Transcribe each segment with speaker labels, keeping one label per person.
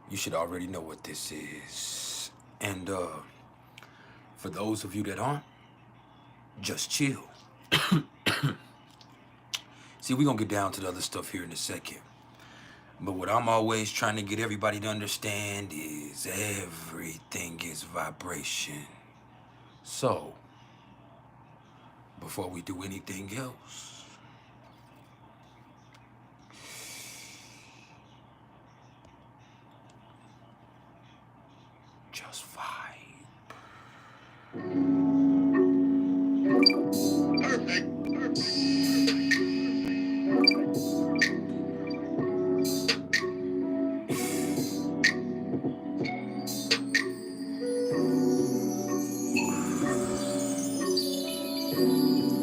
Speaker 1: You should already know what this is. And for those of you that aren't, just chill. See, we're going to get down to the other stuff here in a second. But what I'm always trying to get everybody to understand is everything is vibration. So, before we do anything else, just vibe.
Speaker 2: Perfect.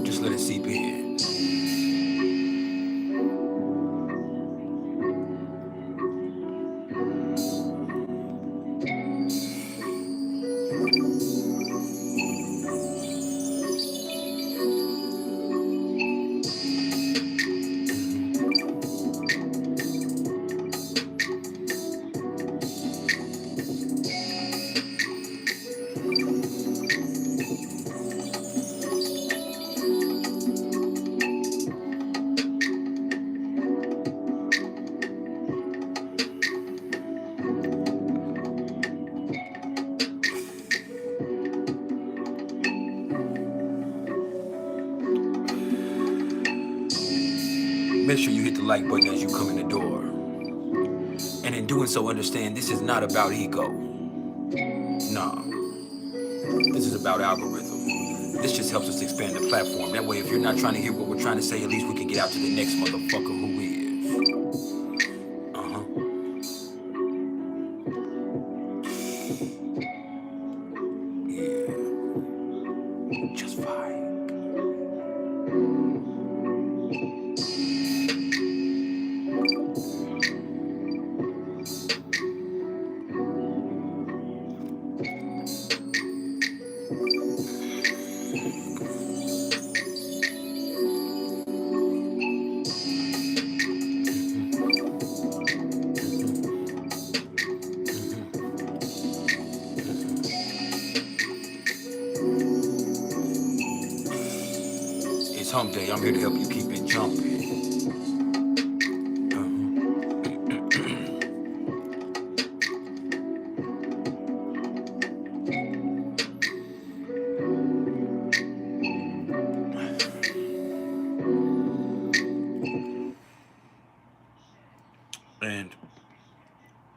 Speaker 1: Just let it seep in. Make sure you hit the like button as you come in the door. And in doing so, understand this is not about ego. Nah. This is about algorithm. This just helps us expand the platform. That way, if you're not trying to hear what we're trying to say, at least we can get out to the next motherfucker who is. Yeah. Just vibe. It's hump day. I'm here to help you keep it jumping. And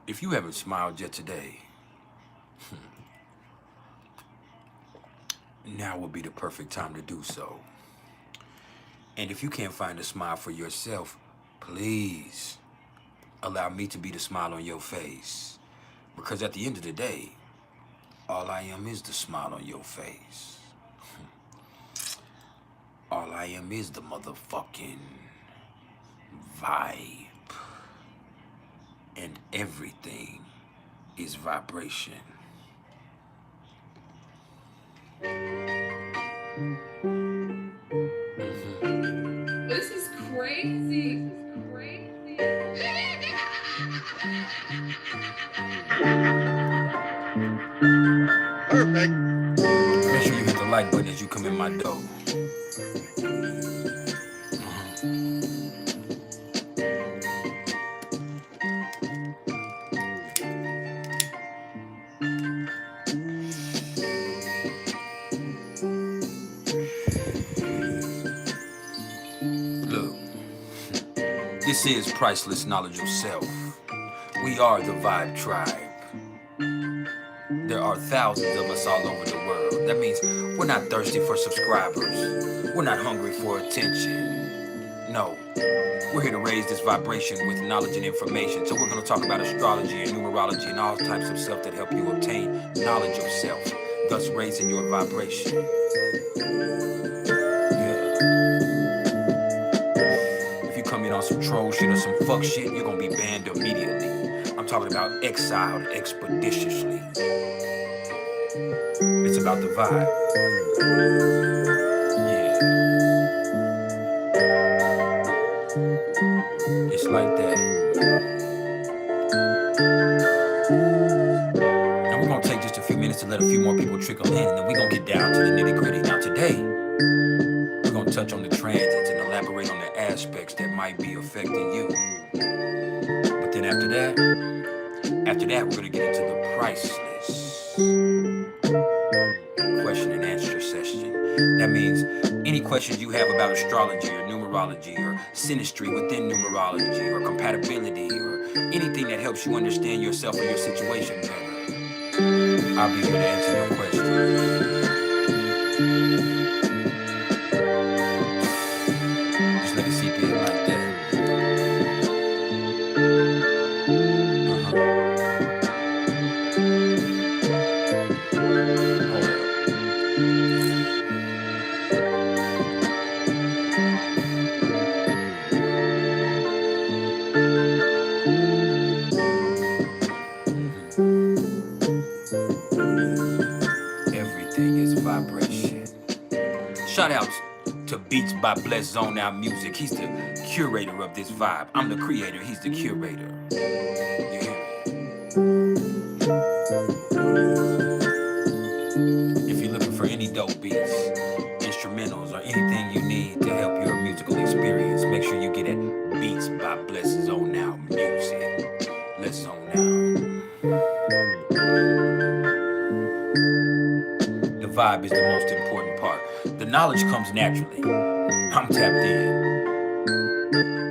Speaker 1: if you haven't smiled yet today, now would be the perfect time to do so. And if you can't find a smile for yourself, please allow me to be the smile on your face. Because at the end of the day, all I am is the smile on your face. All I am is the motherfucking vibe. And everything is vibration.
Speaker 3: This is crazy.
Speaker 2: Perfect.
Speaker 1: Make sure you hit the like button as you come in my door. Look, this is priceless knowledge of self. We are the Vibe Tribe. There are thousands of us all over the world. That means we're not thirsty for subscribers. We're not hungry for attention. No, we're here to raise this vibration with knowledge and information. So we're going to talk about astrology and numerology and all types of stuff that help you obtain knowledge of self, thus raising your vibration. Yeah. If you come in on some troll shit or some fuck shit, you're going to be banned immediately. I'm talking about exiled expeditiously. It's about the vibe. Yeah. It's like that. And we're gonna take just a few minutes to let a few more people trickle in, and then we're gonna get down to the nitty-gritty. Now today, we're gonna touch on the transits and elaborate on the aspects that might be affecting you. But then after that, we're gonna get into the PrIcElEs question and answer session. That means any questions you have about astrology or numerology or synastry within numerology or compatibility or anything that helps you understand yourself or your situation better, I'll be here to answer your questions. Just let it seep in like that. Hold up. Everything is vibration. Shout outs to Beats by Bless Zone Out Music. He's the curator of this vibe. I'm the creator, he's the curator. You hear me? If you're looking for any dope beats, instrumentals, or anything you need to help your musical experience, make sure you get at Beats by Bless Zone Out Music. Let's zone out. The vibe is the most important part. The knowledge comes naturally. I'm tapped in.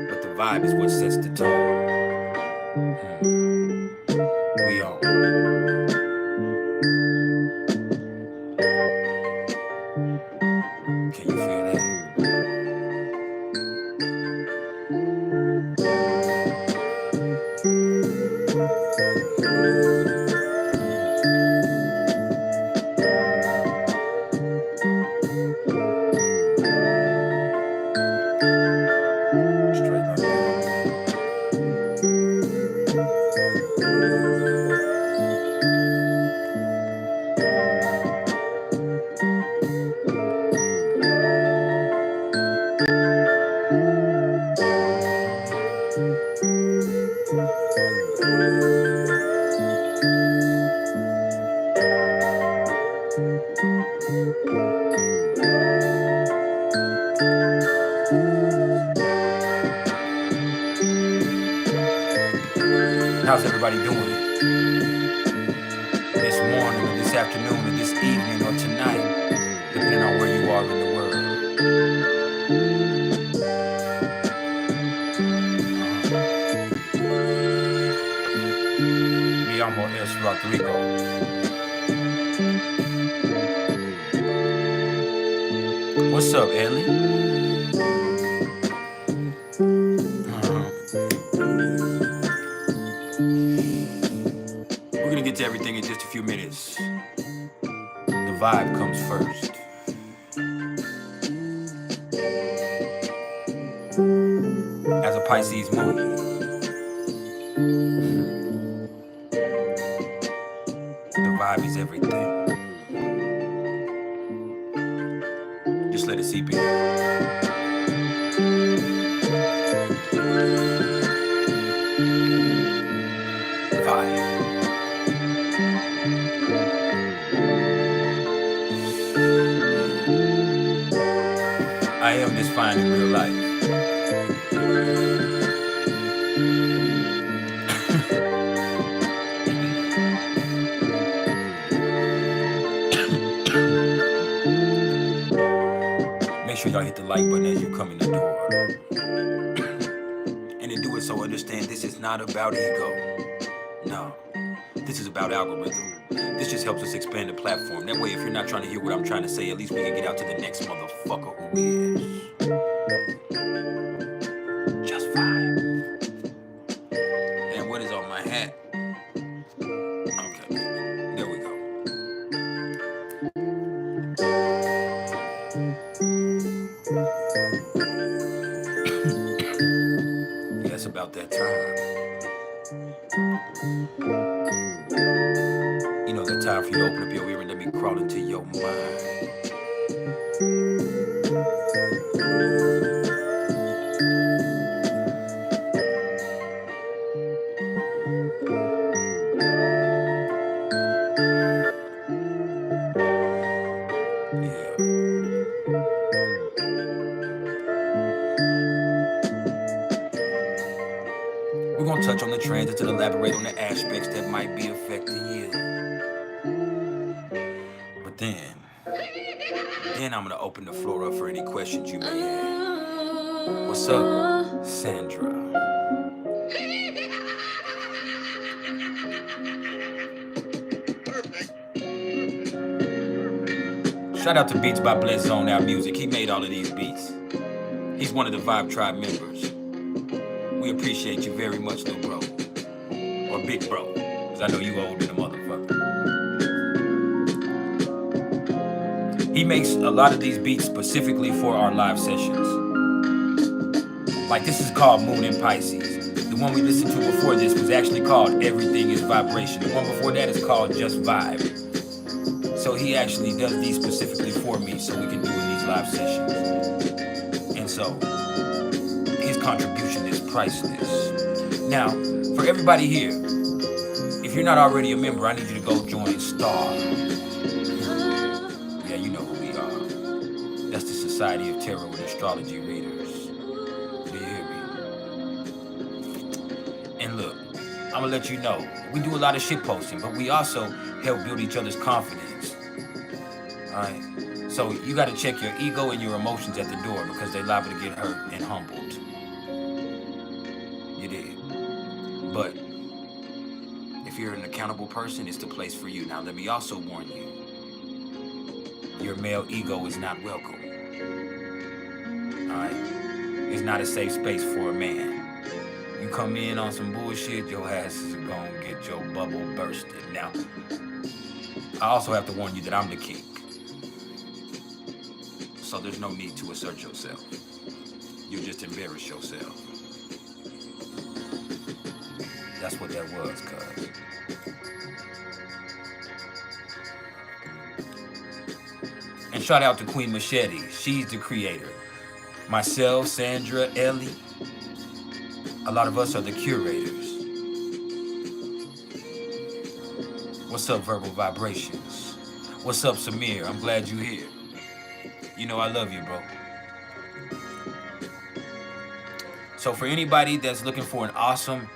Speaker 1: But the vibe is what sets the tone. We on. Can you feel that? Straight like that. How's everybody doing? This morning or this afternoon or this evening or tonight, depending on where you are in the world. Me llamo Rodrigo. What's up, Ellie? We're gonna get to everything in just a few minutes. The vibe comes first. As a Pisces moon, the vibe is everything. Just let it seep in. Vibe. I am this fine in real life. Make sure y'all hit the like button as you come in the door. And to do it so understand this is not about ego. No. This is about algorithm. This just helps us expand the platform. That way, if you're not trying to hear what I'm trying to say, at least we can get out to the next motherfucker who is. Just fine. And what is on my hat? Okay. There we go. Yeah, it's about that time. You know, that time for you to open up your ear and let me crawl into your mind. to elaborate on the aspects that might be affecting you. But then I'm gonna open the floor up for any questions you may have. What's up, Sandra?
Speaker 2: Perfect.
Speaker 1: Shout out to Beats by Bless Zone Out Music. He made all of these beats. He's one of the Vibe Tribe members. We appreciate you very much, little bro. Or big bro. Because I know you older than a motherfucker. He makes a lot of these beats specifically for our live sessions. Like this is called Moon in Pisces. The one we listened to before this was actually called Everything is Vibration. The one before that is called Just Vibe. So he actually does these specifically for me so we can do in these live sessions. And so his contribution is priceless. Now, for everybody here, if you're not already a member, I need you to go join Star. Yeah, you know who we are. That's the Society of Tarot and Astrology Readers. Do you hear me? And look, I'm gonna let you know, we do a lot of shit posting, but we also help build each other's confidence. Alright? So you gotta check your ego and your emotions at the door because they're liable to get hurt and humbled. You did. But if you're an accountable person, it's the place for you. Now let me also warn you. Your male ego is not welcome. Alright? It's not a safe space for a man. You come in on some bullshit, your ass is gonna get your bubble bursted. Now, I also have to warn you that I'm the king. So there's no need to assert yourself. You just embarrass yourself. That's what that was, cuz. And shout out to Queen Machete. She's the creator. Myself, Sandra, Ellie. A lot of us are the curators. What's up, Verbal Vibrations? What's up, Samir? I'm glad you're here. You know I love you, bro. So for anybody that's looking for an awesome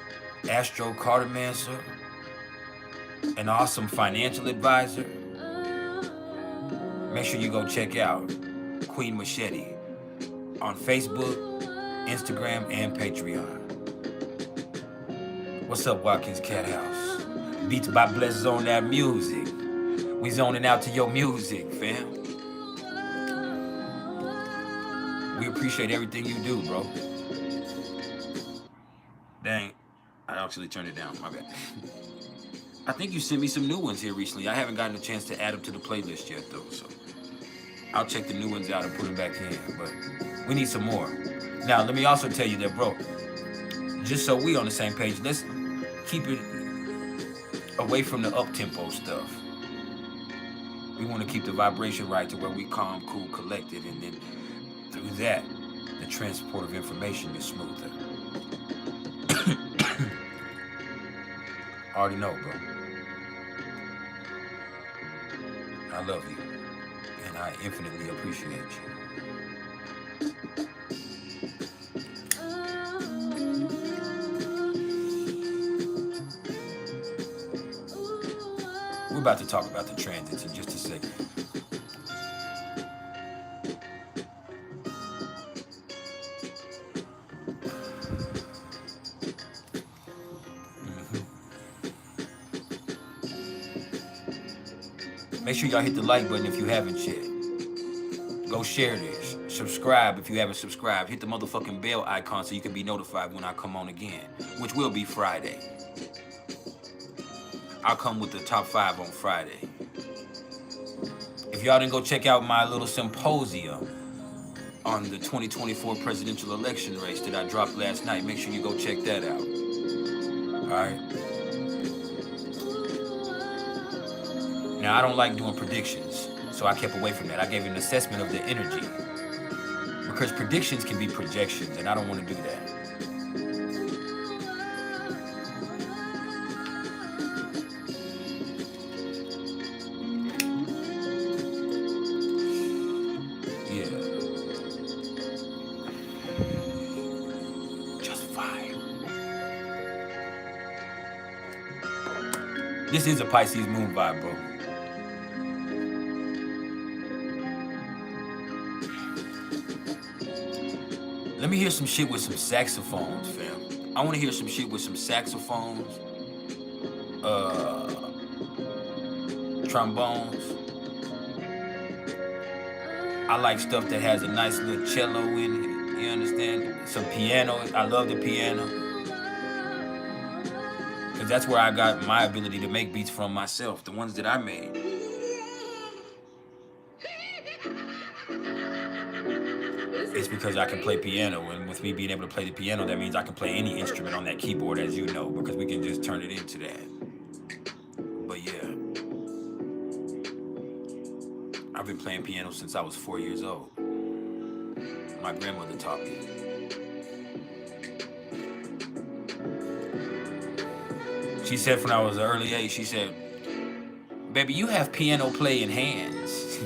Speaker 1: astrocartomancer, an awesome financial advisor, make sure you go check out Queen Machete on Facebook, Instagram, and Patreon. What's up, Watkins Cat House? Beats by Bless Zone Out Music. We zoning out to your music, fam. We appreciate everything you do, bro. Dang, I actually turned it down, my bad. I think you sent me some new ones here recently. I haven't gotten a chance to add them to the playlist yet, though, so I'll check the new ones out and put them back in, but we need some more. Now, let me also tell you that, bro, just so we on the same page, let's keep it away from the up-tempo stuff. We want to keep the vibration right to where we calm, cool, collected, and then through that, the transport of information is smoother. I already know, bro. I love you, and I infinitely appreciate you. We're about to talk about the transits in just a second. Make sure y'all hit the like button if you haven't yet. Go share this. Subscribe if you haven't subscribed. Hit the motherfucking bell icon so you can be notified when I come on again, which will be Friday. I'll come with the top 5 on Friday. If y'all didn't go check out my little symposium on the 2024 presidential election race that I dropped last night, make sure you go check that out. All right? Now, I don't like doing predictions, so I kept away from that. I gave an assessment of the energy because predictions can be projections, and I don't want to do that. This is a Pisces moon vibe, bro. Let me hear some shit with some saxophones, fam. I want to hear some shit with some saxophones, trombones. I like stuff that has a nice little cello in it. You understand? Some piano. I love the piano. Because that's where I got my ability to make beats from myself, the ones that I made. It's because I can play piano, and with me being able to play the piano, that means I can play any instrument on that keyboard, as you know, because we can just turn it into that. But yeah, I've been playing piano since I was 4 years old. My grandmother taught me. She said from I was an early age, she said, baby, you have piano playing hands.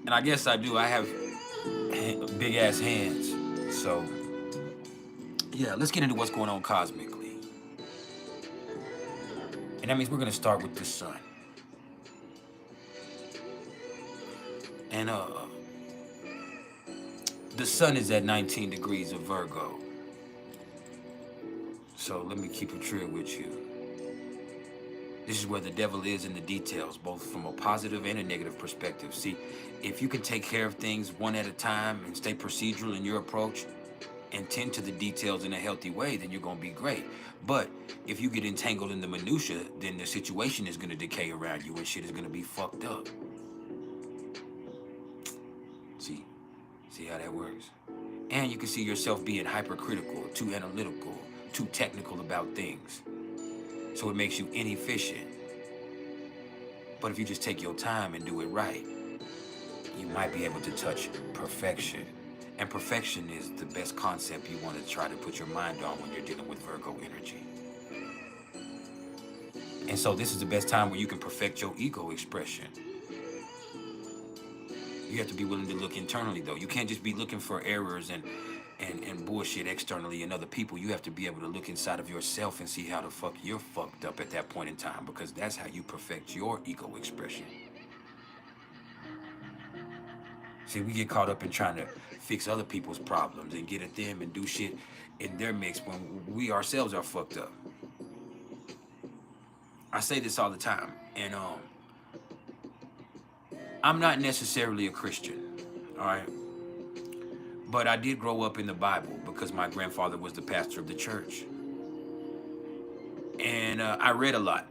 Speaker 1: And I guess I do. I have big ass hands. So yeah, let's get into what's going on cosmically. And that means we're gonna start with the sun. And the sun is at 19 degrees of Virgo. So let me keep it real with you. This is where the devil is in the details, both from a positive and a negative perspective. See, if you can take care of things one at a time and stay procedural in your approach and tend to the details in a healthy way, then you're going to be great. But if you get entangled in the minutia, then the situation is going to decay around you and shit is going to be fucked up. See how that works? And you can see yourself being hypercritical, too analytical, too technical about things. So it makes you inefficient. But if you just take your time and do it right, you might be able to touch perfection. And perfection is the best concept you want to try to put your mind on when you're dealing with Virgo energy. And so this is the best time where you can perfect your ego expression. You have to be willing to look internally, though. You can't just be looking for errors and bullshit externally in other people. You have to be able to look inside of yourself and see how the fuck you're fucked up at that point in time, because that's how you perfect your ego expression. See, we get caught up in trying to fix other people's problems and get at them and do shit in their mix when we ourselves are fucked up. I say this all the time, and I'm not necessarily a Christian, all right? But I did grow up in the Bible because my grandfather was the pastor of the church. And I read a lot.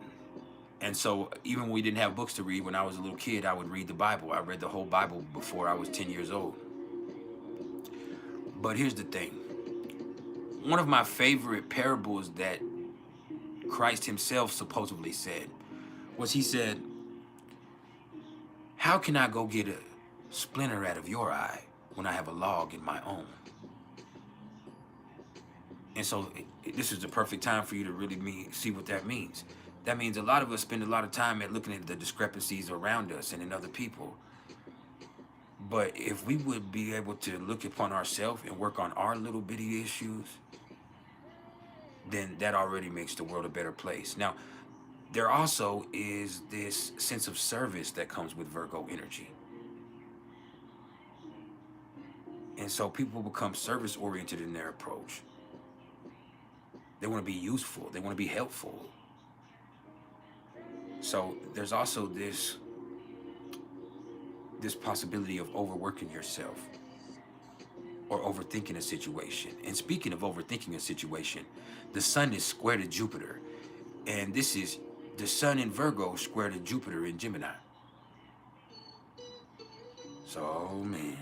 Speaker 1: And so even when we didn't have books to read, when I was a little kid, I would read the Bible. I read the whole Bible before I was 10 years old. But here's the thing. One of my favorite parables that Christ himself supposedly said was, he said, how can I go get a splinter out of your eye when I have a log in my own? And so this is the perfect time for you to really see what that means. That means a lot of us spend a lot of time at looking at the discrepancies around us and in other people. But if we would be able to look upon ourselves and work on our little bitty issues, then that already makes the world a better place. Now, there also is this sense of service that comes with Virgo energy. And so people become service-oriented in their approach. They want to be useful. They want to be helpful. So there's also this possibility of overworking yourself or overthinking a situation. And speaking of overthinking a situation, the sun is square to Jupiter. And this is the sun in Virgo square to Jupiter in Gemini. So, man.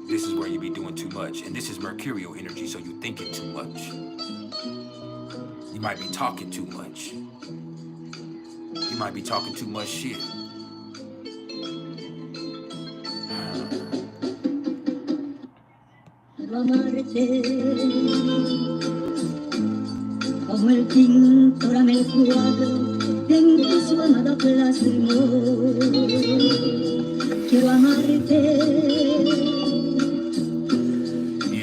Speaker 1: This is where you be doing too much. And this is Mercurial energy, so you thinking too much. You might be talking too much. You might be talking too much shit.
Speaker 4: Como el tinto rame el cuadro en que su amada plasmó. Quiero amarte.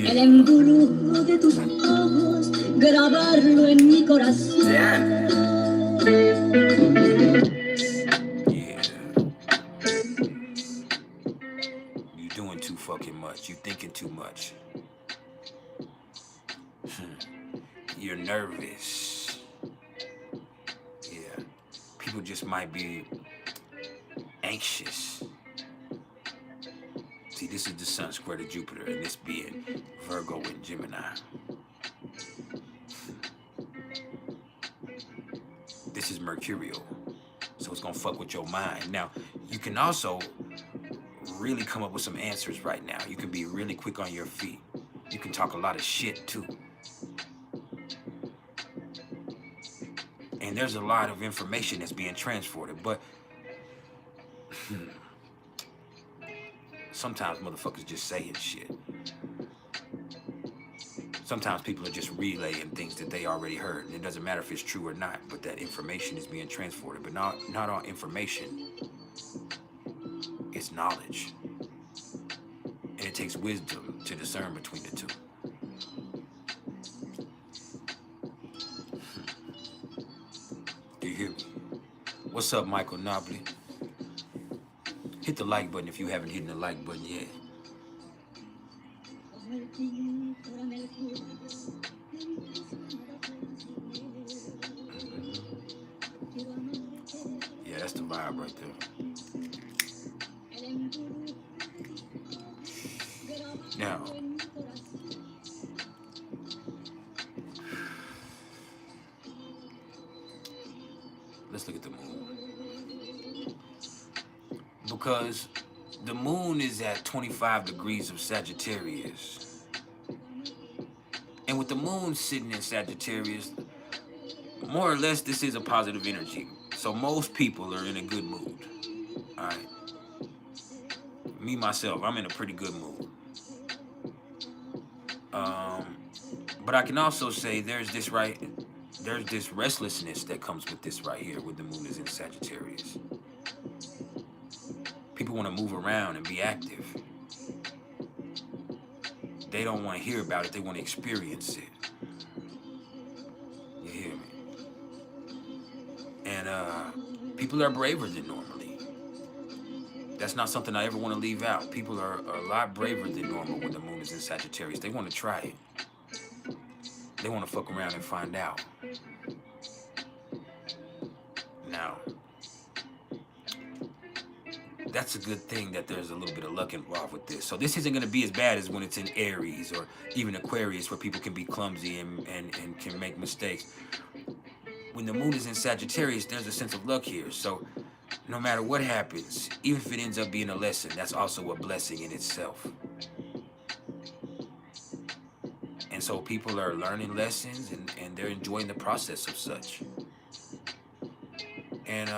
Speaker 4: El embrujo de tus ojos grabarlo en mi corazón.
Speaker 1: Yeah. You doing too fucking much. You thinking too much. You're nervous. Yeah. People just might be anxious. See, this is the Sun square to Jupiter, and this being Virgo and Gemini. This is mercurial, so it's gonna fuck with your mind. Now, you can also really come up with some answers right now. You can be really quick on your feet. You can talk a lot of shit too. And there's a lot of information that's being transported, but sometimes motherfuckers just saying shit. Sometimes people are just relaying things that they already heard. And it doesn't matter if it's true or not, but that information is being transported. But not all information is knowledge. And it takes wisdom to discern between the two. Do you hear me? What's up, Michael Nobley? Hit the like button if you haven't hit the like button yet. Yeah, that's the vibe right there. Now, let's look at the moon. Because the moon is at 25 degrees of Sagittarius. And with the moon sitting in Sagittarius, more or less this is a positive energy. So most people are in a good mood. All right. Me, myself, I'm in a pretty good mood. But I can also say there's this restlessness that comes with this right here when the moon is in Sagittarius. People want to move around and be active. They don't want to hear about it, they want to experience it. You hear me? And people are braver than normally. That's not something I ever want to leave out. People are a lot braver than normal when the moon is in Sagittarius. They want to try it. They want to fuck around and find out. Now, that's a good thing that there's a little bit of luck involved with this. So this isn't going to be as bad as when it's in Aries or even Aquarius, where people can be clumsy and can make mistakes. When the moon is in Sagittarius, there's a sense of luck here. So no matter what happens, even if it ends up being a lesson, that's also a blessing in itself. And so people are learning lessons and they're enjoying the process of such. And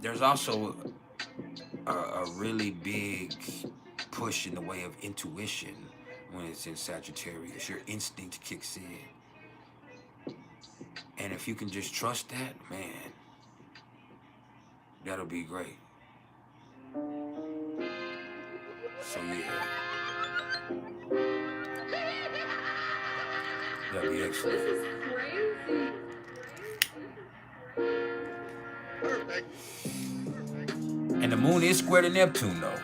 Speaker 1: there's also a really big push in the way of intuition when it's in Sagittarius. Your instinct kicks in. And if you can just trust that, man, that'll be great. So yeah. That'd be excellent.
Speaker 3: This is crazy.
Speaker 2: Perfect.
Speaker 1: And the moon is square to Neptune, though.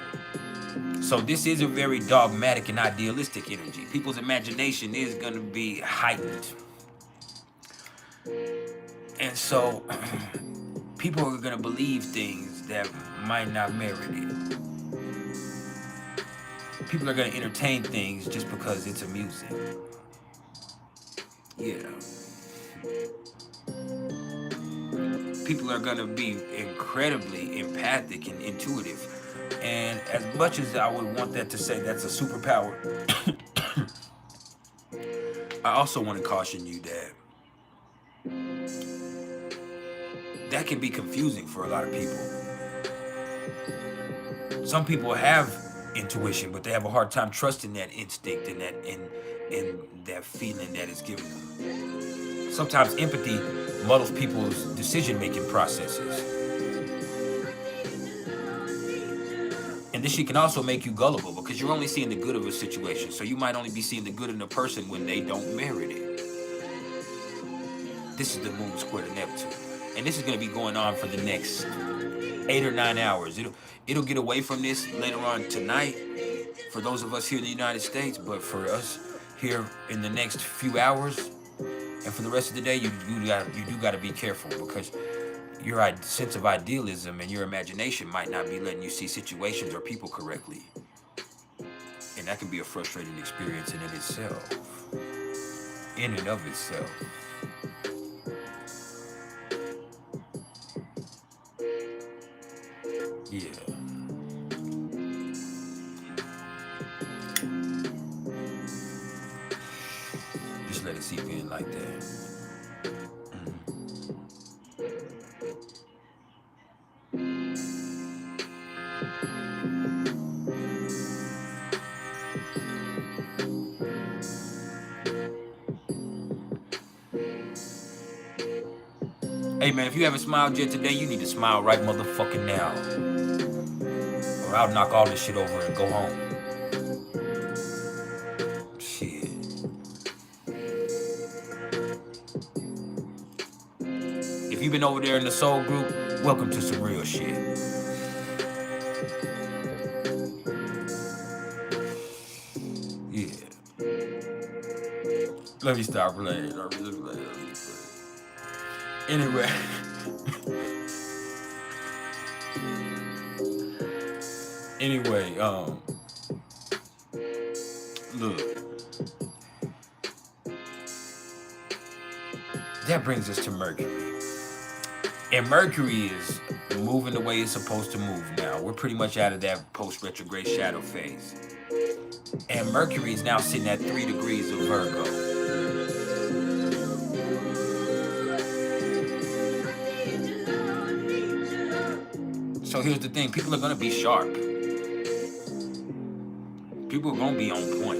Speaker 1: So this is a very dogmatic and idealistic energy. People's imagination is going to be heightened. And so people are going to believe things that might not merit it. People are going to entertain things just because it's amusing. Yeah. People are going to be incredibly empathic and intuitive. And as much as I would want that to say that's a superpower, I also want to caution you that can be confusing for a lot of people. Some people have intuition, but they have a hard time trusting that instinct and that feeling that is given them. Sometimes empathy muddles people's decision-making processes. And this shit can also make you gullible because you're only seeing the good of a situation. So you might only be seeing the good in a person when they don't merit it. This is the moon square to Neptune. And this is going to be going on for the next 8 or 9 hours. It'll get away from this later on tonight for those of us here in the United States, but for us here in the next few hours and for the rest of the day, you do got to be careful, because your sense of idealism and your imagination might not be letting you see situations or people correctly. And that can be a frustrating experience in and of itself. Yeah. Just let it seep in like that. Hey man, if you haven't smiled yet today, you need to smile right motherfucking now. Or I'll knock all this shit over and go home. Shit. If you've been over there in the soul group, welcome to some real shit. Yeah. Let me stop playing. Anyway. Look. That brings us to Mercury. And Mercury is moving the way it's supposed to move now. We're pretty much out of that post-retrograde shadow phase. And Mercury is now sitting at 3 degrees of Virgo. So here's the thing, people are gonna be sharp. People are gonna be on point.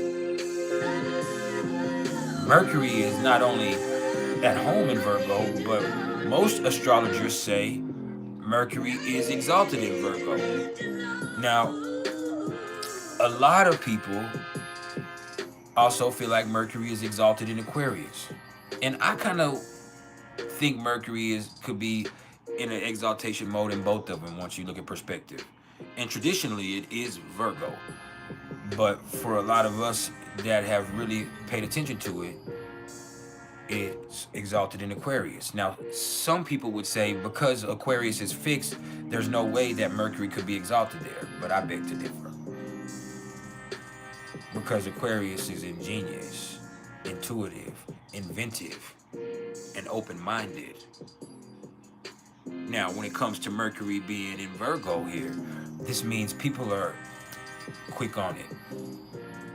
Speaker 1: Mercury is not only at home in Virgo, but most astrologers say Mercury is exalted in Virgo. Now, a lot of people also feel like Mercury is exalted in Aquarius. And I kind of think Mercury could be in an exaltation mode in both of them once you look at perspective. And traditionally it is Virgo. But for a lot of us that have really paid attention to it, it's exalted in Aquarius. Now, some people would say because Aquarius is fixed, there's no way that Mercury could be exalted there. But I beg to differ. Because Aquarius is ingenious, intuitive, inventive, and open-minded. Now, when it comes to Mercury being in Virgo here, this means people are quick on it.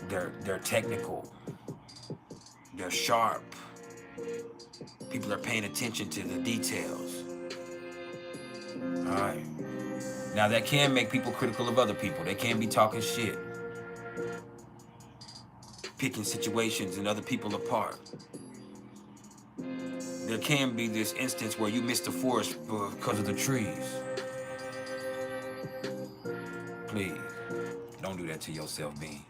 Speaker 1: They're technical. They're sharp. People are paying attention to the details. All right. Now, that can make people critical of other people. They can be talking shit, picking situations and other people apart. There can be this instance where you miss the forest because of the trees. Please, don't do that to yourself, beings.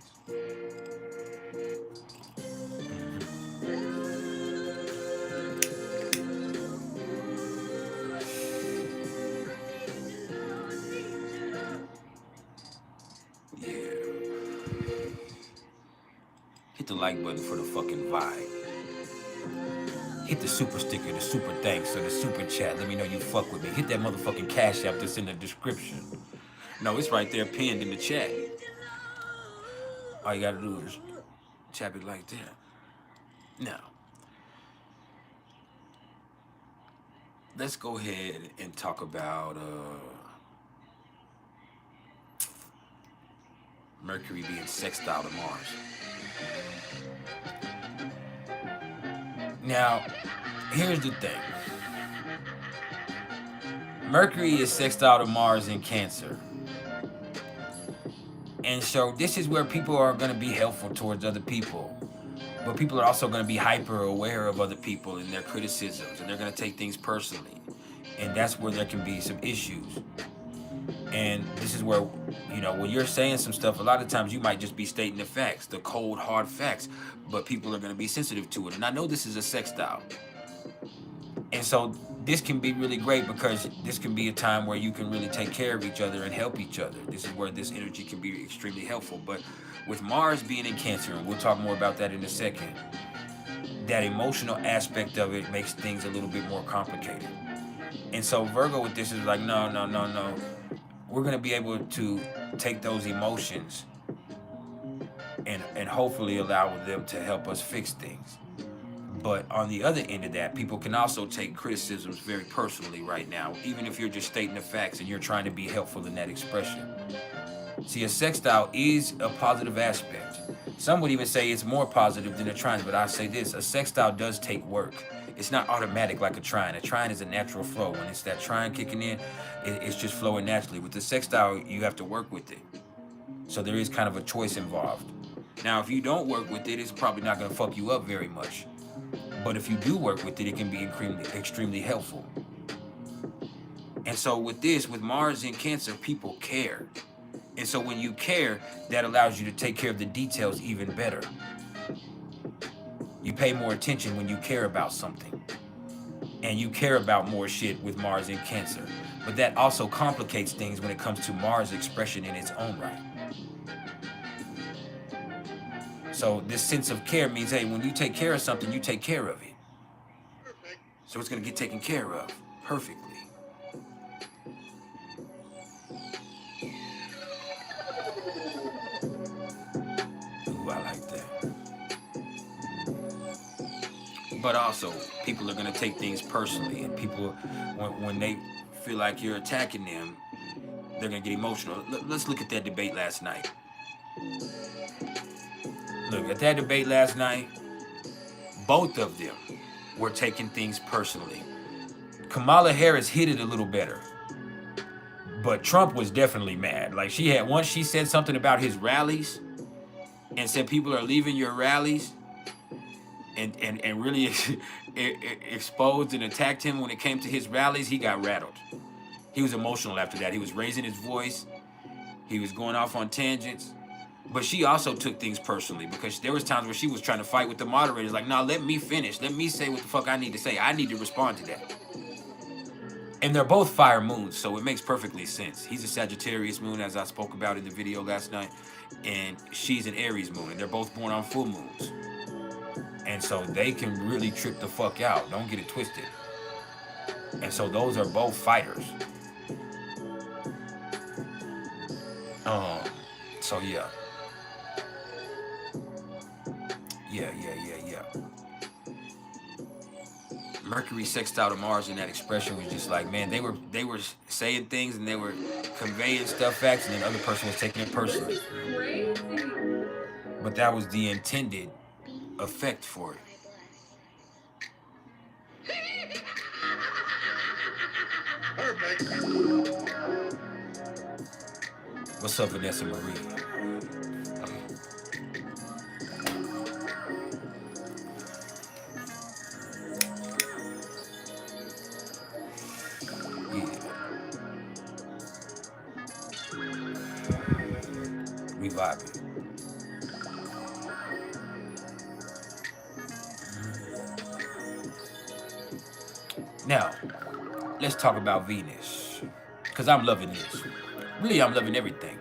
Speaker 1: Yeah. Hit the like button for the fucking vibe. Hit the super sticker, the super thanks, or the super chat. Let me know you fuck with me. Hit that motherfucking cash app that's in the description. No, it's right there pinned in the chat. All you gotta do is tap it like that. Now, let's go ahead and talk about Mercury being sextile to Mars. Now, here's the thing. Mercury is sextile to Mars in Cancer. And so this is where people are going to be helpful towards other people. But people are also going to be hyper aware of other people and their criticisms. And they're going to take things personally. And that's where there can be some issues. And this is where, you know, when you're saying some stuff, a lot of times you might just be stating the facts, the cold, hard facts. But people are going to be sensitive to it. And I know this is a sextile. And so this can be really great because this can be a time where you can really take care of each other and help each other. This is where this energy can be extremely helpful. But with Mars being in Cancer, and we'll talk more about that in a second, that emotional aspect of it makes things a little bit more complicated. And so Virgo with this is like, no, no, no, no. We're going to be able to take those emotions and hopefully allow them to help us fix things. But on the other end of that, people can also take criticisms very personally right now, even if you're just stating the facts and you're trying to be helpful in that expression. See, a sextile is a positive aspect. Some would even say it's more positive than a trine, but I say this, a sextile does take work. It's not automatic like a trine. A trine is a natural flow. When it's that trine kicking in, it's just flowing naturally. With the sextile, you have to work with it. So there is kind of a choice involved. Now, if you don't work with it, it's probably not going to fuck you up very much. But if you do work with it, it can be extremely helpful. And so with this, with Mars in Cancer, people care. And so when you care, that allows you to take care of the details even better. You pay more attention when you care about something. And you care about more shit with Mars in Cancer. But that also complicates things when it comes to Mars expression in its own right. So this sense of care means, hey, when you take care of something, you take care of it.
Speaker 2: Perfect.
Speaker 1: So it's going to get taken care of perfectly. Ooh, I like that. But also, people are going to take things personally. And people, when they feel like you're attacking them, they're going to get emotional. Let's look at that debate last night. Look, at that debate last night, both of them were taking things personally. Kamala Harris hit it a little better. But Trump was definitely mad. Like once she said something about his rallies and said people are leaving your rallies and really exposed and attacked him when it came to his rallies, he got rattled. He was emotional after that. He was raising his voice. He was going off on tangents. But she also took things personally because there was times where she was trying to fight with the moderators. Like, nah, let me finish. Let me say what the fuck I need to say. I need to respond to that. And they're both fire moons, so it makes perfectly sense. He's a Sagittarius moon, as I spoke about in the video last night. And she's an Aries moon. And they're both born on full moons. And so they can really trip the fuck out. Don't get it twisted. And so those are both fighters. So yeah. Yeah. Mercury sextile to Mars in that expression was just like, man, they were saying things and they were conveying stuff, facts, and then the other person was taking it personally.
Speaker 3: Crazy.
Speaker 1: But that was the intended effect for it.
Speaker 2: Perfect.
Speaker 1: What's up, Vanessa Marie? We vibing. Now, let's talk about Venus. Because I'm loving this. Really, I'm loving everything.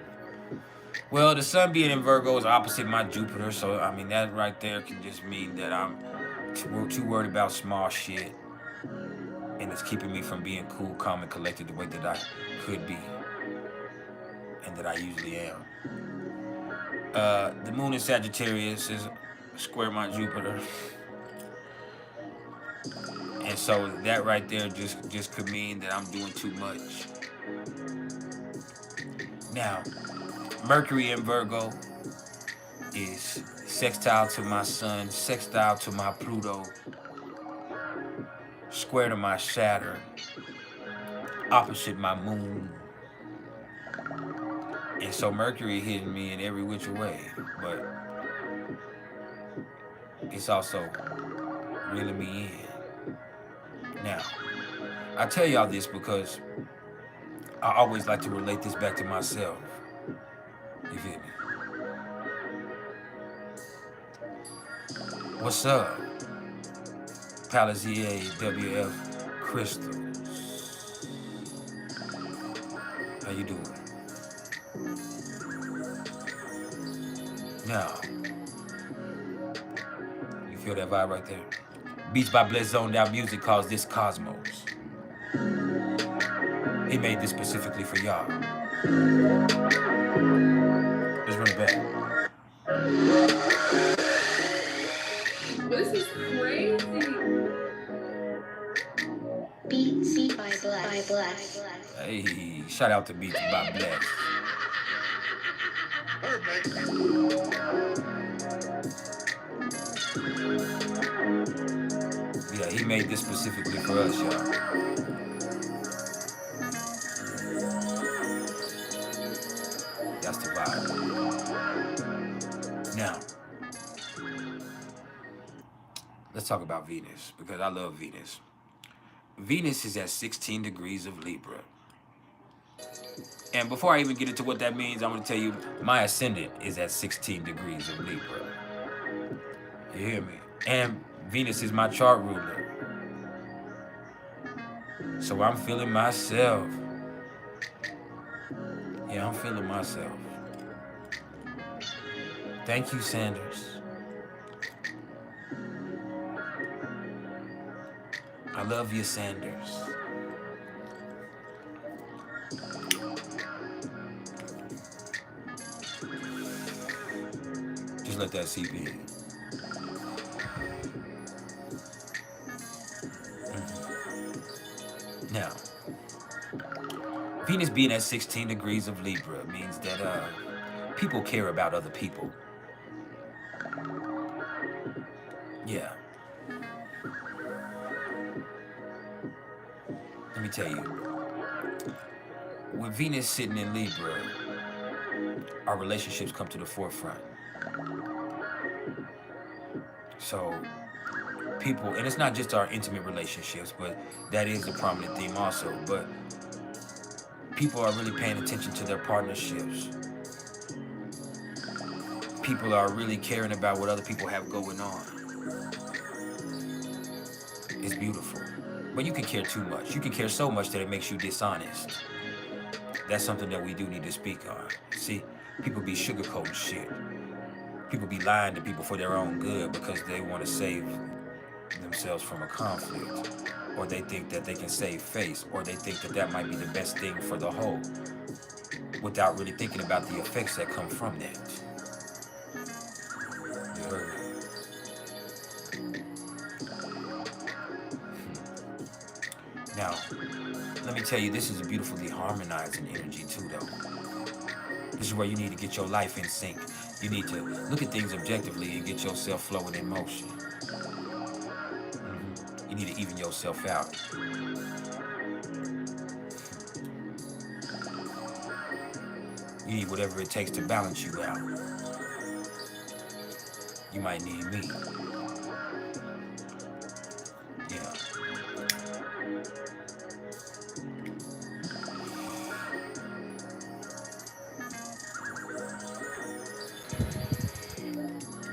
Speaker 1: Well, the sun being in Virgo is opposite my Jupiter. So, I mean, that right there can just mean that I'm too worried about small shit. And it's keeping me from being cool, calm, and collected the way that I could be. And that I usually am. The moon in Sagittarius is square my Jupiter. And so that right there just could mean that I'm doing too much. Now, Mercury in Virgo is sextile to my sun, sextile to my Pluto, square to my Saturn, opposite my moon. And so Mercury hitting me in every which way, but it's also reeling me in. Now, I tell y'all this because I always like to relate this back to myself. You feel me? What's up? Palazier WF. crystals. How you doing? Now, you feel that vibe right there? Beats by Bless Zoned Out Music calls this Cosmos. He made this specifically for y'all. Let's run it back.
Speaker 3: This is crazy.
Speaker 4: Beats by Bless.
Speaker 1: Hey, shout out to Beats by Bless.
Speaker 2: Perfect.
Speaker 1: Yeah, he made this specifically for us, y'all. That's the vibe. Now, let's talk about Venus, because I love Venus. Venus is at 16 degrees of Libra. And before I even get into what that means, I'm going to tell you my ascendant is at 16 degrees of Libra. You hear me? And Venus is my chart ruler. So I'm feeling myself. Yeah, I'm feeling myself. Thank you, Sanders. I love you, Sanders. Just let that seep in. Now, Venus being at 16 degrees of Libra means that people care about other people. Yeah. Let me tell you, with Venus sitting in Libra, our relationships come to the forefront. So people, and it's not just our intimate relationships, but that is a prominent theme also, but people are really paying attention to their partnerships. People are really caring about what other people have going on. It's beautiful. But you can care too much. You can care so much that it makes you dishonest. That's something that we do need to speak on. See, people be sugarcoating shit. People be lying to people for their own good because they want to save themselves from a conflict. Or they think that they can save face. Or they think that that might be the best thing for the whole. Without really thinking about the effects that come from that. You heard me? Now, let me tell you, this is a beautifully harmonizing energy too, though. This is where you need to get your life in sync. You need to look at things objectively and get yourself flowing in motion. You need to even yourself out. You need whatever it takes to balance you out. You might need me. Yeah.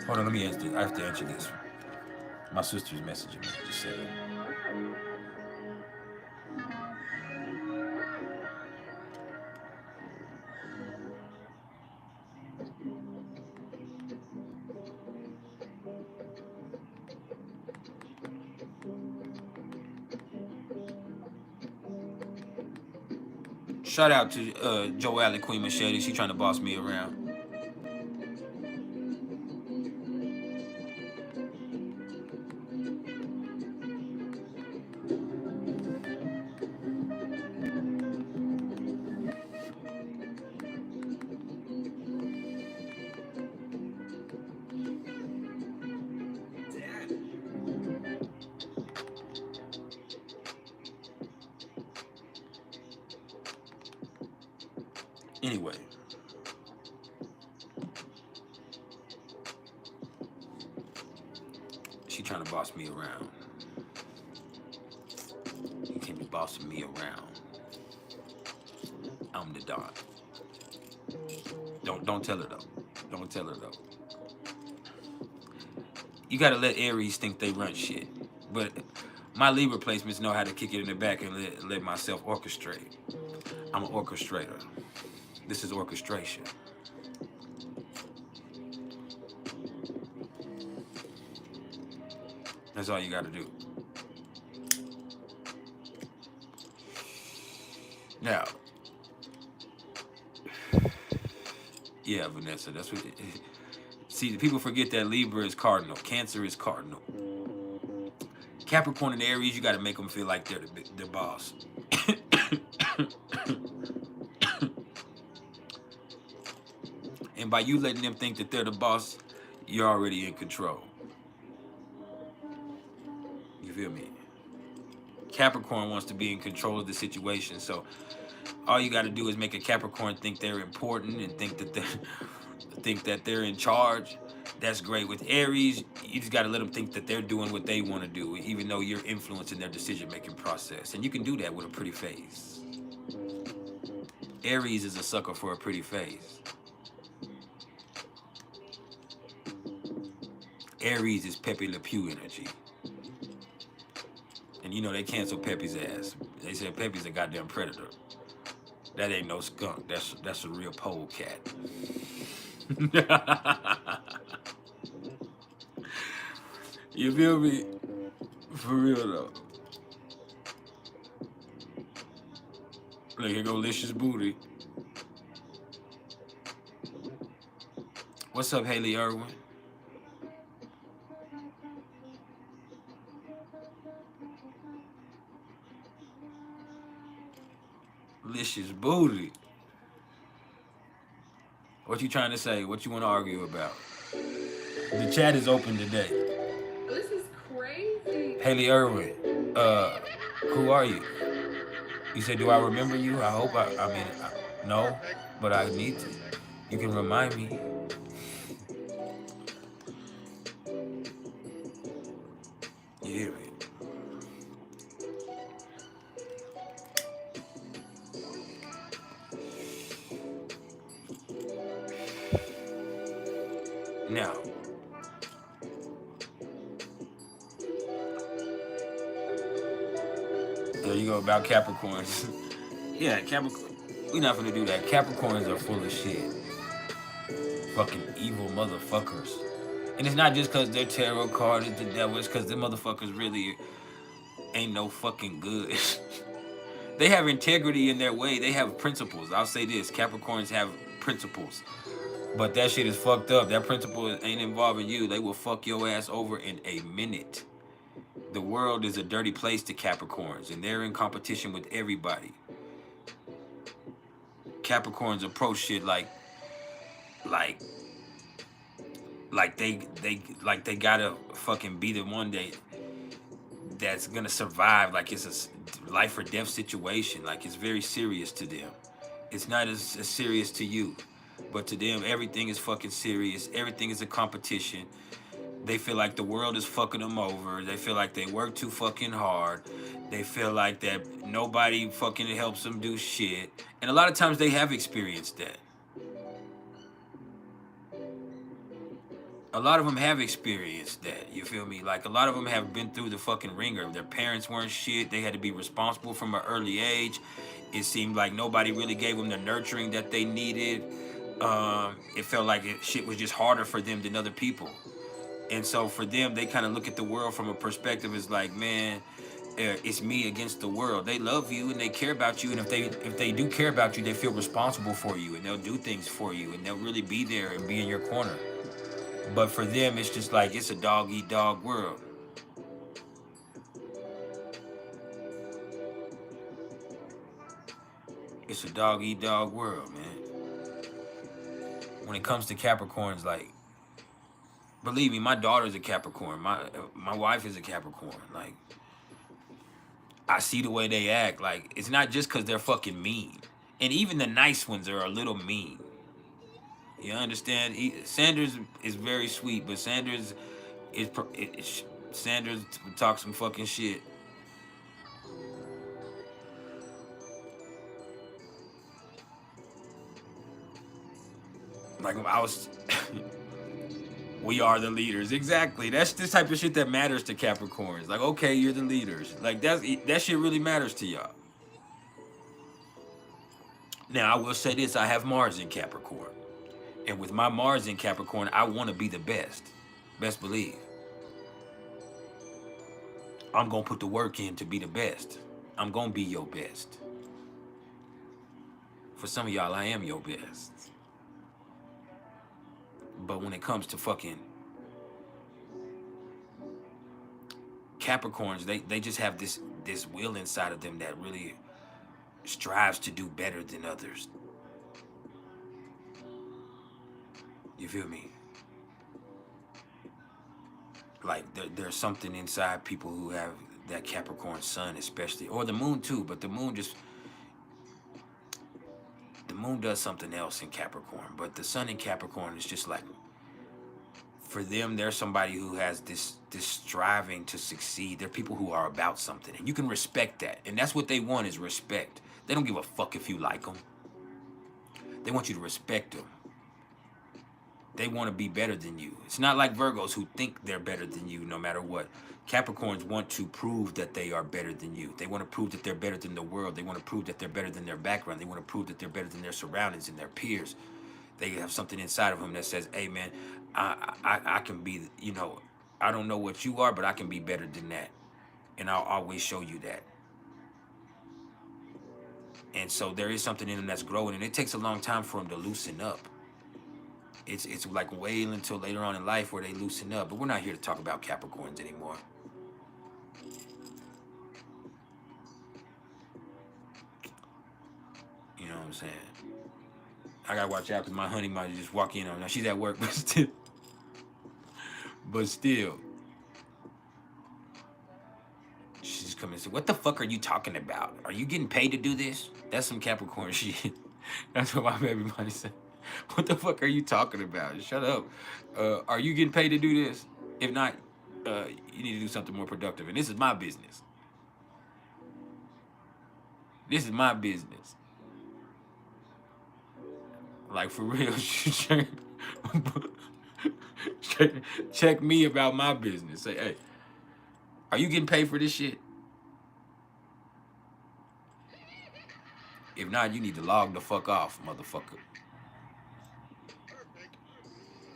Speaker 1: Hold on, let me answer. I have to answer this. My sister's messaging me. Just say it. Shout out to Joelle and Queen Machete. She trying to boss me around. Anyway, she trying to boss me around. You can't be bossing me around. I'm the Don. Don't tell her though. Don't tell her though. You gotta let Aries think they run shit. But My Libra placements know how to kick it in the back and let myself orchestrate. I'm an orchestrator. This is orchestration. That's all you got to do. Now, yeah, Vanessa, that's what. See, people forget that Libra is cardinal. Cancer is cardinal. Capricorn and Aries, you got to make them feel like they're the boss. And by you letting them think that they're the boss, you're already in control. You feel me? Capricorn wants to be in control of the situation, so all you got to do is make a Capricorn think they're important and think that they're in charge. That's great. With Aries, you just got to let them think that they're doing what they want to do, even though you're influencing their decision-making process. And you can do that with a pretty face. Aries is a sucker for a pretty face. Aries is Pepe Le Pew energy. And you know they cancel Pepe's ass. They said Pepe's a goddamn predator. That ain't no skunk. That's a real polecat. You feel me? For real though. Look, here go Licious Booty. What's up, Haley Irwin? Licious Booty. What you trying to say? What you want to argue about? The chat is open today.
Speaker 3: This is crazy.
Speaker 1: Haley Irwin, who are you? You said, do I remember you? I hope no, but I need to. You can remind me. You hear me? Now, there you go about Capricorns. Yeah, Capricorn. We're not gonna do that. Capricorns are full of shit. Fucking evil motherfuckers. And it's not just because their tarot card is the devil. It's because them motherfuckers really ain't no fucking good. They have integrity in their way. They have principles. I'll say this. Capricorns have principles. But that shit is fucked up. That principle ain't involving you. They will fuck your ass over in a minute. The world is a dirty place to Capricorns, and they're in competition with everybody. Capricorns approach shit like they gotta fucking be the one that's gonna survive. Like it's a life or death situation. Like it's very serious to them. It's not as serious to you. But to them, everything is fucking serious. Everything is a competition. They feel like the world is fucking them over. They feel like they work too fucking hard. They feel like that nobody fucking helps them do shit. And a lot of times they have experienced that. A lot of them have experienced that. You feel me? Like a lot of them have been through the fucking ringer. Their parents weren't shit. They had to be responsible from an early age. It seemed like nobody really gave them the nurturing that they needed. It felt like shit was just harder for them than other people. And so for them, they kind of look at the world from a perspective as like, man, it's me against the world. They love you and they care about you. And if they do care about you, they feel responsible for you and they'll do things for you and they'll really be there and be in your corner. But for them, it's just like, it's a dog-eat-dog world. It's a dog-eat-dog world, man. When it comes to Capricorns, like, believe me, my daughter's a Capricorn. My wife is a Capricorn. Like, I see the way they act. Like, it's not just because they're fucking mean. And even the nice ones are a little mean. You understand? Sanders is very sweet, but Sanders talks some fucking shit. Like I was We are the leaders. Exactly. That's this type of shit that matters to Capricorns. Like, okay, you're the leaders. Like that shit really matters to y'all. Now, I will say this, I have Mars in Capricorn. And with my Mars in Capricorn, I want to be the best. Best believe. I'm going to put the work in to be the best. I'm going to be your best. For some of y'all, I am your best. But when it comes to fucking Capricorns, they just have this will inside of them that really strives to do better than others. You feel me? Like there's something inside people who have that Capricorn sun especially, or the moon too, but the moon does something else in Capricorn, but the sun in Capricorn is just like, for them, they're somebody who has this striving to succeed. They're people who are about something, and you can respect that. And that's what they want, is respect. They don't give a fuck if you like them. They want you to respect them. They want to be better than you. It's not like Virgos who think they're better than you no matter what. Capricorns want to prove that they are better than you. They want to prove that they're better than the world. They want to prove that they're better than their background. They want to prove that they're better than their surroundings and their peers. They have something inside of them that says, hey, man, I can be, you know, I don't know what you are, but I can be better than that. And I'll always show you that. And so there is something in them that's growing, and it takes a long time for them to loosen up. It's like waiting until later on in life where they loosen up. But we're not here to talk about Capricorns anymore. You know what I'm saying? I gotta watch out because my honey might just walk in on her. Now she's at work, but still. She's coming and say, what the fuck are you talking about? Are you getting paid to do this? That's some Capricorn shit. That's what my baby money said. What the fuck are you talking about? Shut up. Are you getting paid to do this? If not, you need to do something more productive. And this is my business. This is my business. Like, for real. Check me about my business. Say, hey, are you getting paid for this shit? If not, you need to log the fuck off, motherfucker.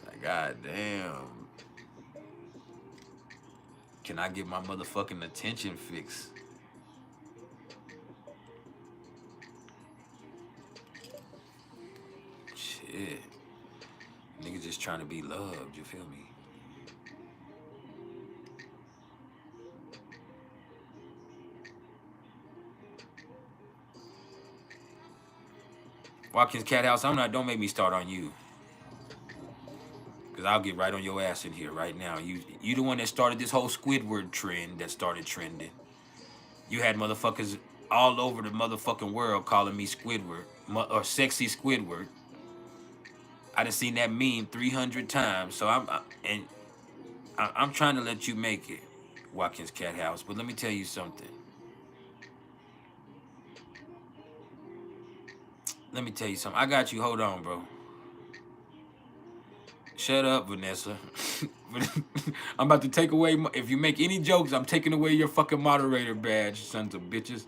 Speaker 1: Like, god damn. Can I get my motherfucking attention fixed? Shit. Niggas just trying to be loved, you feel me? Watkins Cat House, don't make me start on you. Cause I'll get right on your ass in here right now. You the one that started this whole Squidward trend that started trending. You had motherfuckers all over the motherfucking world calling me Squidward or sexy Squidward. I done seen that meme 300 times. So I'm trying to let you make it, Watkins Cat House. But let me tell you something. Let me tell you something. I got you. Hold on, bro. Shut up, Vanessa. I'm about to take away, if you make any jokes, I'm taking away your fucking moderator badge, sons of bitches.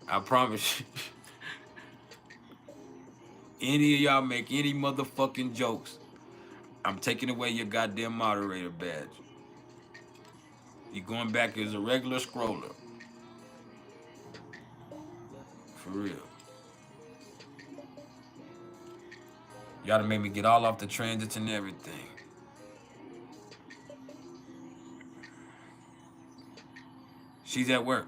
Speaker 1: I promise you. Any of y'all make any motherfucking jokes, I'm taking away your goddamn moderator badge. You're going back as a regular scroller. For real. Y'all done made me get all off the transits and everything. She's at work.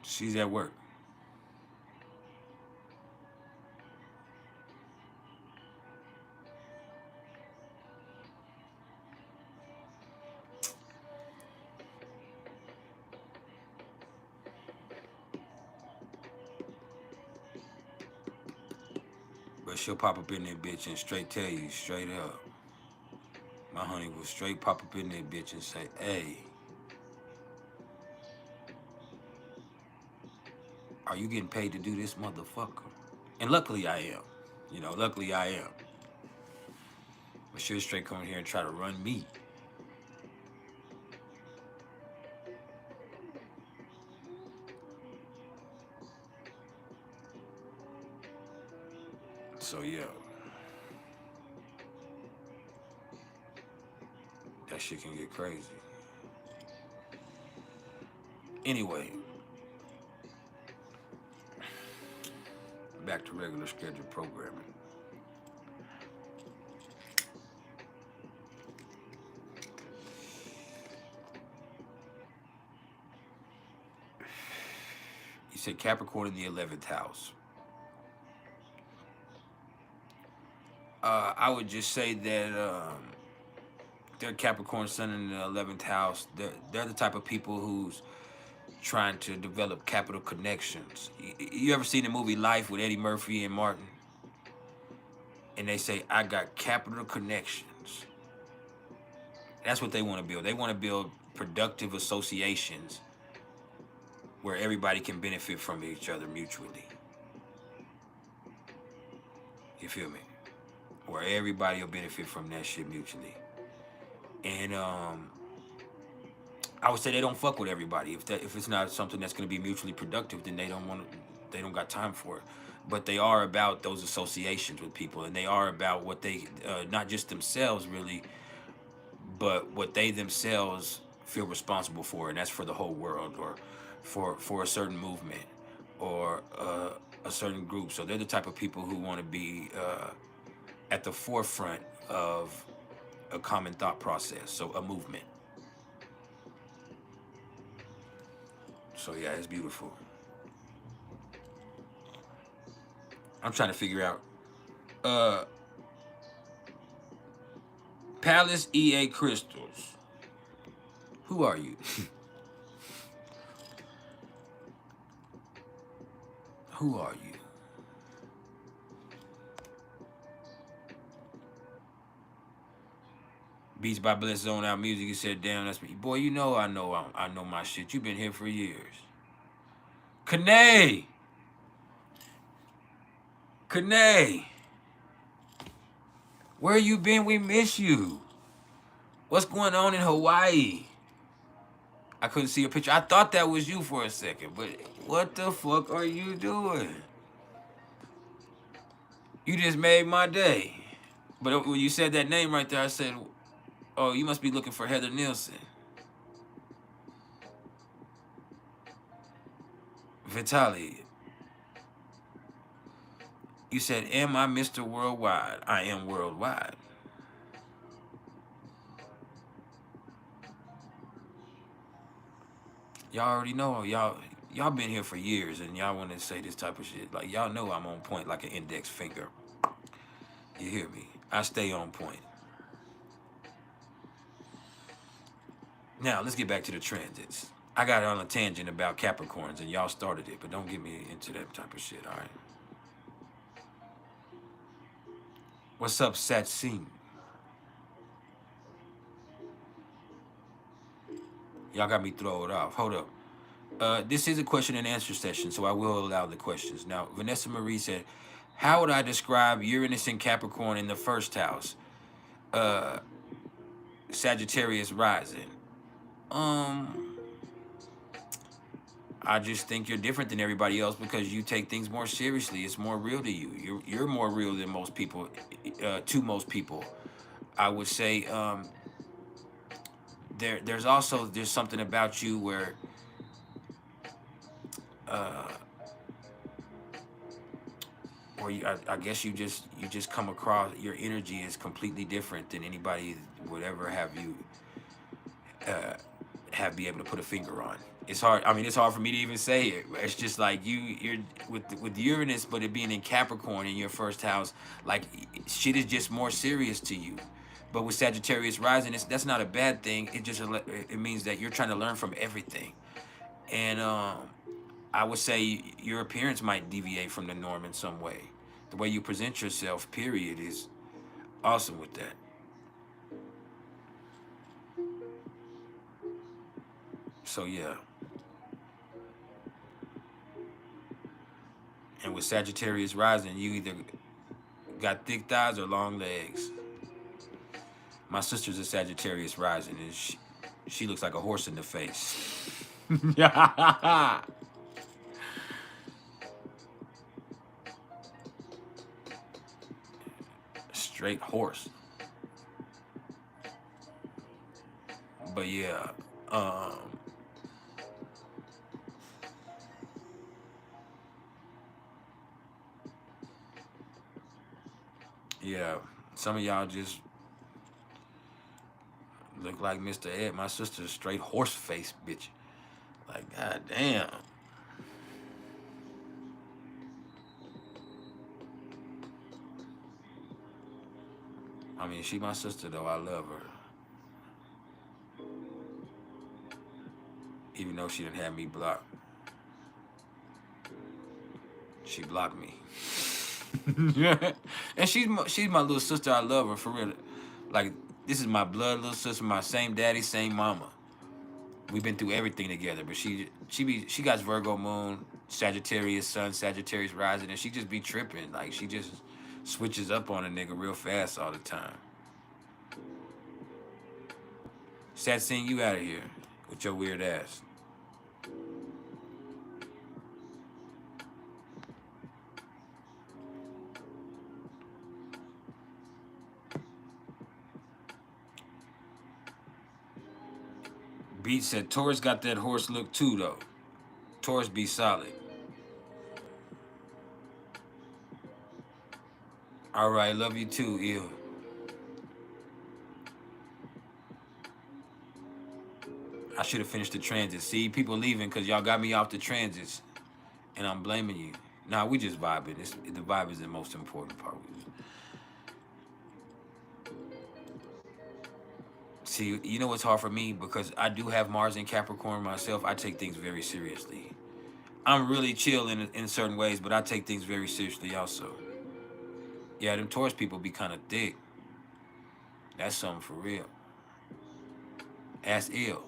Speaker 1: She's at work. But she'll pop up in that bitch and straight tell you, straight up, my My honey will straight pop up in that bitch and say, hey, are you getting paid to do this, motherfucker? And luckily I am. You know, luckily I am. But she'll straight come in here and try to run me. So yeah. That shit can get crazy. Anyway. Back to regular scheduled programming. You said Capricorn in the 11th house. I would just say that they're Capricorn Sun in the 11th house. They're the type of people who's trying to develop capital connections. You ever seen the movie Life with Eddie Murphy and Martin? And they say, I got capital connections. That's what they want to build. They want to build productive associations where everybody can benefit from each other mutually. You feel me? Where everybody will benefit from that shit mutually. And I would say they don't fuck with everybody. If it's not something that's going to be mutually productive, then they don't got time for it. But they are about those associations with people, and they are about what they not just themselves really, but what they themselves feel responsible for, and that's for the whole world, or for a certain movement, or a certain group. So they're the type of people who want to be at the forefront of a common thought process, so a movement. So yeah, it's beautiful. I'm trying to figure out Palace EA Crystals. Who are you? Who are you? Beats by Bless Zone Out Music. He said, damn, that's me. Boy, you know I know my shit. You've been here for years. Kane! Kane! Where you been? We miss you. What's going on in Hawaii? I couldn't see your picture. I thought that was you for a second, but what the fuck are you doing? You just made my day. But when you said that name right there, I said, oh, you must be looking for Heather Nielsen. Vitaly. You said, am I Mr. Worldwide? I am worldwide. Y'all already know. Y'all been here for years, and y'all want to say this type of shit. Like, y'all know I'm on point like an index finger. You hear me? I stay on point. Now, let's get back to the transits. I got on a tangent about Capricorns, and y'all started it, but don't get me into that type of shit, all right? What's up, SeSsIoN? Y'all got me throw it off. Hold up. This is a question and answer session, so I will allow the questions. Now, Vanessa Marie said, how would I describe Uranus and Capricorn in the first house? Sagittarius rising. I just think you're different than everybody else because you take things more seriously. It's more real to you. You're more real than most people, to most people. I would say there's something about you where I guess you just come across, your energy is completely different than anybody would ever have you be able to put a finger on. It's hard. I mean, it's hard for me to even say it. It's just like you're with Uranus, but it being in Capricorn in your first house, like shit is just more serious to you. But with Sagittarius rising, that's not a bad thing. It means that you're trying to learn from everything. And I would say your appearance might deviate from the norm in some way. The way you present yourself, period, is awesome with that. So yeah. And with Sagittarius rising, you either got thick thighs or long legs. My sister's a Sagittarius rising, and she looks like a horse in the face. Straight horse. But yeah, yeah, some of y'all just look like Mr. Ed. My sister's straight horse face, bitch. Like, god damn. I mean, she my sister though. I love her. Even though she didn't have me blocked. She blocked me. And she's my little sister. I love her for real. Like, this is my blood little sister, my same daddy, same mama. We've been through everything together, but she got Virgo moon, Sagittarius sun, Sagittarius rising, and she just be tripping. Like, she just switches up on a nigga real fast all the time. Sad seeing you out of here with your weird ass. Beat said Taurus got that horse look too though. Taurus be solid. All right, love you too, Ew. I should have finished the transit. See, people leaving because y'all got me off the transits, and I'm blaming you. Nah, we just vibing. The vibe is the most important part. See, you know what's hard for me? Because I do have Mars in Capricorn myself, I take things very seriously. I'm really chill in certain ways, but I take things very seriously also. Yeah, them Taurus people be kind of thick. That's something for real. That's ill.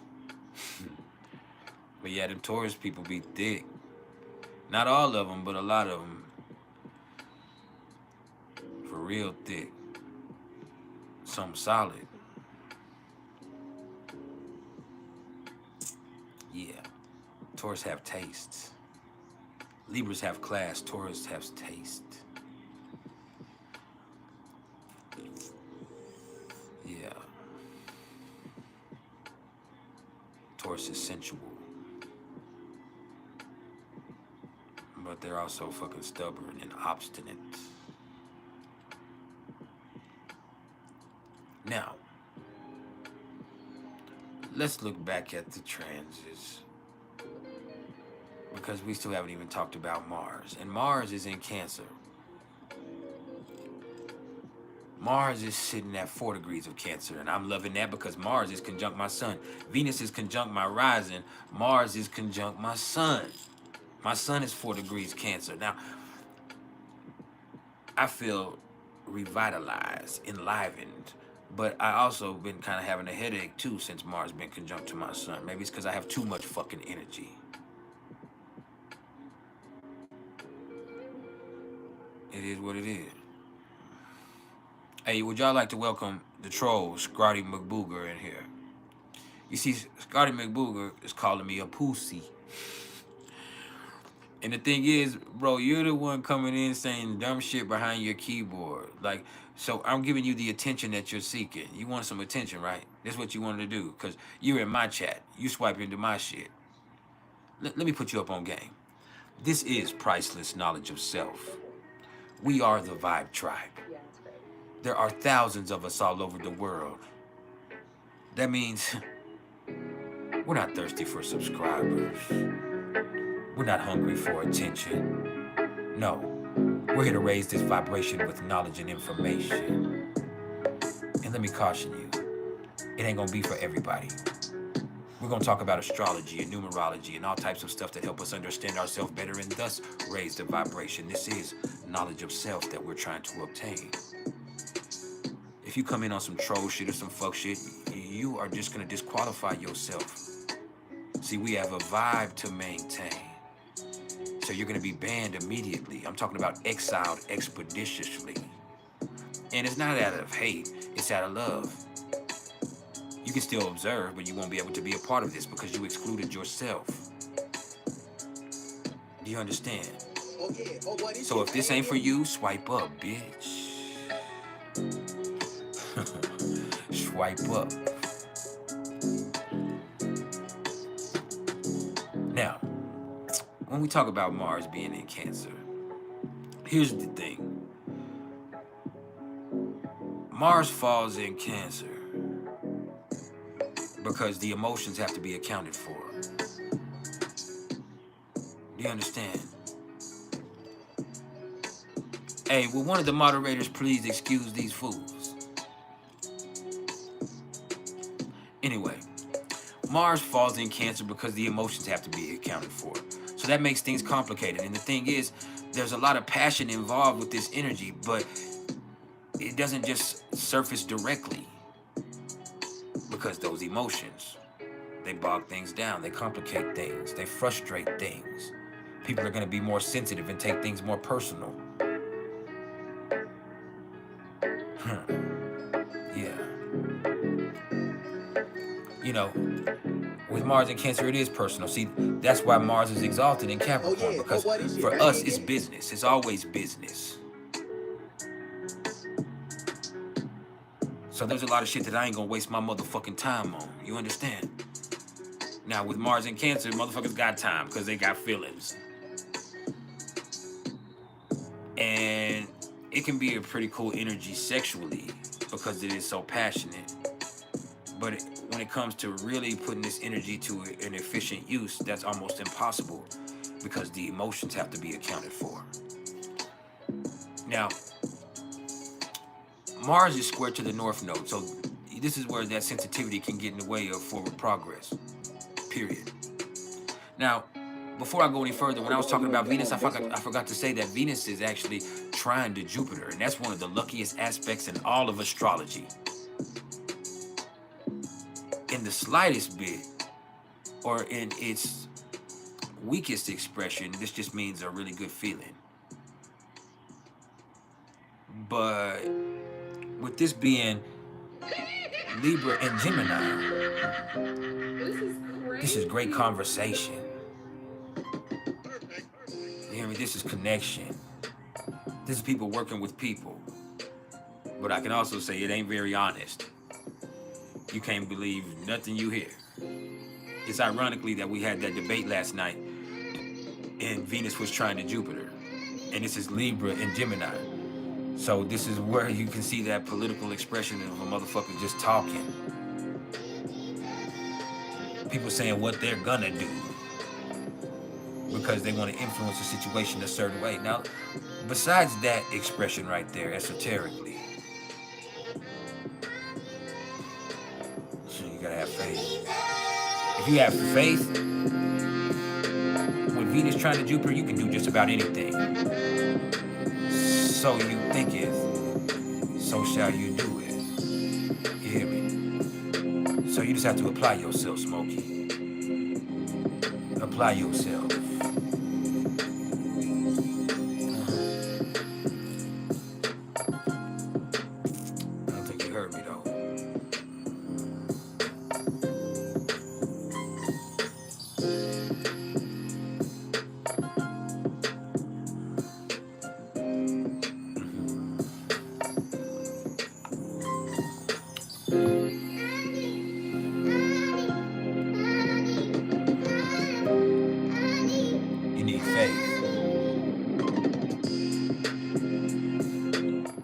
Speaker 1: But yeah, them Taurus people be thick. Not all of them, but a lot of them. For real thick. Something solid. Yeah. Taurus have tastes. Libras have class. Taurus has taste. Yeah. Taurus is sensual. But they're also fucking stubborn and obstinate. Now, let's look back at the transits. Because we still haven't even talked about Mars. And Mars is in Cancer. Mars is sitting at 4 degrees of Cancer. And I'm loving that because Mars is conjunct my sun. Venus is conjunct my rising. Mars is conjunct my sun. My sun is 4 degrees Cancer. Now, I feel revitalized, enlivened. But I also been kind of having a headache too since Mars been conjunct to my sun. Maybe it's because I have too much fucking energy. It is what it is. Hey, would y'all like to welcome the troll, Scotty McBooger, in here? You see, Scotty McBooger is calling me a pussy. And the thing is, bro, you're the one coming in saying dumb shit behind your keyboard. Like, so I'm giving you the attention that you're seeking. You want some attention, right? That's what you wanted to do, because you're in my chat. You swipe into my shit. Let me put you up on game. This is priceless knowledge of self. We are the ViBe tribe. There are thousands of us all over the world. That means we're not thirsty for subscribers. We're not hungry for attention. No, we're here to raise this vibration with knowledge and information. And let me caution you, it ain't gonna be for everybody. We're gonna talk about astrology and numerology and all types of stuff that help us understand ourselves better and thus raise the vibration. This is knowledge of self that we're trying to obtain. If you come in on some troll shit or some fuck shit, you are just gonna disqualify yourself. See, we have a vibe to maintain. So you're going to be banned immediately. I'm talking about exiled expeditiously. And it's not out of hate, it's out of love. You can still observe, but you won't be able to be a part of this because you excluded yourself. Do you understand? So if this ain't for you, swipe up, bitch. Swipe up. Now, when we talk about Mars being in Cancer, here's the thing. Mars falls in Cancer because the emotions have to be accounted for. Do you understand? Hey, will one of the moderators please excuse these fools? Anyway, Mars falls in Cancer because the emotions have to be accounted for. So that makes things complicated. And the thing is, there's a lot of passion involved with this energy, but it doesn't just surface directly because those emotions, they bog things down, they complicate things, they frustrate things. People are going to be more sensitive and take things more personal. Yeah. You know, with Mars in Cancer, it is personal. See, that's why Mars is exalted in Capricorn, because for us, it's business. It's always business. So there's a lot of shit that I ain't gonna waste my motherfucking time on. You understand? Now, with Mars in Cancer, motherfuckers got time because they got feelings. And it can be a pretty cool energy sexually because it is so passionate. But when it comes to really putting this energy to an efficient use, that's almost impossible because the emotions have to be accounted for. Now, Mars is square to the North Node, so this is where that sensitivity can get in the way of forward progress, period. Now, before I go any further, when I was talking about Venus, I forgot to say that Venus is actually trine to Jupiter, and that's one of the luckiest aspects in all of astrology. In the slightest bit, or in its weakest expression, this just means a really good feeling. But with this being Libra and Gemini, this is great conversation. You hear me? This is connection. This is people working with people. But I can also say it ain't very honest. You can't believe nothing you hear. It's ironically that we had that debate last night and Venus was trine to Jupiter. And this is Libra and Gemini. So this is where you can see that political expression of a motherfucker just talking. People saying what they're gonna do because they want to influence the situation a certain way. Now, besides that expression right there, esoterically, so you gotta have faith. If you have faith, when Venus trine to Jupiter, you can do just about anything. So you thinketh, so shall you do it. You hear me? So you just have to apply yourself, Smokey. Apply yourself. I don't think you heard me though.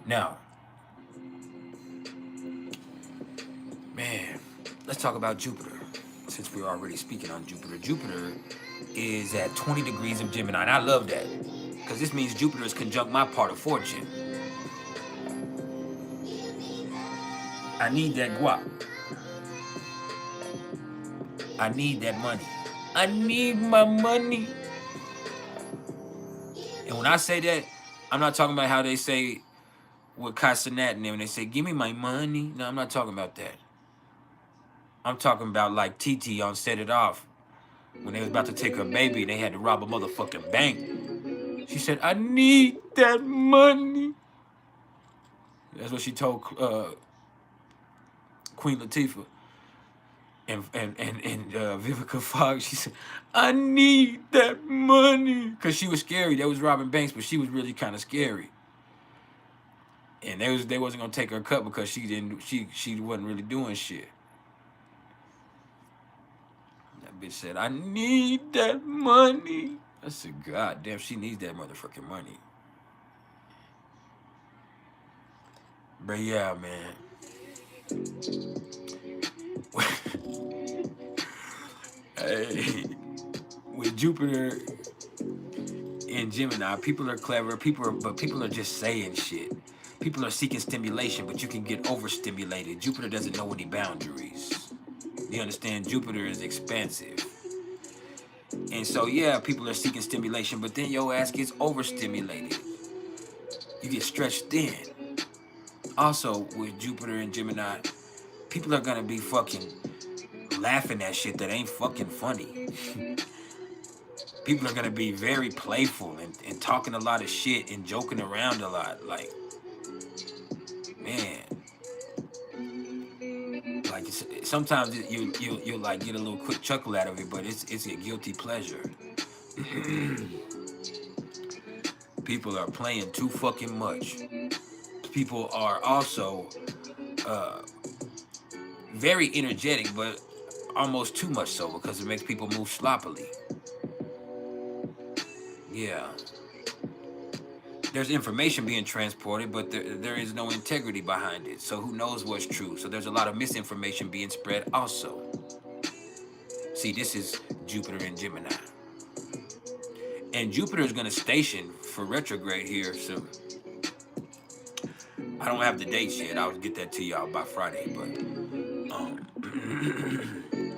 Speaker 1: Now, man, let's talk about Jupiter, since we're already speaking on Jupiter. Jupiter is at 20 degrees of Gemini, and I love that, because this means Jupiter is conjunct my part of fortune. I need that guap. I need that money. I need my money. And when I say that, I'm not talking about how they say with Casanat and them, they say, give me my money. No, I'm not talking about that. I'm talking about like TT on Set It Off When they was about to take her baby, they had to rob a motherfucking bank. She said, "I need that money." That's what she told Queen Latifah. And Vivica Fox, she said, "I need that money," because she was scary. They was robbing banks, but she was really kind of scary. And they wasn't gonna take her cut because she wasn't really doing shit. That bitch said, "I need that money." I said, "God damn, she needs that motherfucking money." But yeah, man. Hey, with Jupiter in Gemini, people are clever. But people are just saying shit. People are seeking stimulation, but you can get overstimulated. Jupiter doesn't know any boundaries. You understand? Jupiter is expansive. And so, yeah, people are seeking stimulation, but then your ass gets overstimulated. You get stretched thin. Also, with Jupiter and Gemini, people are gonna be fucking laughing at shit that ain't fucking funny. People are gonna be very playful and talking a lot of shit and joking around a lot. Like, man, like sometimes you like get a little quick chuckle out of it, but it's a guilty pleasure. People are playing too fucking much. People are also very energetic, but almost too much so because it makes people move sloppily. Yeah. There's information being transported, but there is no integrity behind it. So who knows what's true? So there's a lot of misinformation being spread also. See, this is Jupiter in Gemini. And Jupiter is going to station for retrograde here soon. I don't have the dates yet. I'll get that to y'all by Friday, but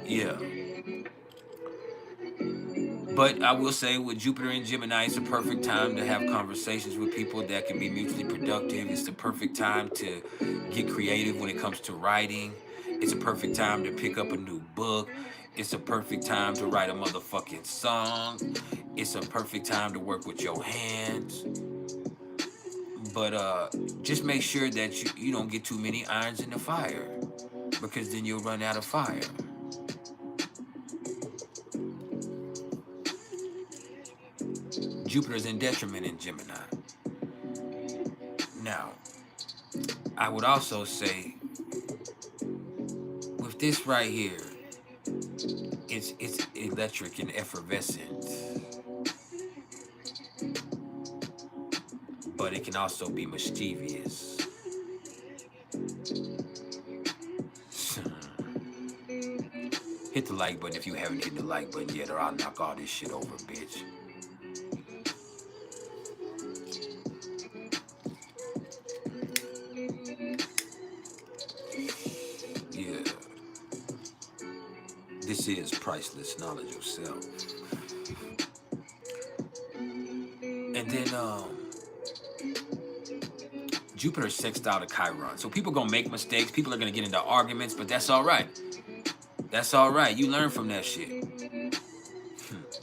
Speaker 1: yeah. But I will say with Jupiter in Gemini, it's a perfect time to have conversations with people that can be mutually productive. It's the perfect time to get creative when it comes to writing. It's a perfect time to pick up a new book. It's a perfect time to write a motherfucking song. It's a perfect time to work with your hands. But just make sure that you don't get too many irons in the fire, because then you'll run out of fire. Jupiter's in detriment in Gemini. Now, I would also say, with this right here, it's electric and effervescent. But it can also be mischievous. Hit the like button if you haven't hit the like button yet, or I'll knock all this shit over, bitch. Yeah. This is priceless knowledge of self. And then, Jupiter sextile to Chiron. So people gonna make mistakes. People are gonna get into arguments, but that's all right. That's all right. You learn from that shit.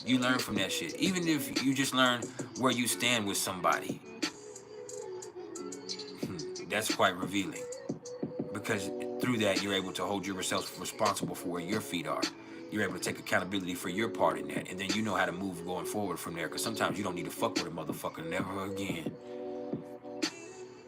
Speaker 1: You learn from that shit. Even if you just learn where you stand with somebody. That's quite revealing. Because through that, you're able to hold yourself responsible for where your feet are. You're able to take accountability for your part in that. And then you know how to move going forward from there. Because sometimes you don't need to fuck with a motherfucker never again.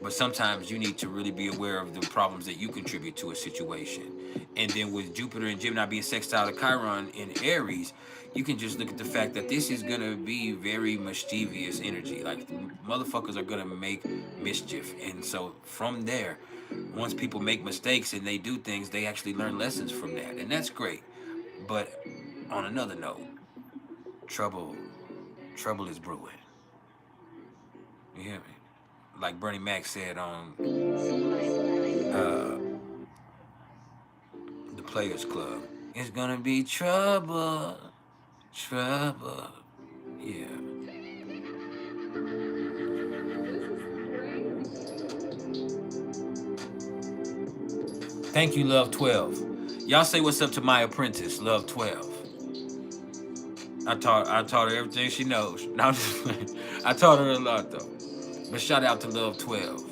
Speaker 1: But sometimes you need to really be aware of the problems that you contribute to a situation. And then with Jupiter and Gemini being sextile to Chiron in Aries, you can just look at the fact that this is going to be very mischievous energy. Like, motherfuckers are going to make mischief. And so from there, once people make mistakes and they do things, they actually learn lessons from that. And that's great. But on another note, trouble is brewing. You hear me? Like Bernie Mac said on the Players Club, it's gonna be trouble. Yeah. Thank you, Love 12. Y'all say what's up to my apprentice, Love 12. I taught her everything she knows. No, I'm just playing. I taught her a lot though. But shout out to Love 12.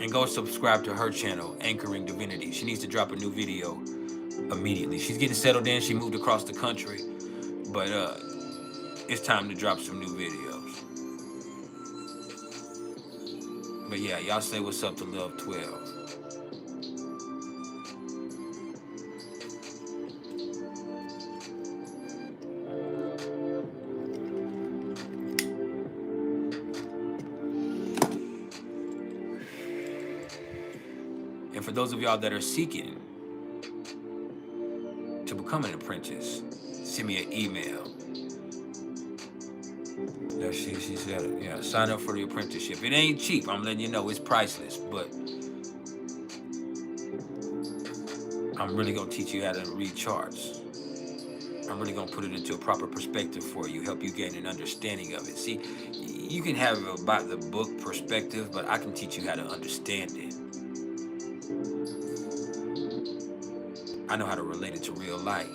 Speaker 1: And go subscribe to her channel, Anchoring Divinity. She needs to drop a new video immediately. She's getting settled in. She moved across the country. But it's time to drop some new videos. But yeah, y'all say what's up to Love 12. And for those of y'all that are seeking to become an apprentice, send me an email. Yeah, she said it. Yeah, sign up for the apprenticeship. It ain't cheap. I'm letting you know it's priceless, but I'm really gonna teach you how to read charts. I'm really gonna put it into a proper perspective for you, help you gain an understanding of it. See, you can have about the book perspective, but I can teach you how to understand it. I know how to relate it to real life.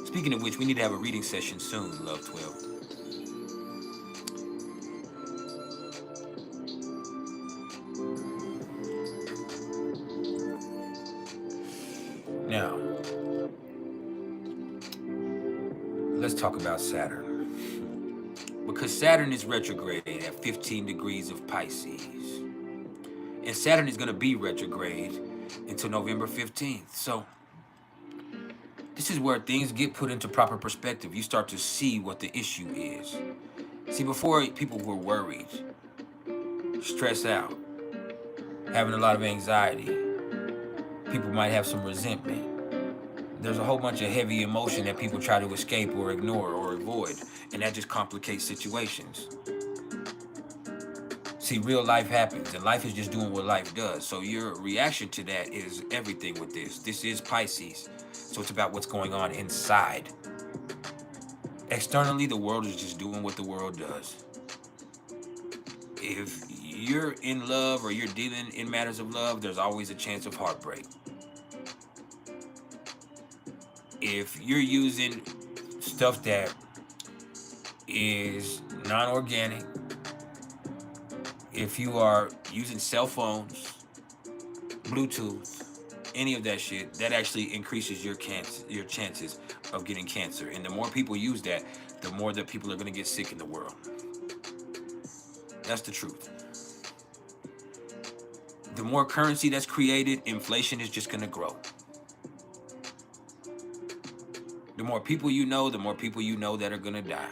Speaker 1: Speaking of which, we need to have a reading session soon, Love 12. Now, let's talk about Saturn. Because Saturn is retrograde at 15 degrees of Pisces. And Saturn is going to be retrograde until November 15th. So, this is where things get put into proper perspective. You start to see what the issue is. See, before people were worried, stressed out, having a lot of anxiety. People might have some resentment. There's a whole bunch of heavy emotion that people try to escape or ignore or avoid, and that just complicates situations. See, real life happens, and life is just doing what life does. So your reaction to that is everything with this. This is Pisces, so it's about what's going on inside. Externally, the world is just doing what the world does. If you're in love or you're dealing in matters of love, there's always a chance of heartbreak. If you're using stuff that is non-organic, if you are using cell phones, Bluetooth, any of that shit, that actually increases your chances of getting cancer. And the more people use that, the more that people are going to get sick in the world. That's the truth. The more currency that's created, inflation is just going to grow. The more people you know, the more people you know that are going to die.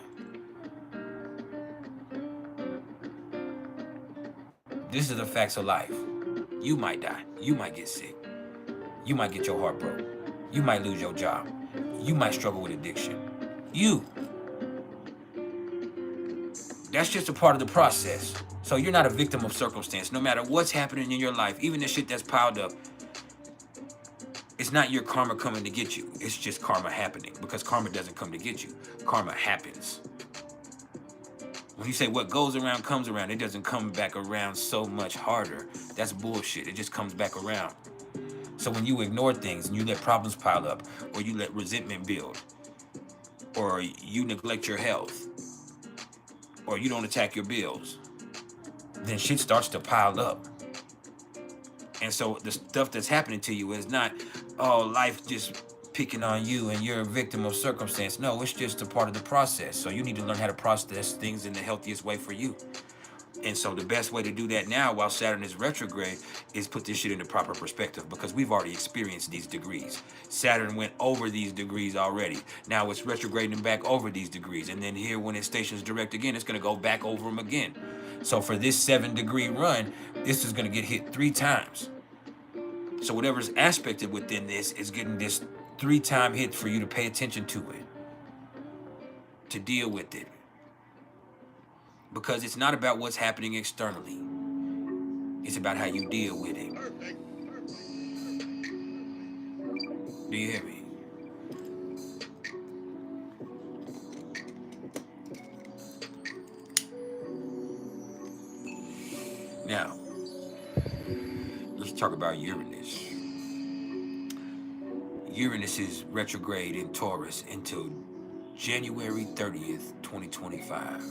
Speaker 1: This is the facts of life. You might die. You might get sick. You might get your heart broke. You might lose your job. You might struggle with addiction. That's just a part of the process. So you're not a victim of circumstance. No matter what's happening in your life, even the shit that's piled up, it's not your karma coming to get you. It's just karma happening, because karma doesn't come to get you. Karma happens. When you say what goes around comes around, it doesn't come back around so much harder. That's bullshit. It just comes back around. So when you ignore things and you let problems pile up, or you let resentment build, or you neglect your health, or you don't attack your bills, then shit starts to pile up. And so the stuff that's happening to you is not, oh, life just picking on you and you're a victim of circumstance. No, it's just a part of the process. So you need to learn how to process things in the healthiest way for you. And so the best way to do that now, while Saturn is retrograde, is put this shit into proper perspective, because we've already experienced these degrees. Saturn went over these degrees already. Now it's retrograding back over these degrees. And then here, when it stations direct again, it's going to go back over them again. So for this 7-degree run, this is going to get hit 3 times. So whatever's aspected within this is getting this 3-time hit for you to pay attention to it, to deal with it. Because it's not about what's happening externally. It's about how you deal with it. Do you hear me? Now, let's talk about Uranus. Uranus is retrograde in Taurus until January 30th, 2025.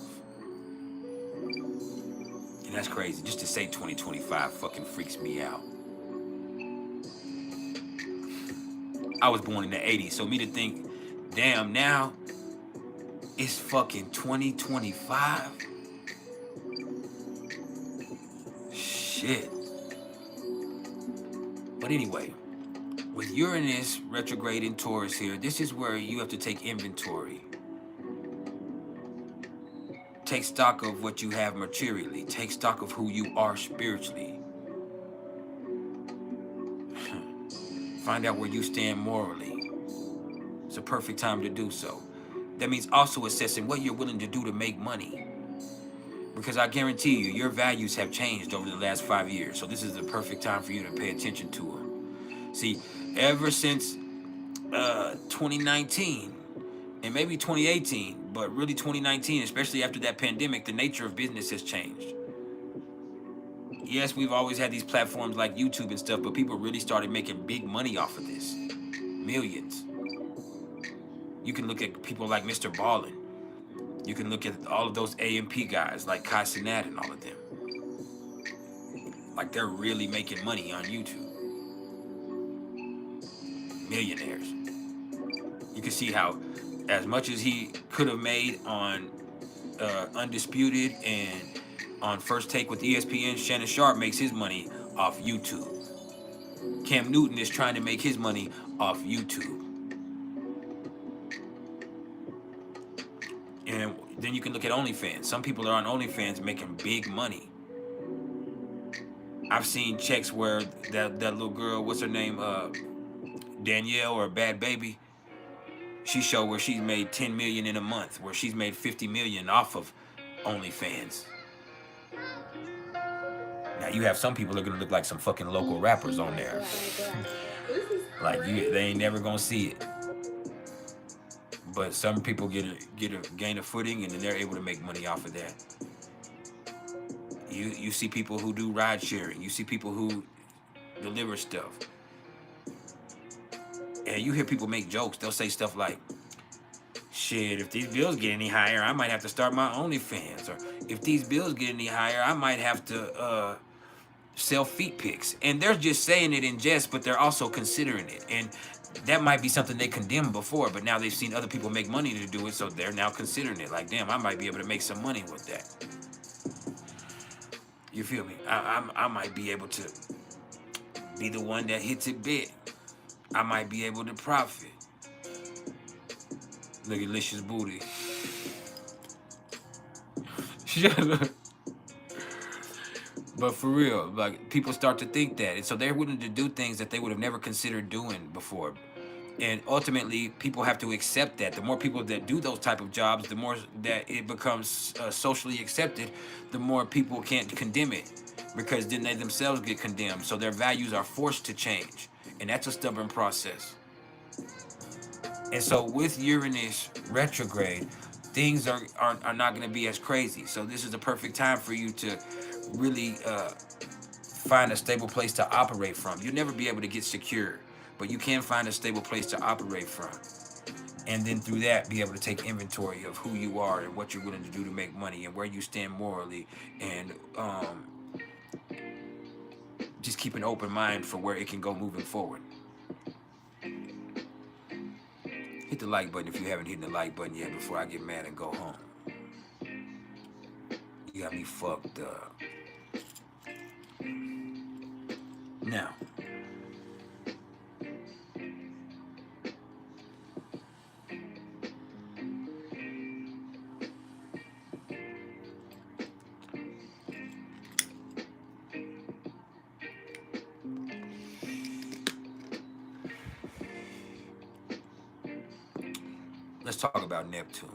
Speaker 1: And that's crazy. Just to say 2025 fucking freaks me out. I was born in the 80s, so me to think, damn, now it's fucking 2025? Shit. But anyway, with Uranus retrograde in Taurus here, this is where you have to take inventory. Take stock of what you have materially. Take stock of who you are spiritually. Find out where you stand morally. It's a perfect time to do so. That means also assessing what you're willing to do to make money. Because I guarantee you, your values have changed over the last 5 years. So this is the perfect time for you to pay attention to them. See, ever since 2019, and maybe 2018, but really 2019, especially after that pandemic, the nature of business has changed. Yes, we've always had these platforms like YouTube and stuff, but people really started making big money off of this. Millions. You can look at people like Mr. Ballin. You can look at all of those AMP guys like CashApp and all of them. Like they're really making money on YouTube. Millionaires. You can see how as much as he could have made on Undisputed and on First Take with ESPN, Shannon Sharp makes his money off YouTube. Cam Newton is trying to make his money off YouTube. And then you can look at OnlyFans. Some people are on OnlyFans making big money. I've seen checks where that little girl, what's her name, Danielle or Bad Baby, she showed where she's made 10 million in a month, where she's made 50 million off of OnlyFans. Now you have some people that are gonna look like some fucking local rappers on there. Like they ain't never gonna see it. But some people gain a footing, and then they're able to make money off of that. You see people who do ride sharing. You see people who deliver stuff. And you hear people make jokes. They'll say stuff like, shit, if these bills get any higher, I might have to start my OnlyFans. Or if these bills get any higher, I might have to sell feet pics. And they're just saying it in jest, but they're also considering it. And that might be something they condemned before, but now they've seen other people make money to do it, so they're now considering it. Like, damn, I might be able to make some money with that. You feel me? I might be able to be the one that hits it big. I might be able to profit. Look at Licious Booty. Shut up. But for real, like, people start to think that. And so they're willing to do things that they would have never considered doing before. And ultimately, people have to accept that. The more people that do those type of jobs, the more that it becomes socially accepted, the more people can't condemn it. Because then they themselves get condemned. So their values are forced to change. And that's a stubborn process. And so with Uranus retrograde, things are not going to be as crazy. So this is a perfect time for you to really find a stable place to operate from. You'll never be able to get secure, but you can find a stable place to operate from. And then through that, be able to take inventory of who you are and what you're willing to do to make money and where you stand morally, and just keep an open mind for where it can go moving forward. Hit the like button if you haven't hit the like button yet before I get mad and go home. You got me fucked up. Now, let's talk about Neptune.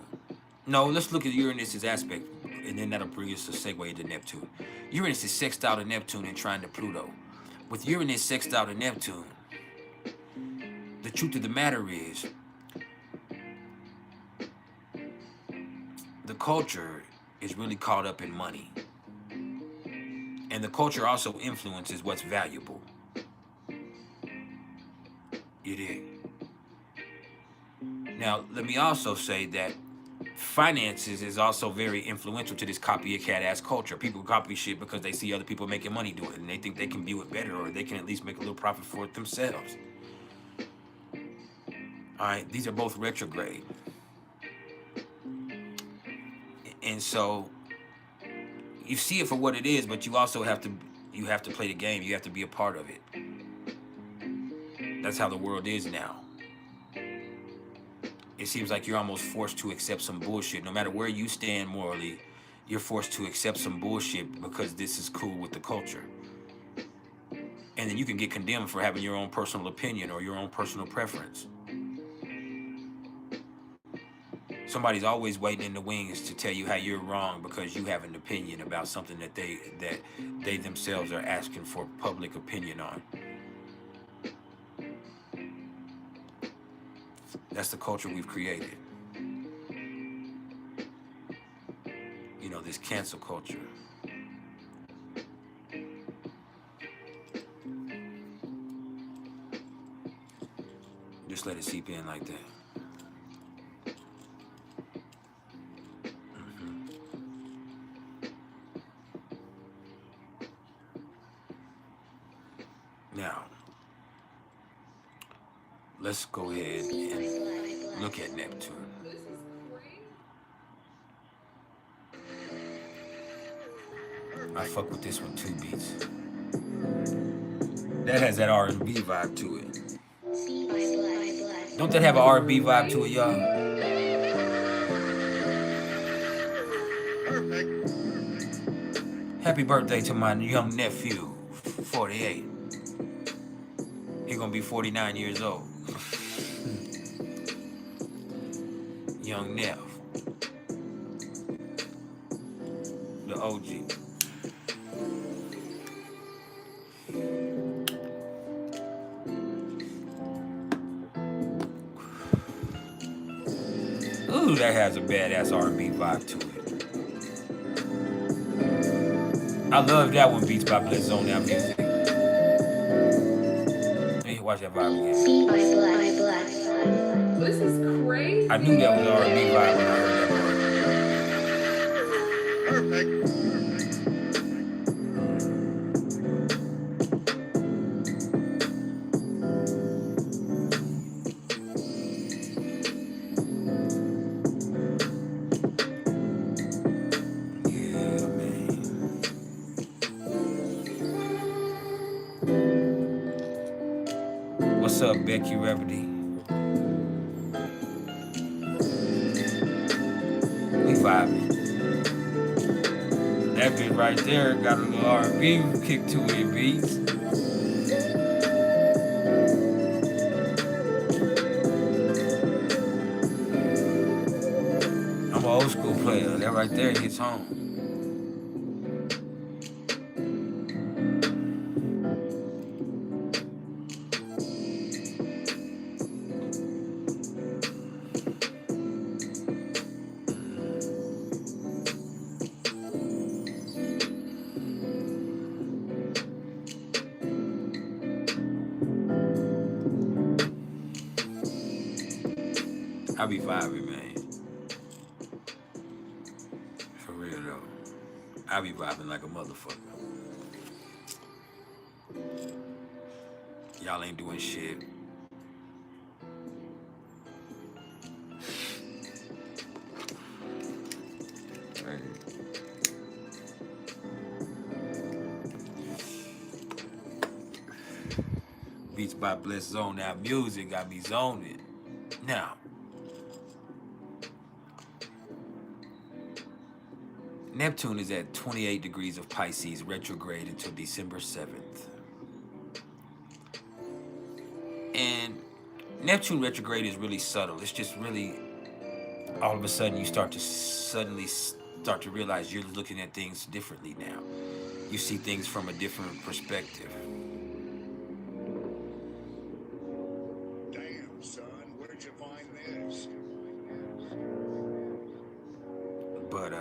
Speaker 1: No, let's look at Uranus's aspect, and then that'll bring us a segue into Neptune. Uranus is sextile to Neptune and trine to Pluto. With Uranus sextile to Neptune, the truth of the matter is, the culture is really caught up in money. And the culture also influences what's valuable. You dig? Now, let me also say that finances is also very influential to this copycat ass culture. People copy shit because they see other people making money doing it, and they think they can do it better, or they can at least make a little profit for it themselves. All right, these are both retrograde, and so you see it for what it is, but you also have to play the game. You have to be a part of it. That's how the world is now. It seems like you're almost forced to accept some bullshit. No matter where you stand morally, you're forced to accept some bullshit because this is cool with the culture. And then you can get condemned for having your own personal opinion or your own personal preference. Somebody's always waiting in the wings to tell you how you're wrong because you have an opinion about something that they themselves are asking for public opinion on. That's the culture we've created. You know, this cancel culture. Just let it seep in like that. Now, let's go ahead and look at Neptune.
Speaker 3: This is crazy.
Speaker 1: I fuck with this one too, beats. That has that R&B vibe to it. Don't that have an R&B vibe to it, y'all?
Speaker 2: Perfect.
Speaker 1: Happy birthday to my young nephew, 48. He gonna be 49 years old. Young Neff. The OG. Ooh, that has a badass R&B vibe to it. I love that one, Beats by Blitz on that music. Hey, watch that vibe again.
Speaker 3: This is crazy.
Speaker 1: I knew that was an R&B vibe when I heard that part.
Speaker 2: Perfect.
Speaker 1: Yeah, man. What's up, Becky Reverdy? We vibing. That bit right there got a little R&B kick to it, Beats. I'm an old school player. That right there hits home. I be vibing, man. For real though. I be vibing like a motherfucker. Y'all ain't doing shit. Hey. Beats by Bliss Zone. That music got me zoning. Now, Neptune is at 28 degrees of Pisces, retrograde until December 7th. And Neptune retrograde is really subtle. It's just really, all of a sudden, you start to realize you're looking at things differently now. You see things from a different perspective.
Speaker 2: Damn, son, where'd you find this?
Speaker 1: But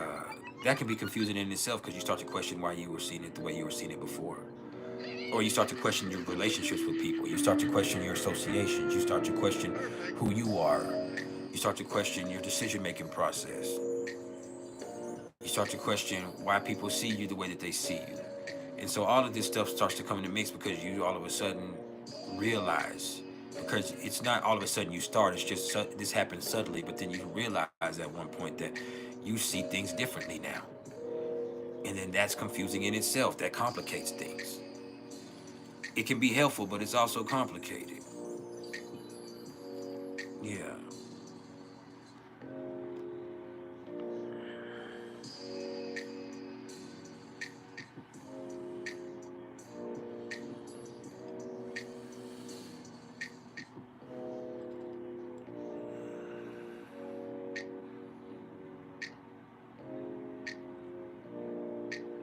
Speaker 1: that can be confusing in itself because you start to question why you were seeing it the way you were seeing it before. Or you start to question your relationships with people. You start to question your associations. You start to question who you are. You start to question your decision-making process. You start to question why people see you the way that they see you. And so all of this stuff starts to come in the mix because you all of a sudden realize, because it's not all of a sudden you start, it's just this happens subtly, but then you realize at one point that you see things differently now. And then that's confusing in itself. That complicates things. It can be helpful, but it's also complicated. Yeah.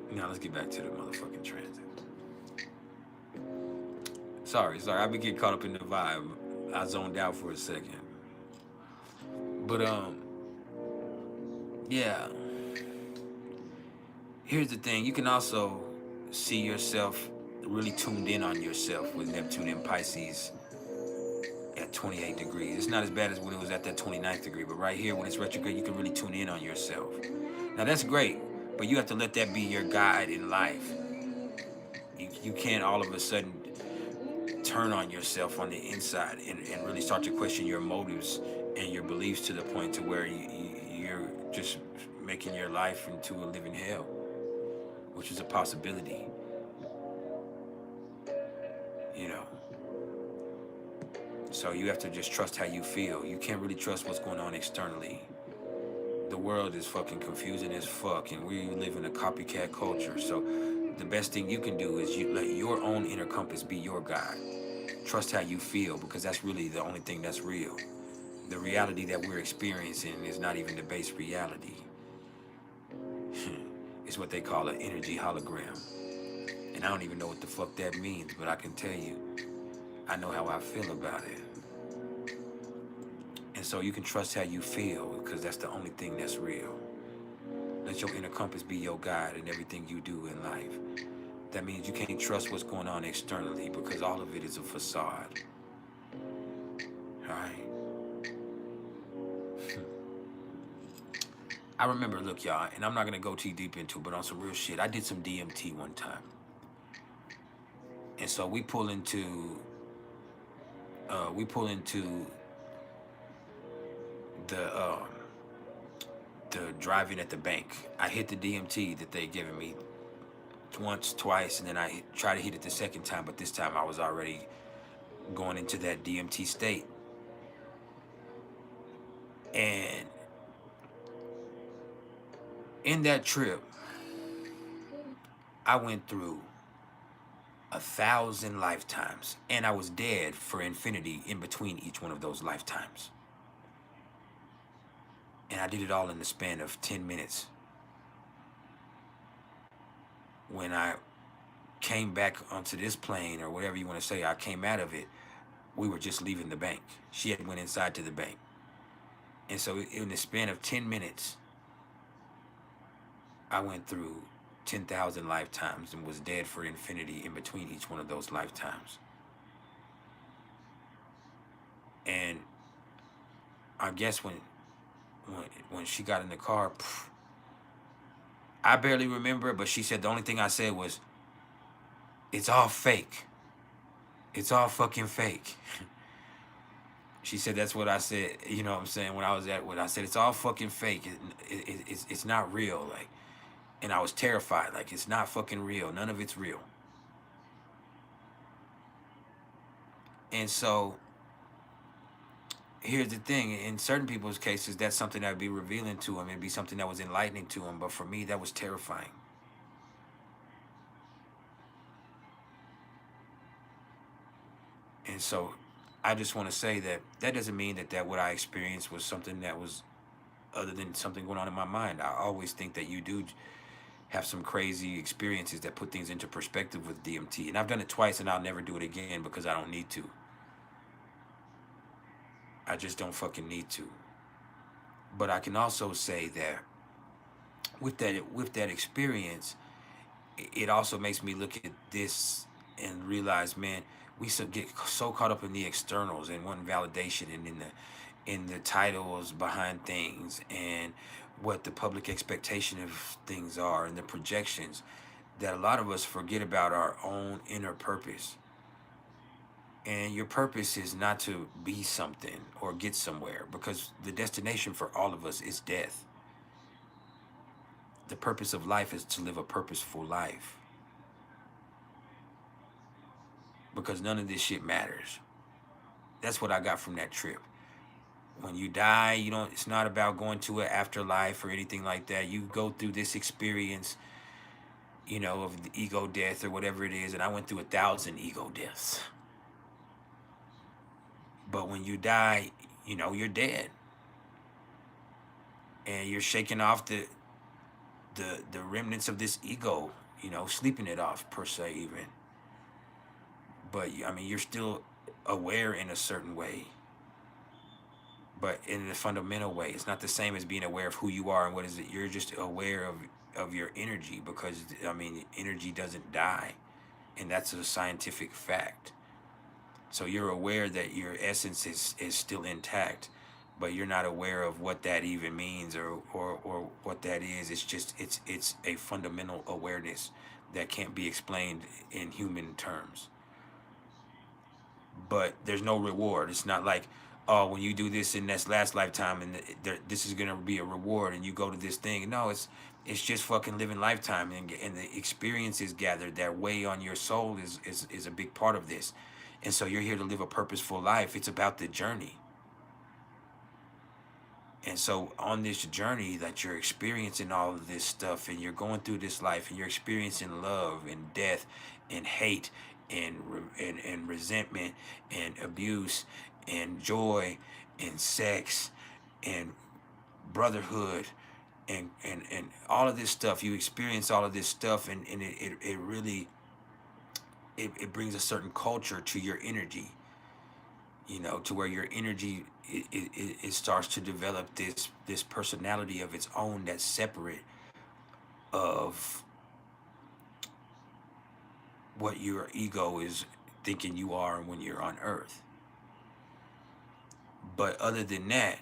Speaker 1: Now let's get back to the motherfucking transit. Sorry, I been getting caught up in the vibe. I zoned out for a second. But yeah. Here's the thing, you can also see yourself really tuned in on yourself with Neptune and Pisces at 28 degrees. It's not as bad as when it was at that 29th degree, but right here when it's retrograde, you can really tune in on yourself. Now that's great, but you have to let that be your guide in life. You can't all of a sudden turn on yourself on the inside and really start to question your motives and your beliefs to the point to where you're just making your life into a living hell, which is a possibility, you know. So you have to just trust how you feel. You can't really trust what's going on externally. The world is fucking confusing as fuck, and we live in a copycat culture. So the best thing you can do is you let your own inner compass be your guide. Trust how you feel, because that's really the only thing that's real. The reality that we're experiencing is not even the base reality. It's what they call an energy hologram. And I don't even know what the fuck that means, but I can tell you, I know how I feel about it. And so you can trust how you feel, because that's the only thing that's real. Let your inner compass be your guide in everything you do in life. That means you can't trust what's going on externally, because all of it is a facade. All right? I remember, look, y'all, and I'm not gonna go too deep into it, but on some real shit, I did some DMT one time. And so we pull into the driving at the bank. I hit the DMT that they given me once, twice, and then I tried to hit it the second time, but this time I was already going into that DMT state. And in that trip, I went through 1,000 lifetimes, and I was dead for infinity in between each one of those lifetimes. And I did it all in the span of 10 minutes. When I came back onto this plane, or whatever you want to say, I came out of it, we were just leaving the bank. She had went inside to the bank. And so in the span of 10 minutes, I went through 10,000 lifetimes and was dead for infinity in between each one of those lifetimes. And I guess when she got in the car, I barely remember it, but she said the only thing I said was, "It's all fake. It's all fucking fake." She said that's what I said, you know what I'm saying, when I was at what I said, "It's all fucking fake. It's not real." Like, and I was terrified, like, it's not fucking real. None of it's real. And so here's the thing, in certain people's cases, that's something that would be revealing to them. It'd be something that was enlightening to them. But for me, that was terrifying. And so I just want to say that that doesn't mean that what I experienced was something that was other than something going on in my mind. I always think that you do have some crazy experiences that put things into perspective with DMT. And I've done it twice, and I'll never do it again because I don't need to. I just don't fucking need to. But I can also say that with that experience, it also makes me look at this and realize, man, we get so caught up in the externals and wanting validation and in the titles behind things and what the public expectation of things are and the projections, that a lot of us forget about our own inner purpose. And your purpose is not to be something or get somewhere, because the destination for all of us is death. The purpose of life is to live a purposeful life, because none of this shit matters. That's what I got from that trip. When you die, you don't, it's not about going to an afterlife or anything like that. You go through this experience, you know, of the ego death or whatever it is. And I went through 1,000 ego deaths. But when you die, you know, you're dead. And you're shaking off the remnants of this ego, you know, sleeping it off per se even. But I mean, you're still aware in a certain way, but in a fundamental way. It's not the same as being aware of who you are and what is it. You're just aware of your energy, because I mean, energy doesn't die, and that's a scientific fact. So you're aware that your essence is still intact, but you're not aware of what that even means or what that is. It's just it's a fundamental awareness that can't be explained in human terms. But there's no reward. It's not like, oh, when you do this in this last lifetime and this is gonna be a reward and you go to this thing. No, it's just fucking living lifetime, and the experiences gathered that weigh on your soul is a big part of this. And so you're here to live a purposeful life. It's about the journey. And so on this journey that you're experiencing all of this stuff, and you're going through this life, and you're experiencing love and death and hate and resentment and abuse and joy and sex and brotherhood and all of this stuff. You experience all of this stuff, and it really it brings a certain culture to your energy, you know, to where your energy it starts to develop this personality of its own that's separate of what your ego is thinking you are when you're on Earth. But other than that,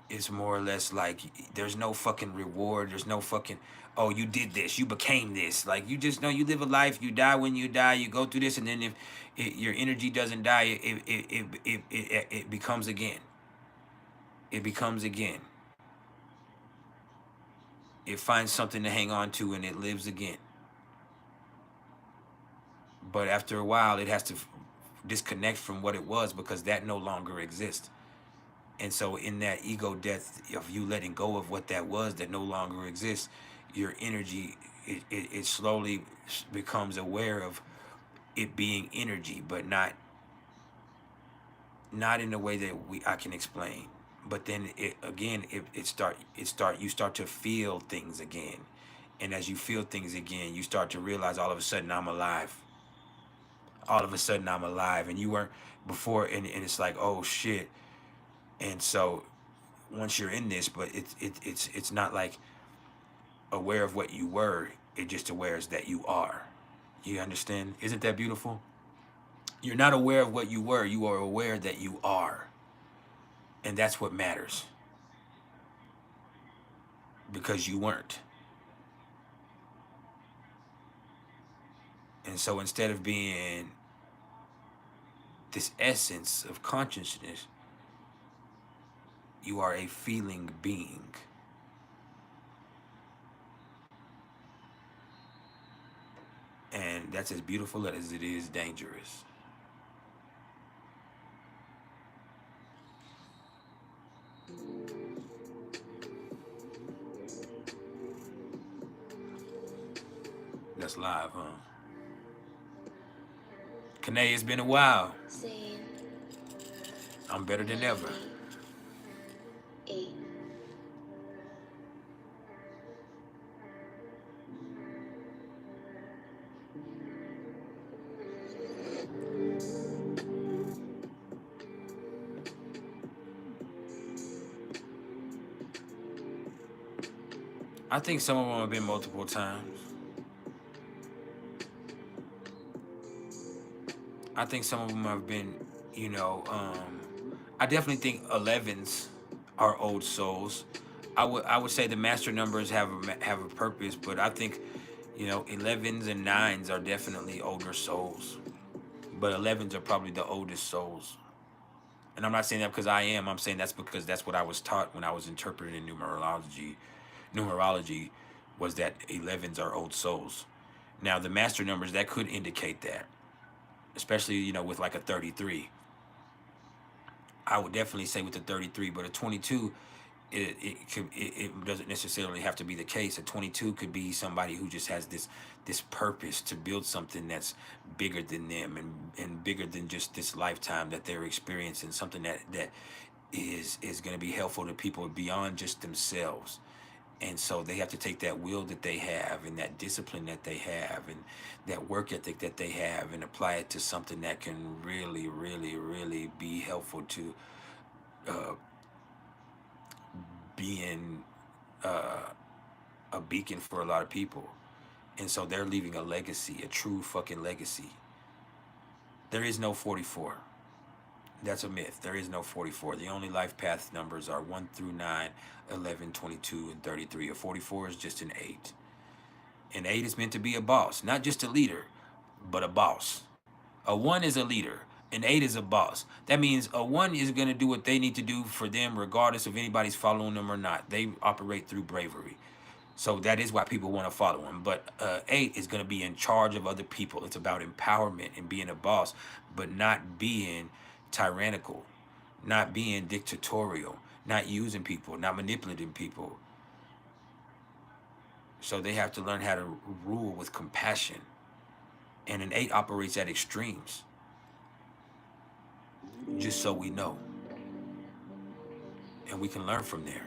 Speaker 1: it's more or less like there's no fucking reward. There's no fucking, oh, you did this, you became this. Like, you just know you live a life, you die when you die, you go through this, and then if your energy doesn't die, it becomes again. It becomes again. It finds something to hang on to, and it lives again. But after a while, it has to disconnect from what it was, because that no longer exists. And so in that ego death of you letting go of what that was that no longer exists, your energy, it slowly becomes aware of it being energy, but not in a way that I can explain. But then you start to feel things again. And as you feel things again, you start to realize all of a sudden I'm alive. All of a sudden I'm alive. And you weren't before, and it's like, oh shit. And so once you're in this, but it's not like aware of what you were, it just awares that you are. You understand? Isn't that beautiful? You're not aware of what you were, you are aware that you are. And that's what matters. Because you weren't. And so instead of being this essence of consciousness, you are a feeling being. And that's as beautiful as it is dangerous. That's live, huh? Kanae, it's been a while. I'm better than ever.
Speaker 5: 8.
Speaker 1: I think some of them have been multiple times. I think some of them have been, you know, I definitely think 11s are old souls. I would say the master numbers have a purpose, but I think, you know, 11s and 9s are definitely older souls. But 11s are probably the oldest souls. And I'm not saying that because I am. I'm saying that's because that's what I was taught when I was interpreting numerology. Numerology was that 11s are old souls. Now the master numbers that could indicate that, especially, you know, with like a 33. I would definitely say with a 33, but a 22, it doesn't necessarily have to be the case. A 22 could be somebody who just has this purpose to build something that's bigger than them, and bigger than just this lifetime that they're experiencing, something that is going to be helpful to people beyond just themselves. And so they have to take that will that they have and that discipline that they have and that work ethic that they have and apply it to something that can really, really, really be helpful to uh, being a beacon for a lot of people. And so they're leaving a legacy, a true fucking legacy. There is no 44. That's a myth. There is no 44. The only life path numbers are 1 through 9, 11, 22, and 33. A 44 is just an 8. An 8 is meant to be a boss, not just a leader, but a boss. A 1 is a leader. An 8 is a boss. That means a 1 is going to do what they need to do for them, regardless of anybody's following them or not. They operate through bravery. So that is why people want to follow him. But 8 is going to be in charge of other people. It's about empowerment and being a boss, but not being tyrannical, not being dictatorial, not using people, not manipulating people. So they have to learn how to rule with compassion. And an 8 operates at extremes, just so we know. And we can learn from there.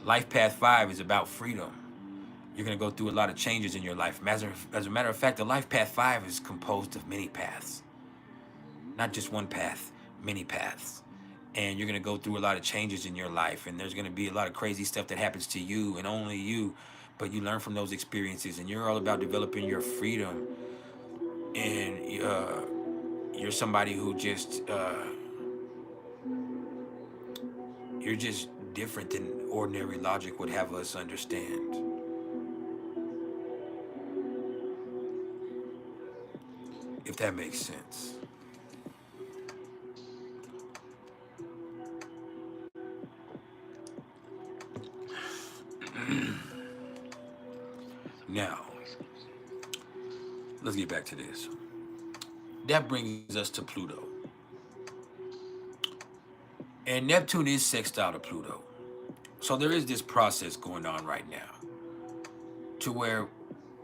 Speaker 1: Life Path 5 is about freedom. You're going to go through a lot of changes in your life. As a matter of fact, the Life Path 5 is composed of many paths. Not just one path, many paths. And you're going to go through a lot of changes in your life. And there's going to be a lot of crazy stuff that happens to you and only you. But you learn from those experiences. And you're all about developing your freedom. And you're somebody who just... you're just different than ordinary logic would have us understand. If that makes sense. Now, let's get back to this. That brings us to Pluto. And Neptune is sextile to Pluto. So there is this process going on right now to where,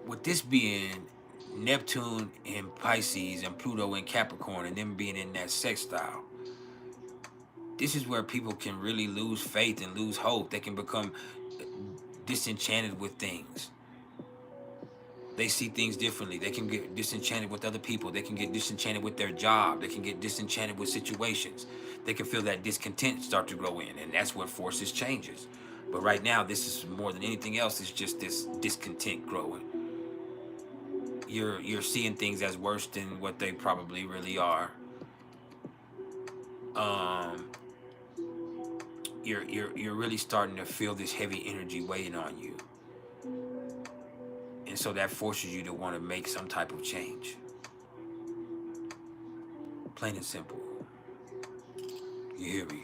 Speaker 1: with this being Neptune in Pisces and Pluto in Capricorn and them being in that sextile, this is where people can really lose faith and lose hope. They can become disenchanted with things. They see things differently. They can get disenchanted with other people. They can get disenchanted with their job. They can get disenchanted with situations. They can feel that discontent start to grow in, and that's what forces changes. But right now, this is more than anything else. It's just this discontent growing. You're seeing things as worse than what they probably really are. You're really starting to feel this heavy energy weighing on you. And so that forces you to want to make some type of change. Plain and simple. You hear me?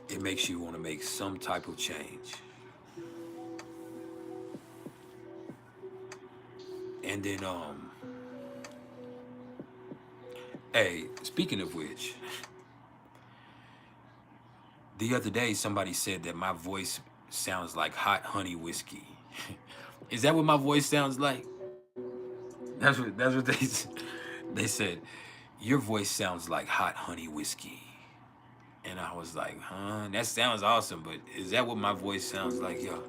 Speaker 1: It makes you want to make some type of change. And then, hey, speaking of which, the other day somebody said that my voice sounds like hot honey whiskey. Is that what my voice sounds like? That's what they said. Your voice sounds like hot honey whiskey. And I was like, huh? That sounds awesome, but is that what my voice sounds like, yo?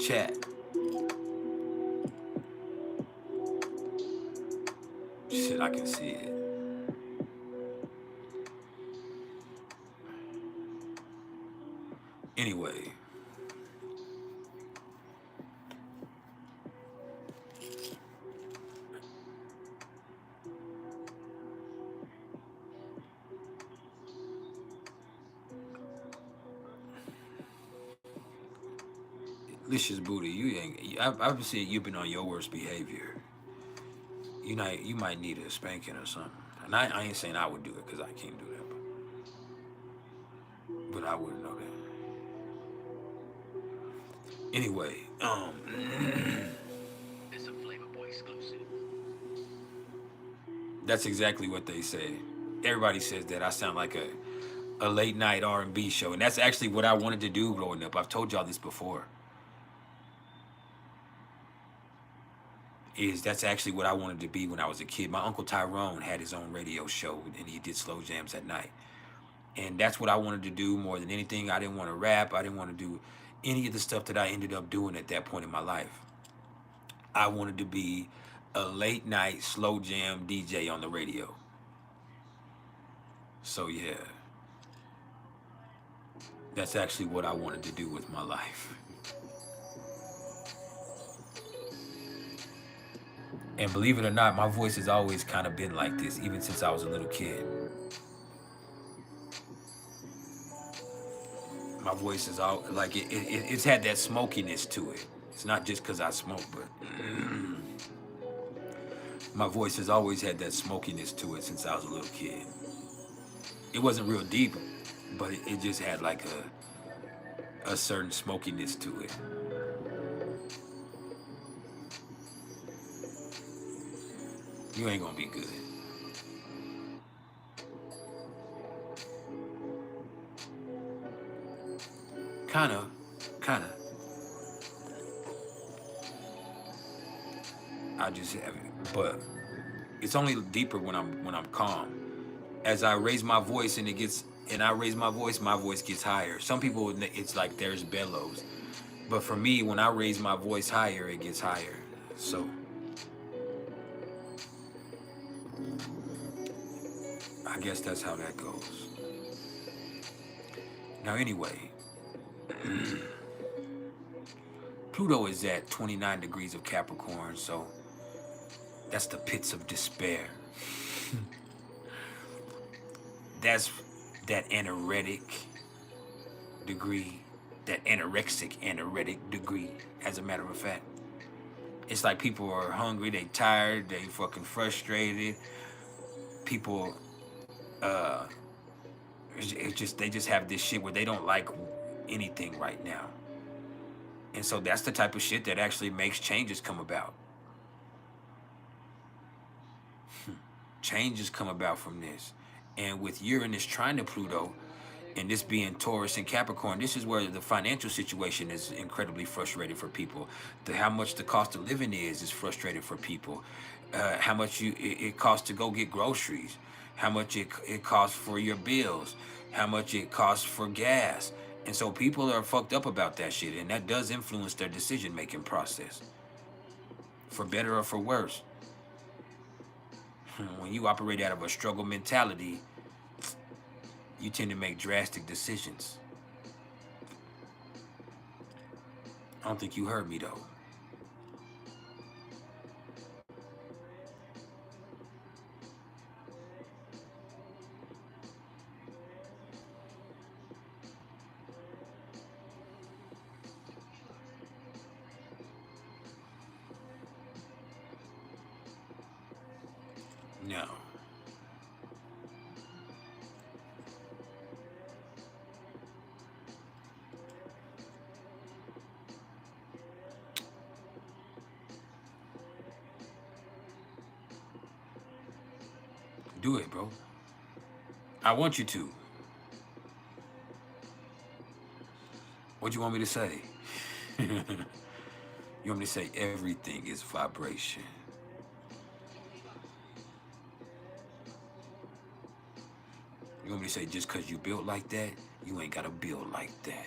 Speaker 1: Chat. Shit, I can see it. Anyway, Licious Booty, you ain't. I've said you've been on your worst behavior. You might need a spanking or something. And I ain't saying I would do it because I can't do that, but I wouldn't know that. Anyway,
Speaker 2: It's a Flavor Boy exclusive.
Speaker 1: that's exactly what they say. Everybody says that I sound like a late night R&B show, and that's actually what I wanted to do growing up. I've told y'all this before. That's actually what I wanted to be when I was a kid. My uncle Tyrone had his own radio show, and he did slow jams at night. And that's what I wanted to do more than anything. I didn't want to rap. I didn't want to do any of the stuff that I ended up doing at that point in my life. I wanted to be a late night slow jam DJ on the radio. So yeah, that's actually what I wanted to do with my life. And believe it or not, my voice has always kind of been like this, even since I was a little kid. My voice is all like it's had that smokiness to it. It's not just because I smoke, but my voice has always had that smokiness to it since I was a little kid. It wasn't real deep, but it just had like a certain smokiness to it. You ain't gonna be good. Kinda. I just have it, but it's only deeper when I'm calm. As I raise my voice and I raise my voice gets higher. Some people, it's like there's bellows, but for me, when I raise my voice higher, it gets higher. So I guess that's how that goes. Now anyway, Pluto is at 29 degrees of Capricorn, so that's the pits of despair. That's that anoretic degree, that anorexic degree, as a matter of fact. It's like people are hungry, they tired, they fucking frustrated. People, they just have this shit where they don't like anything right now. And so that's the type of shit that actually makes changes come about. Changes come about from this. And with Uranus trying to Pluto, and this being Taurus and Capricorn, this is where the financial situation is incredibly frustrating for people. How much the cost of living is frustrating for people. How much it costs to go get groceries. How much it costs for your bills. How much it costs for gas. And so people are fucked up about that shit, and that does influence their decision-making process. For better or for worse. When you operate out of a struggle mentality, you tend to make drastic decisions. I don't think you heard me though. No. Do it, bro. I want you to. What do you want me to say? You want me to say everything is vibration? You want me to say just because you built like that, you ain't got to build like that?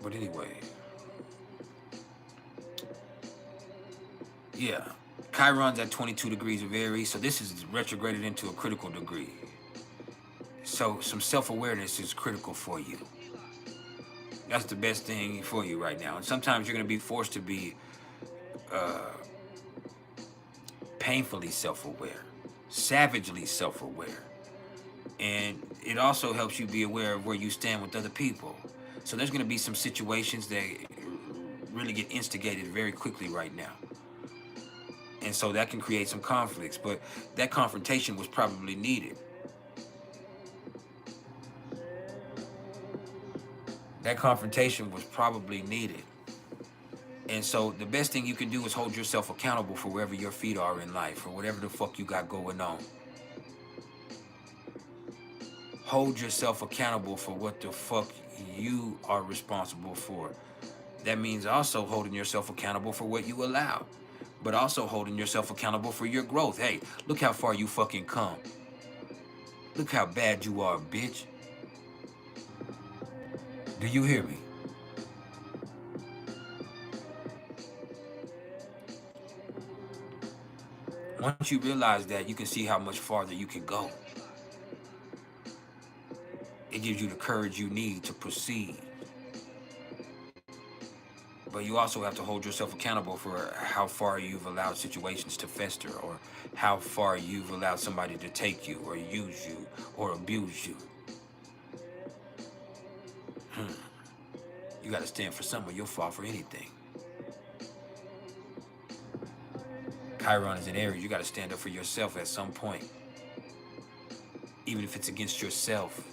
Speaker 1: But anyway, yeah, Chiron's at 22 degrees of Aries, so this is retrograded into a critical degree. So some self-awareness is critical for you. That's the best thing for you right now. And sometimes you're going to be forced to be painfully self-aware, savagely self-aware. And it also helps you be aware of where you stand with other people. So there's going to be some situations that really get instigated very quickly right now. And so that can create some conflicts, but that confrontation was probably needed. That confrontation was probably needed. And so the best thing you can do is hold yourself accountable for wherever your feet are in life or whatever the fuck you got going on. Hold yourself accountable for what the fuck you are responsible for. That means also holding yourself accountable for what you allow, but also holding yourself accountable for your growth. Hey, look how far you fucking come. Look how bad you are, bitch. Do you hear me? Once you realize that, you can see how much farther you can go. It gives you the courage you need to proceed. But you also have to hold yourself accountable for how far you've allowed situations to fester, or how far you've allowed somebody to take you or use you or abuse you. You got to stand for something, you'll fall for anything. Chiron is in Aries. You got to stand up for yourself at some point. Even if it's against yourself.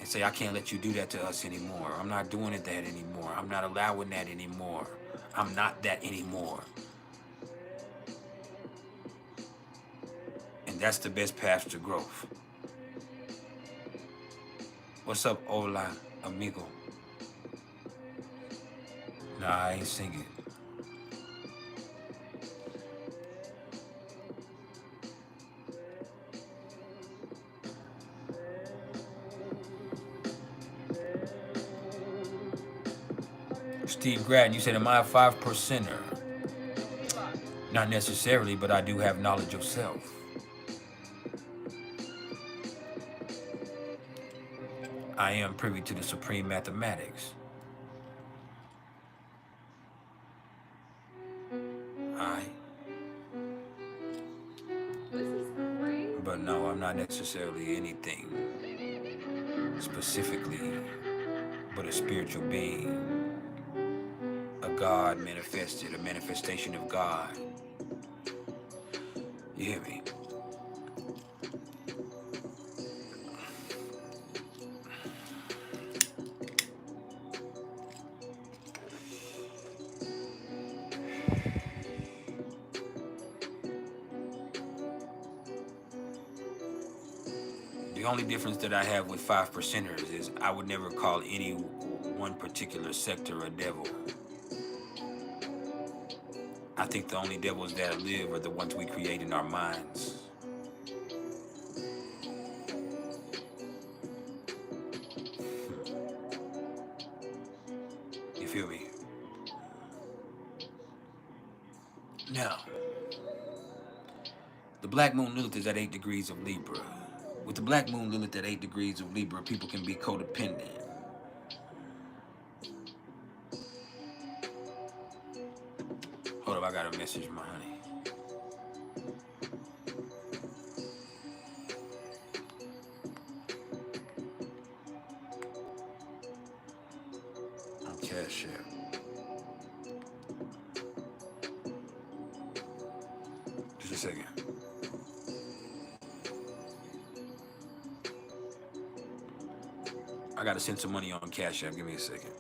Speaker 1: And say, I can't let you do that to us anymore. I'm not doing it that anymore. I'm not allowing that anymore. I'm not that anymore. And that's the best path to growth. What's up, hola, amigo? Nah, I ain't singing. Steve Gratton, you said, am I a 5%er? Not necessarily, but I do have knowledge of self. I am privy to the supreme mathematics.
Speaker 3: This is crazy.
Speaker 1: But no, I'm not necessarily anything specifically, but a spiritual being, a God manifested, a manifestation of God. You hear me? The only difference that I have with 5%ers is I would never call any one particular sector a devil. I think the only devils that live are the ones we create in our minds. You feel me? Now, the Black Moon Lilith is at 8 degrees of Libra. With the Black Moon Lilith at 8 degrees of Libra, people can be codependent. Hold up, I got a message from my honey. On CashApp. Just a second. I gotta send some money on CashApp. Give me a second.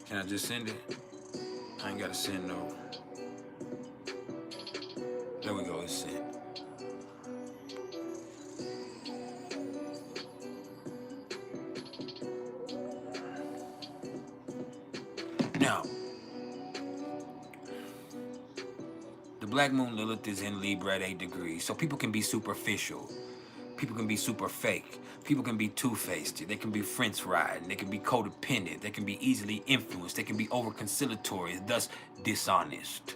Speaker 1: Can I just send it? I ain't gotta send no. There we go, it's sent. Now, the black moon Lilith is in Libra at 8 degrees, so people can be superficial. People can be super fake. People can be two-faced. They can be fence riding. They can be codependent. They can be easily influenced. They can be over-conciliatory, thus dishonest.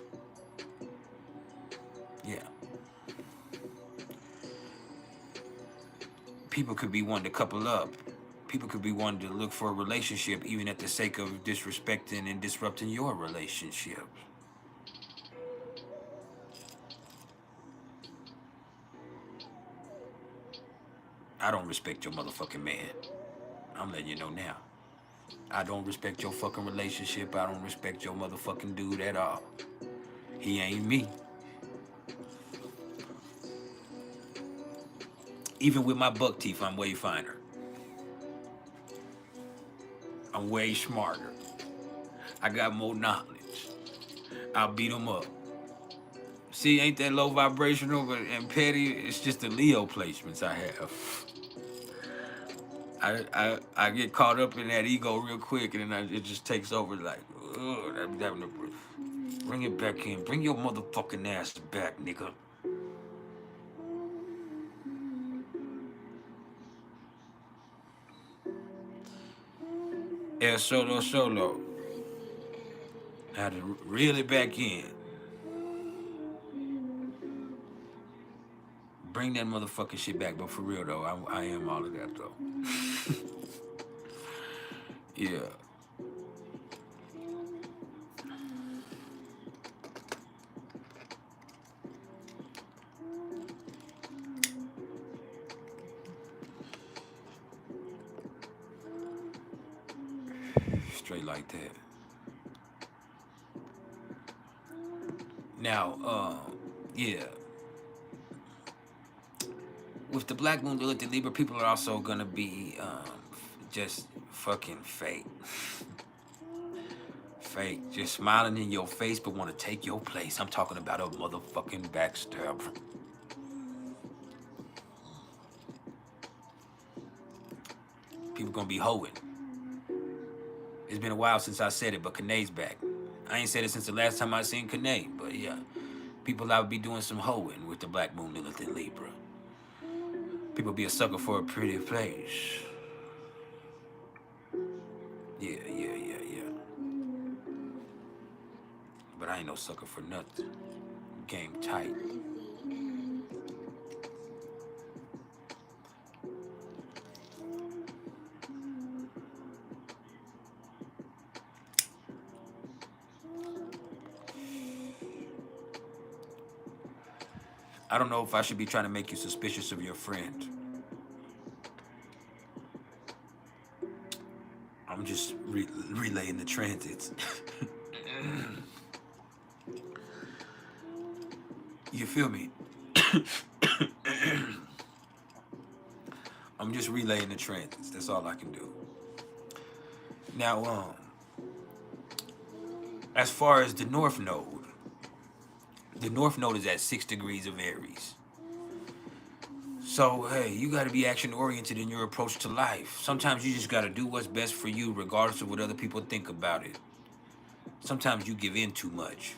Speaker 1: Yeah. People could be one to couple up. People could be one to look for a relationship even at the sake of disrespecting and disrupting your relationship. I don't respect your motherfucking man. I'm letting you know now. I don't respect your fucking relationship. I don't respect your motherfucking dude at all. He ain't me. Even with my buck teeth, I'm way finer. I'm way smarter. I got more knowledge. I'll beat him up. See, ain't that low vibrational and petty? It's just the Leo placements I have. I get caught up in that ego real quick, and then it just takes over. Like, oh, bring it back in. Bring your motherfucking ass back, nigga. El Solo. I had to reel it back in. Bring that motherfucking shit back, but for real though, I am all of that though. Yeah. Straight like that. Now, yeah. With the black moon Lilith in Libra, people are also gonna be just fucking fake. Fake, just smiling in your face but want to take your place. I'm talking about a motherfucking backstab. People gonna be hoeing. It's been a while since I said it, but Kanae's back. I ain't said it since the last time I seen Kanae, but yeah. People I would be doing some hoeing with the black moon Lilith in Libra. People be a sucker for a pretty place. Yeah. But I ain't no sucker for nothing. Game tight. I don't know if I should be trying to make you suspicious of your friend. I'm just relaying the transits. You feel me? I'm just relaying the transits. That's all I can do. Now, as far as the North Node is at 6 degrees of Aries. So, hey, you got to be action-oriented in your approach to life. Sometimes you just got to do what's best for you, regardless of what other people think about it. Sometimes you give in too much.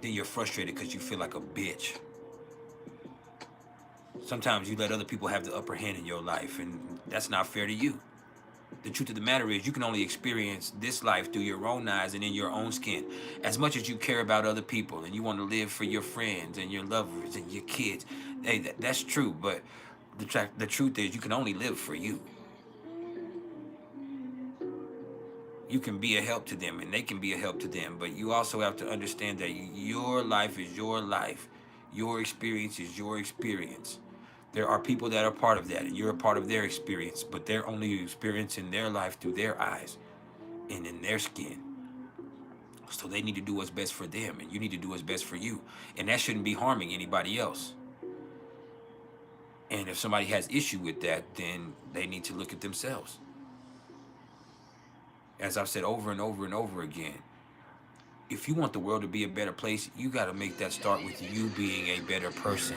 Speaker 1: Then you're frustrated because you feel like a bitch. Sometimes you let other people have the upper hand in your life, and that's not fair to you. The truth of the matter is you can only experience this life through your own eyes and in your own skin. As much as you care about other people and you want to live for your friends and your lovers and your kids, hey, that's true, but the truth is you can only live for you. You can be a help to them and they can be a help to them, but you also have to understand that your life is your life. Your experience is your experience. There are people that are part of that, and you're a part of their experience, but they're only experiencing their life through their eyes and in their skin. So they need to do what's best for them, and you need to do what's best for you. And that shouldn't be harming anybody else. And if somebody has issue with that, then they need to look at themselves. As I've said over and over and over again, if you want the world to be a better place, you got to make that start with you being a better person.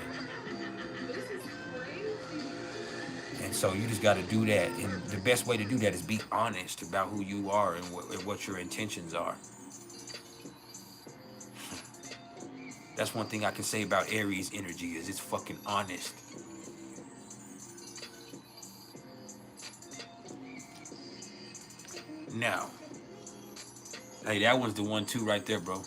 Speaker 3: This is crazy.
Speaker 1: And so you just got to do that. And the best way to do that is be honest about who you are and what your intentions are. That's one thing I can say about Aries energy is it's fucking honest. Now, hey, that was the 1-2 right there, bro.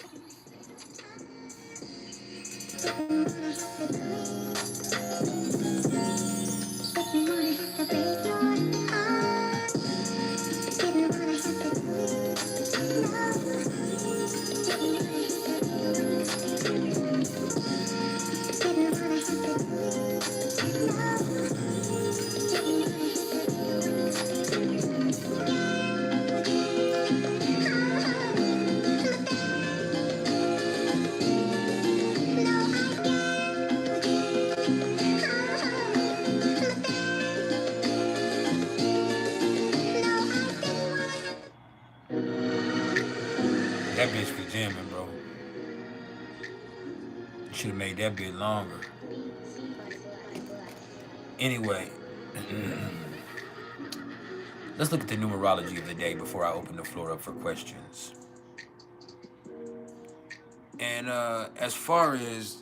Speaker 1: That bitch be jamming, bro. Should have made that bit longer. Anyway, let's look at the numerology of the day before I open the floor up for questions. And as far as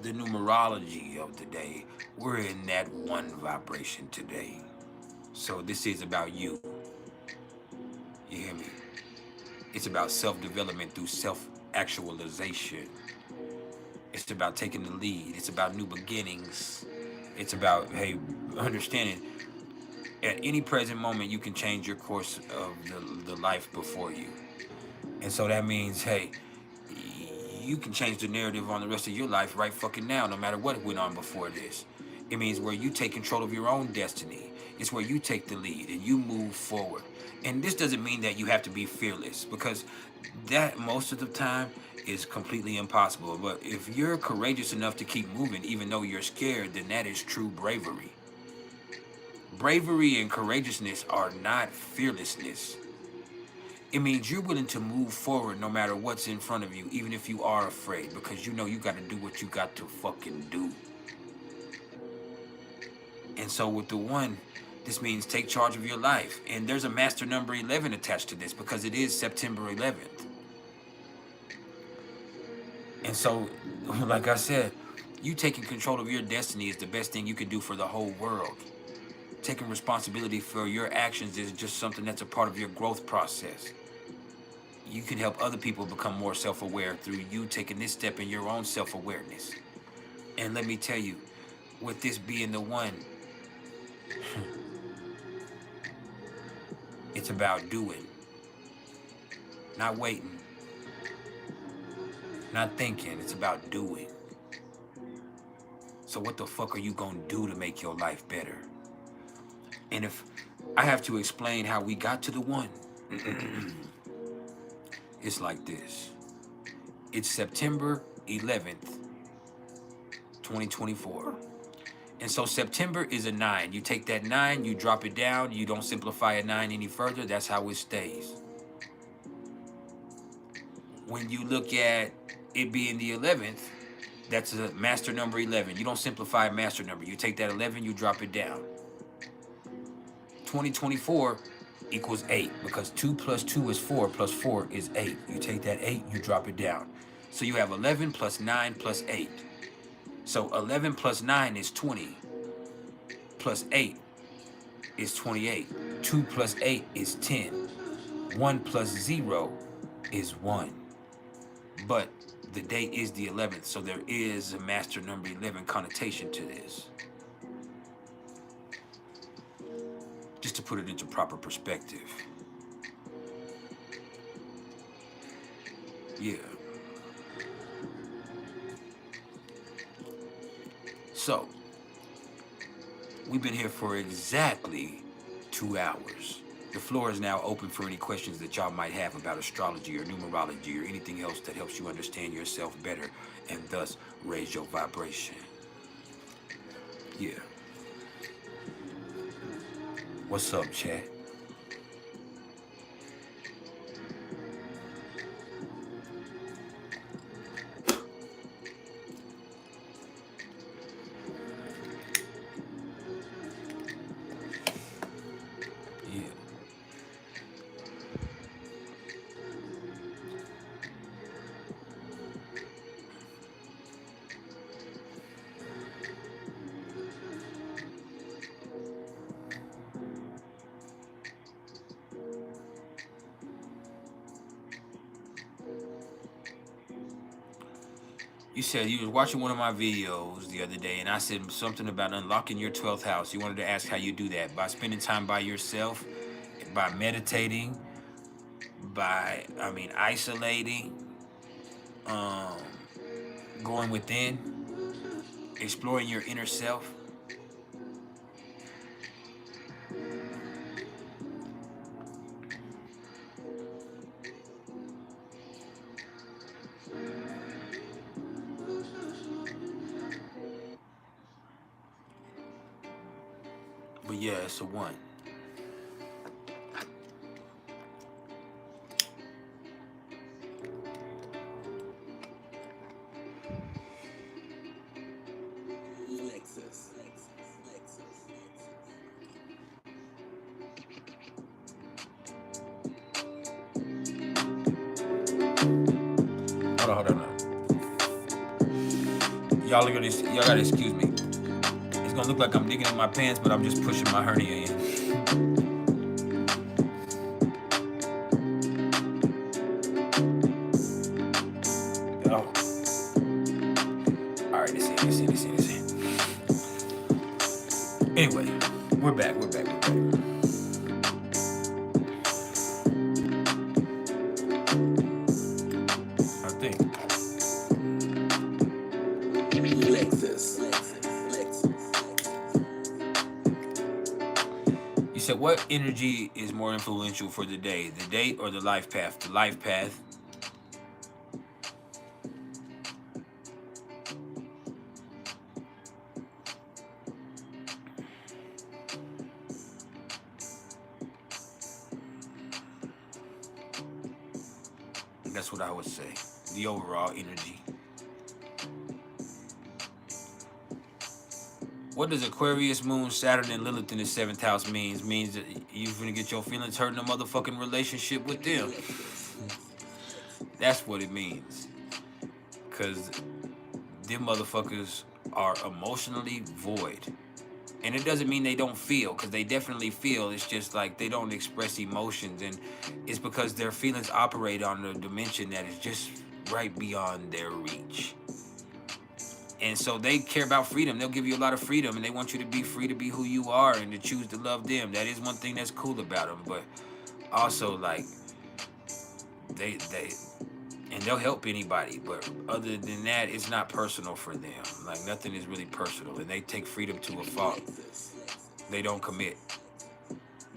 Speaker 1: the numerology of the day, we're in that 1 vibration today. So this is about you. You hear me? It's about self-development through self-actualization. It's about taking the lead. It's about new beginnings. It's about, hey, understanding at any present moment you can change your course of the life before you. And so that means, hey, you can change the narrative on the rest of your life right fucking now, no matter what went on before this. It means where you take control of your own destiny. It's where you take the lead and you move forward. And this doesn't mean that you have to be fearless, because that most of the time is completely impossible. But if you're courageous enough to keep moving even though you're scared, then that is true bravery. Bravery and courageousness are not fearlessness. It means you're willing to move forward no matter what's in front of you, even if you are afraid, because you know you got to do what you got to fucking do. And so with the 1, this means take charge of your life. And there's a master number 11 attached to this because it is September 11th. And so, like I said, you taking control of your destiny is the best thing you can do for the whole world. Taking responsibility for your actions is just something that's a part of your growth process. You can help other people become more self-aware through you taking this step in your own self-awareness. And let me tell you, with this being the 1, it's about doing, not waiting, not thinking. It's about doing. So what the fuck are you gonna do to make your life better? And if I have to explain how we got to the 1, it's like this. It's September 11th, 2024. And so September is a 9. You take that 9, you drop it down, you don't simplify a 9 any further. That's how it stays. When you look at it being the 11th, that's a master number 11. You don't simplify a master number. You take that 11, you drop it down. 2024 equals 8, because 2 plus 2 is 4 plus 4 is 8. You take that 8, you drop it down. So you have 11 plus 9 plus 8. So 11 plus 9 is 20. Plus 8 is 28. 2 plus 8 is 10. 1 plus 0 is 1. But the date is the 11th, so there is a master number 11 connotation to this. Just to put it into proper perspective. Yeah. So, we've been here for exactly 2 hours. The floor is now open for any questions that y'all might have about astrology or numerology or anything else that helps you understand yourself better and thus raise your vibration. Yeah. What's up, chat? You said you was watching one of my videos the other day, and I said something about unlocking your 12th house. You wanted to ask how you do that. By spending time by yourself, by meditating, by, isolating, um, going within, exploring your inner self. But yeah, it's a one. Hold on. Y'all gotta excuse me. It's gonna look like I'm digging in my pants, but I'm just pushing my hernia in. Oh. Alright, let's see. Anyway, we're back. I think. You said, what energy is more influential for the day? The date or the life path? The life path. That's what I would say. The overall energy. What does Aquarius, Moon, Saturn, and Lilith in the 7th house means? Means that you're gonna get your feelings hurt in a motherfucking relationship with them. That's what it means. Cause them motherfuckers are emotionally void. And it doesn't mean they don't feel, because they definitely feel. It's just like they don't express emotions, and it's because their feelings operate on a dimension that is just right beyond their reach. And so they care about freedom. They'll give you a lot of freedom, and they want you to be free to be who you are and to choose to love them. That is one thing that's cool about them. But also, like, and they'll help anybody. But other than that, it's not personal for them. Like, nothing is really personal, and they take freedom to a fault. They don't commit.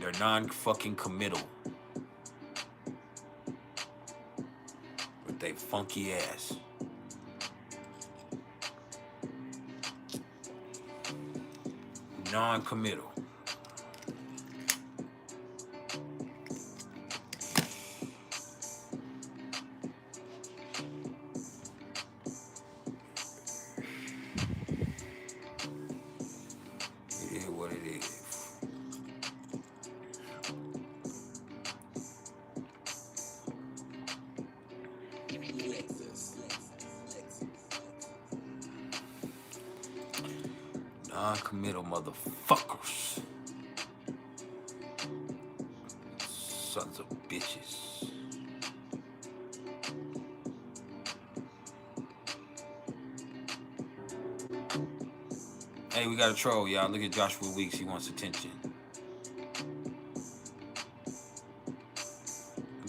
Speaker 1: They're non-fucking committal. With they funky ass. Non-committal. It is what it is. Non-committal motherfuckers. Sons of bitches. Hey, we got a troll, y'all. Look at Joshua Weeks. He wants attention.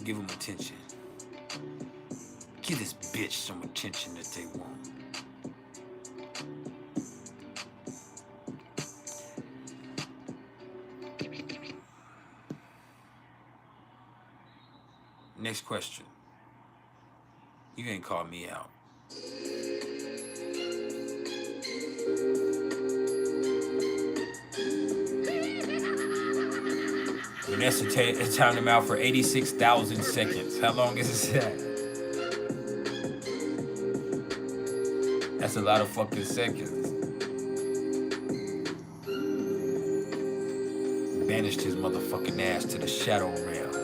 Speaker 1: Give him attention. Give this bitch some attention that they want. Next question. You ain't called me out. Vanessa timed him out for 86,000 seconds. How long is that? That's a lot of fucking seconds. Banished his motherfucking ass to the shadow realm.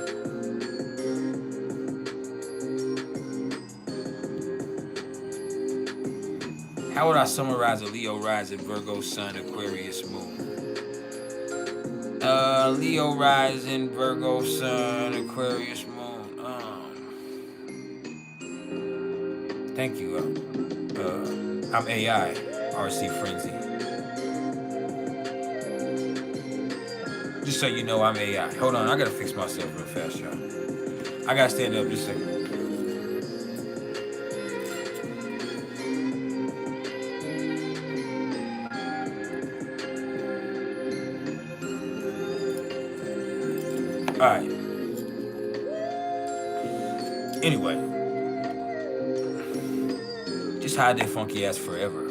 Speaker 1: How would I summarize a Leo rising, Virgo sun, Aquarius moon? Leo rising, Virgo sun, Aquarius moon. Thank you. I'm AI, RC Frenzy. Just so you know, I'm AI. Hold on, I gotta fix myself real fast, y'all. I gotta stand up just a second. All right. Anyway, just hide their funky ass forever.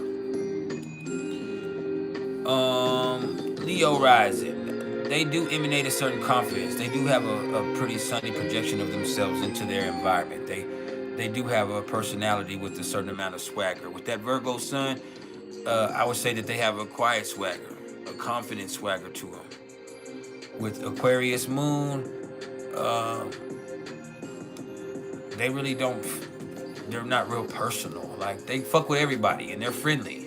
Speaker 1: Leo rising. They do emanate a certain confidence. They do have a pretty sunny projection of themselves into their environment. They do have a personality with a certain amount of swagger. With that Virgo sun, I would say that they have a quiet swagger, a confident swagger to them. With Aquarius moon, they really don't. They're not real personal. Like they fuck with everybody and they're friendly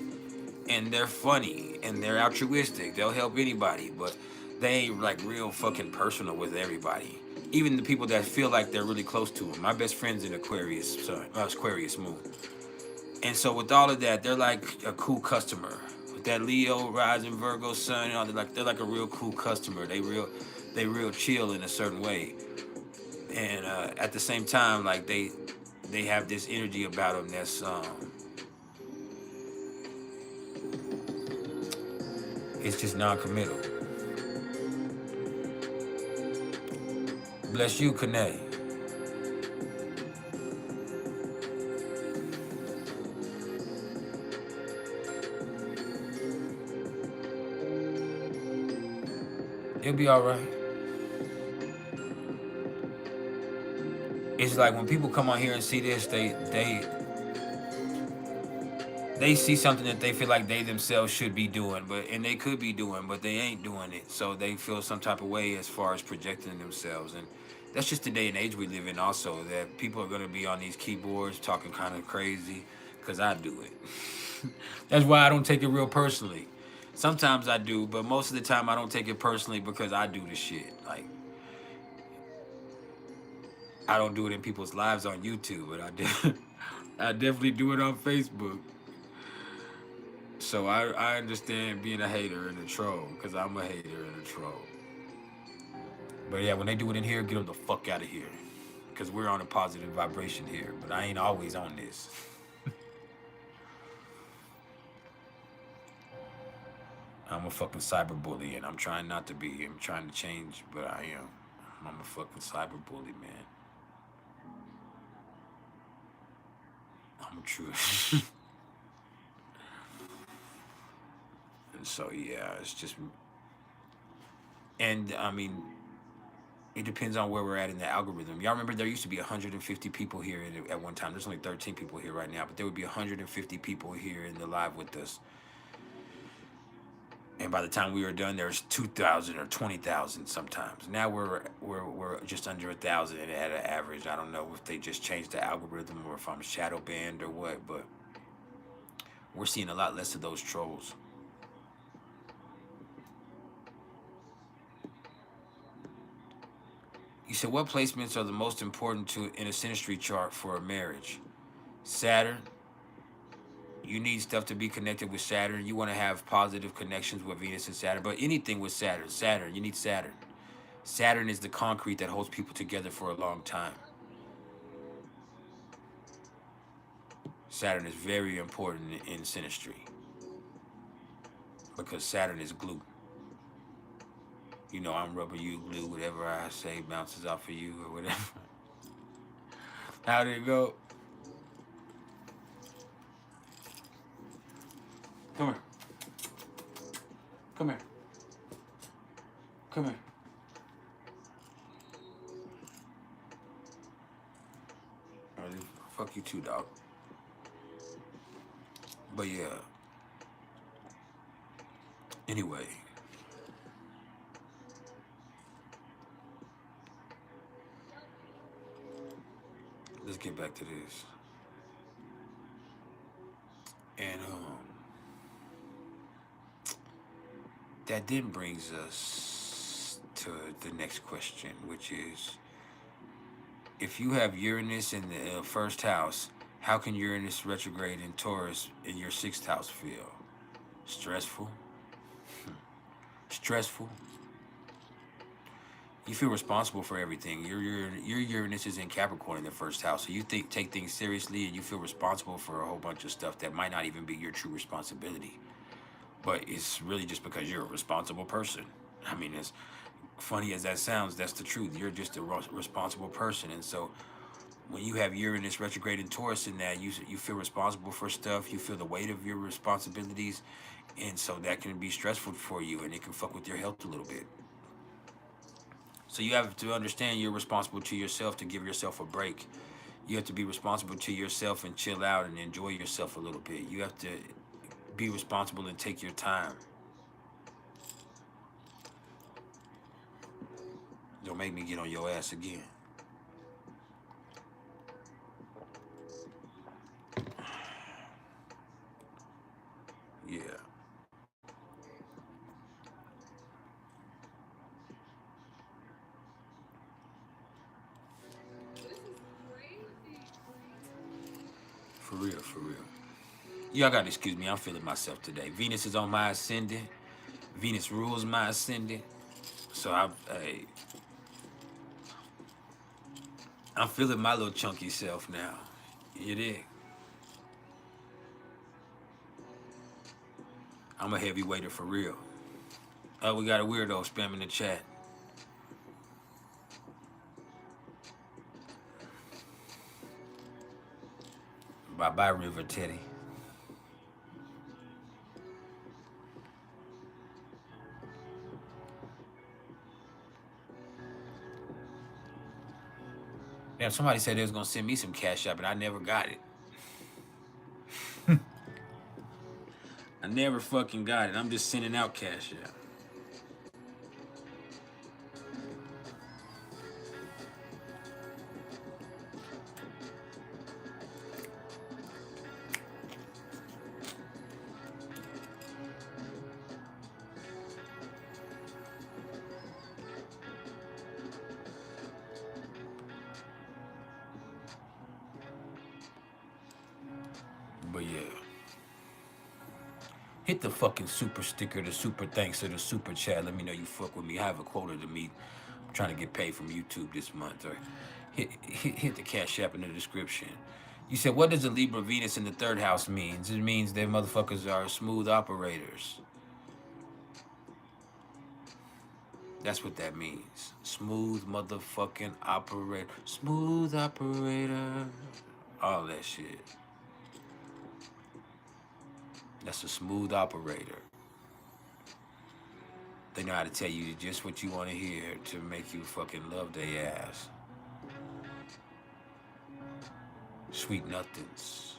Speaker 1: and they're funny and they're altruistic. They'll help anybody, but they ain't like real fucking personal with everybody. Even the people that feel like they're really close to them. My best friend's in Aquarius sun, Aquarius moon, and so with all of that, they're like a cool customer. With that Leo rising Virgo sun, you know, they're like a real cool customer. They real chill in a certain way, and at the same time, like they have this energy about them that's it's just non-committal. Bless you, Kane. You'll be all right. It's like when people come on here and see this, they see something that they feel like they themselves should be doing, and they could be doing, but they ain't doing it. So they feel some type of way as far as projecting themselves, and that's just the day and age we live in. Also, that people are gonna be on these keyboards talking kind of crazy, cause I do it. That's why I don't take it real personally. Sometimes I do, but most of the time I don't take it personally because I do the shit. Like I don't do it in people's lives on YouTube, but I definitely do it on Facebook. So I understand being a hater and a troll, because I'm a hater and a troll. But yeah, when they do it in here, get them the fuck out of here. Because we're on a positive vibration here, but I ain't always on this. I'm a fucking cyber bully, and I'm trying not to be. I'm trying to change, but I am. I'm a fucking cyber bully, man. I'm a true. And so yeah, it's just, and I mean, it depends on where we're at in the algorithm. Y'all remember there used to be 150 people here at one time. There's only 13 people here right now, but there would be 150 people here in the live with us. And by the time we were done, there's 2,000 or 20,000 sometimes. Now we're just under 1,000 at an average. I don't know if they just changed the algorithm or if I'm shadow banned or what, but we're seeing a lot less of those trolls. You said, what placements are the most important in a synastry chart for a marriage? Saturn. You need stuff to be connected with Saturn. You want to have positive connections with Venus and Saturn. But anything with Saturn, you need Saturn. Saturn is the concrete that holds people together for a long time. Saturn is very important in synastry, because Saturn is glue. You know, I'm rubber, you glue. Whatever I say bounces off of you or whatever. How did it go? Come here. Come here. Come here. Alright, fuck you too, dog. But yeah. Anyway. Let's get back to this. And that then brings us to the next question, which is, if you have Uranus in the first house, How can Uranus retrograde in Taurus in your sixth house feel? Stressful? Stressful? You feel responsible for everything. Your Uranus is in Capricorn in the first house, so you take things seriously, and you feel responsible for a whole bunch of stuff that might not even be your true responsibility. But it's really just because you're a responsible person. I mean, as funny as that sounds, that's the truth. You're just a responsible person, and so when you have Uranus retrograde in Taurus in that, you feel responsible for stuff. You feel the weight of your responsibilities, and so that can be stressful for you, and it can fuck with your health a little bit. So you have to understand you're responsible to yourself to give yourself a break. You have to be responsible to yourself and chill out and enjoy yourself a little bit. You have to be responsible and take your time. Don't make me get on your ass again. Yeah.
Speaker 3: This is crazy.
Speaker 1: For real, for real. Y'all gotta excuse me, I'm feeling myself today. Venus is on my ascendant. Venus rules my ascendant. So I'm feeling my little chunky self now. You dig? I'm a heavyweighter for real. Oh, we got a weirdo spamming the chat. Bye-bye, River Teddy. Damn, somebody said they was gonna send me some cash app, and I never got it. I never fucking got it. I'm just sending out cash app. But yeah. Hit the fucking super sticker, the super thanks, or the super chat. Let me know you fuck with me. I have a quota to meet. I'm trying to get paid from YouTube this month. Or hit the cash app in the description. You said, what does a Libra Venus in the third house means? It means that motherfuckers are smooth operators. That's what that means. Smooth motherfucking operator. Smooth operator. All that shit. That's a smooth operator. They know how to tell you just what you want to hear to make you fucking love their ass. Sweet nothings.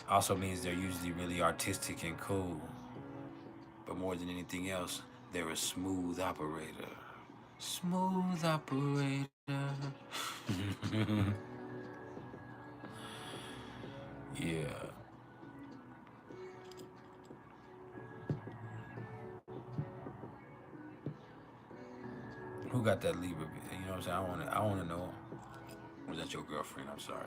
Speaker 1: Also means they're usually really artistic and cool. But more than anything else, they're a smooth operator. Smooth operator. Yeah. Who got that Libra? You know what I'm saying? I wanna know. Was that your girlfriend? I'm sorry.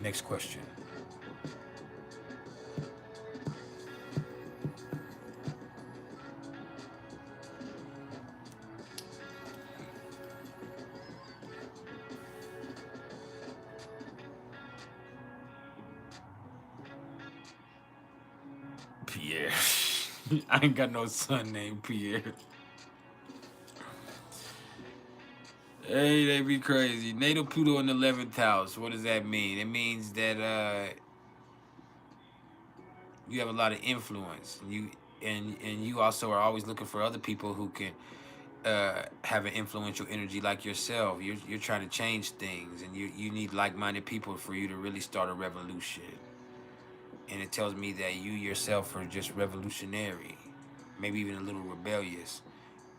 Speaker 1: Next question. Pierre. I ain't got no son named Pierre. Hey, they be crazy. Natal Pluto in the 11th house. What does that mean? It means that you have a lot of influence. And you also are always looking for other people who can have an influential energy like yourself. You're trying to change things, and you need like-minded people for you to really start a revolution. And it tells me that you yourself are just revolutionary, maybe even a little rebellious,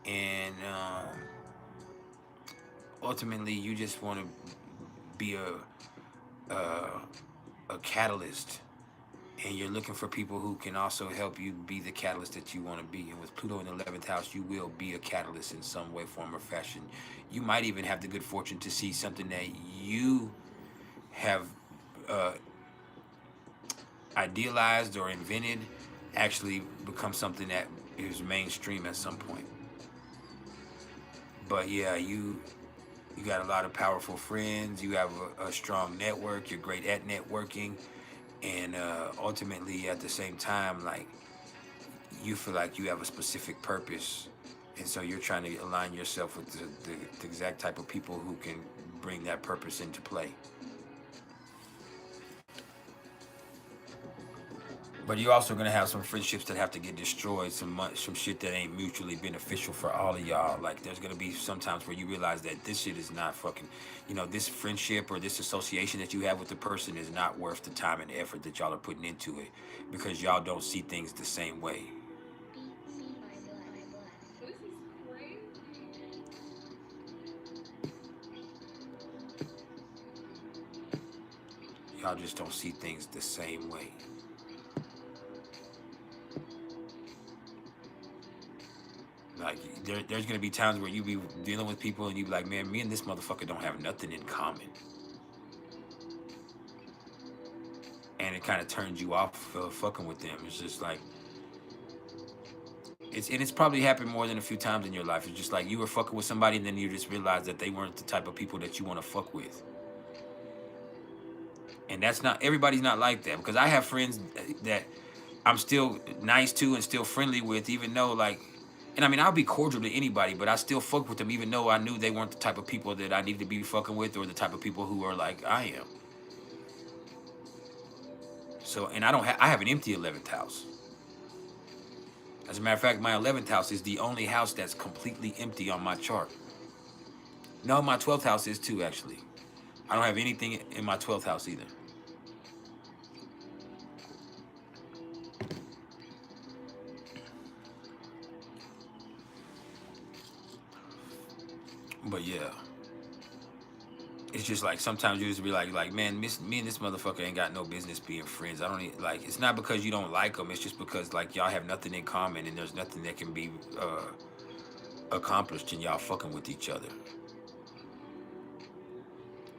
Speaker 1: and ultimately you just want to be a a catalyst, and you're looking for people who can also help you be the catalyst that you want to be. And with Pluto in the 11th house, you will be a catalyst in some way, form, or fashion. You might even have the good fortune to see something that you have idealized or invented actually become something that is mainstream at some point. But yeah, you got a lot of powerful friends. You have a strong network. You're great at networking, and ultimately, at the same time, like, you feel like you have a specific purpose, and so you're trying to align yourself with the exact type of people who can bring that purpose into play. But you're also gonna have some friendships that have to get destroyed, some shit that ain't mutually beneficial for all of y'all. Like, there's gonna be some times where you realize that this shit is not fucking, this friendship or this association that you have with the person is not worth the time and effort that y'all are putting into it, because y'all don't see things the same way.
Speaker 3: This is crazy.
Speaker 1: Y'all just don't see things the same way. Like, there's gonna be times where you be dealing with people and you be like, man, me and this motherfucker don't have nothing in common, and it kind of turns you off fucking with them. It's just like, it's probably happened more than a few times in your life. It's just like you were fucking with somebody and then you just realized that they weren't the type of people that you want to fuck with. And that's not, everybody's not like that, because I have friends that I'm still nice to and still friendly with, even though, like, and I mean, I'll be cordial to anybody, but I still fuck with them even though I knew they weren't the type of people that I needed to be fucking with, or the type of people who are like I am. So, and I have an empty 11th house. As a matter of fact, my 11th house is the only house that's completely empty on my chart. No, my 12th house is too, actually. I don't have anything in my 12th house either. But yeah, it's just like sometimes you just be like, man, me and this motherfucker ain't got no business being friends. I don't need, like, it's not because you don't like them. It's just because, like, y'all have nothing in common, and there's nothing that can be accomplished in y'all fucking with each other.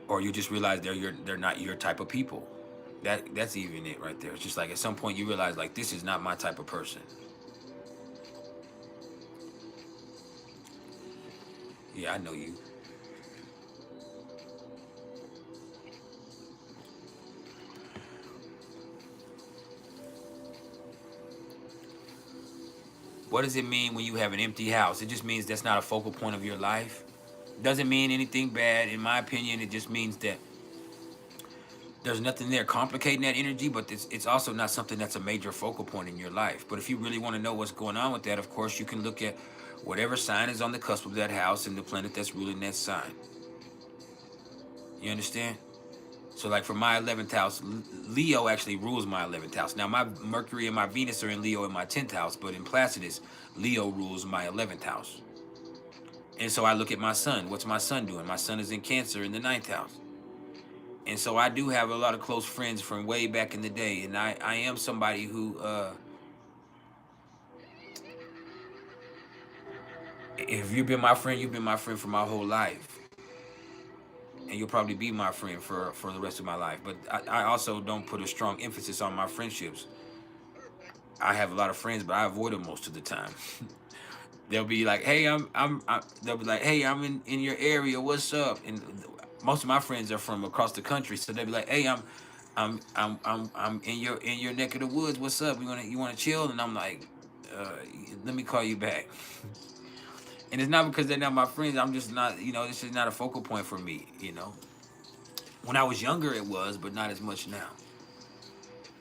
Speaker 1: Or you just realize they're not your type of people. That's even it right there. It's just like at some point you realize, like, this is not my type of person. Yeah, I know you. What does it mean when you have an empty house? It just means that's not a focal point of your life. Doesn't mean anything bad. In my opinion, it just means that there's nothing there complicating that energy, but it's also not something that's a major focal point in your life. But if you really want to know what's going on with that, of course, you can look at whatever sign is on the cusp of that house and the planet that's ruling that sign. You understand? So, like, for my 11th house, Leo actually rules my 11th house. Now, my Mercury and my Venus are in Leo in my 10th house, but in Placidus, Leo rules my 11th house. And so I look at my sun. What's my sun doing? My sun is in Cancer in the 9th house. And so I do have a lot of close friends from way back in the day. And I am somebody who, if you've been my friend, you've been my friend for my whole life. And you'll probably be my friend for the rest of my life. But I also don't put a strong emphasis on my friendships. I have a lot of friends, but I avoid them most of the time. They'll be like, hey, they'll be like, hey, I'm in your area. What's up? And most of my friends are from across the country, so they'll be like, hey, I'm in your neck of the woods. What's up? You wanna chill? And I'm like, let me call you back. And it's not because they're not my friends. I'm just not, this is not a focal point for me, When I was younger, it was, but not as much now.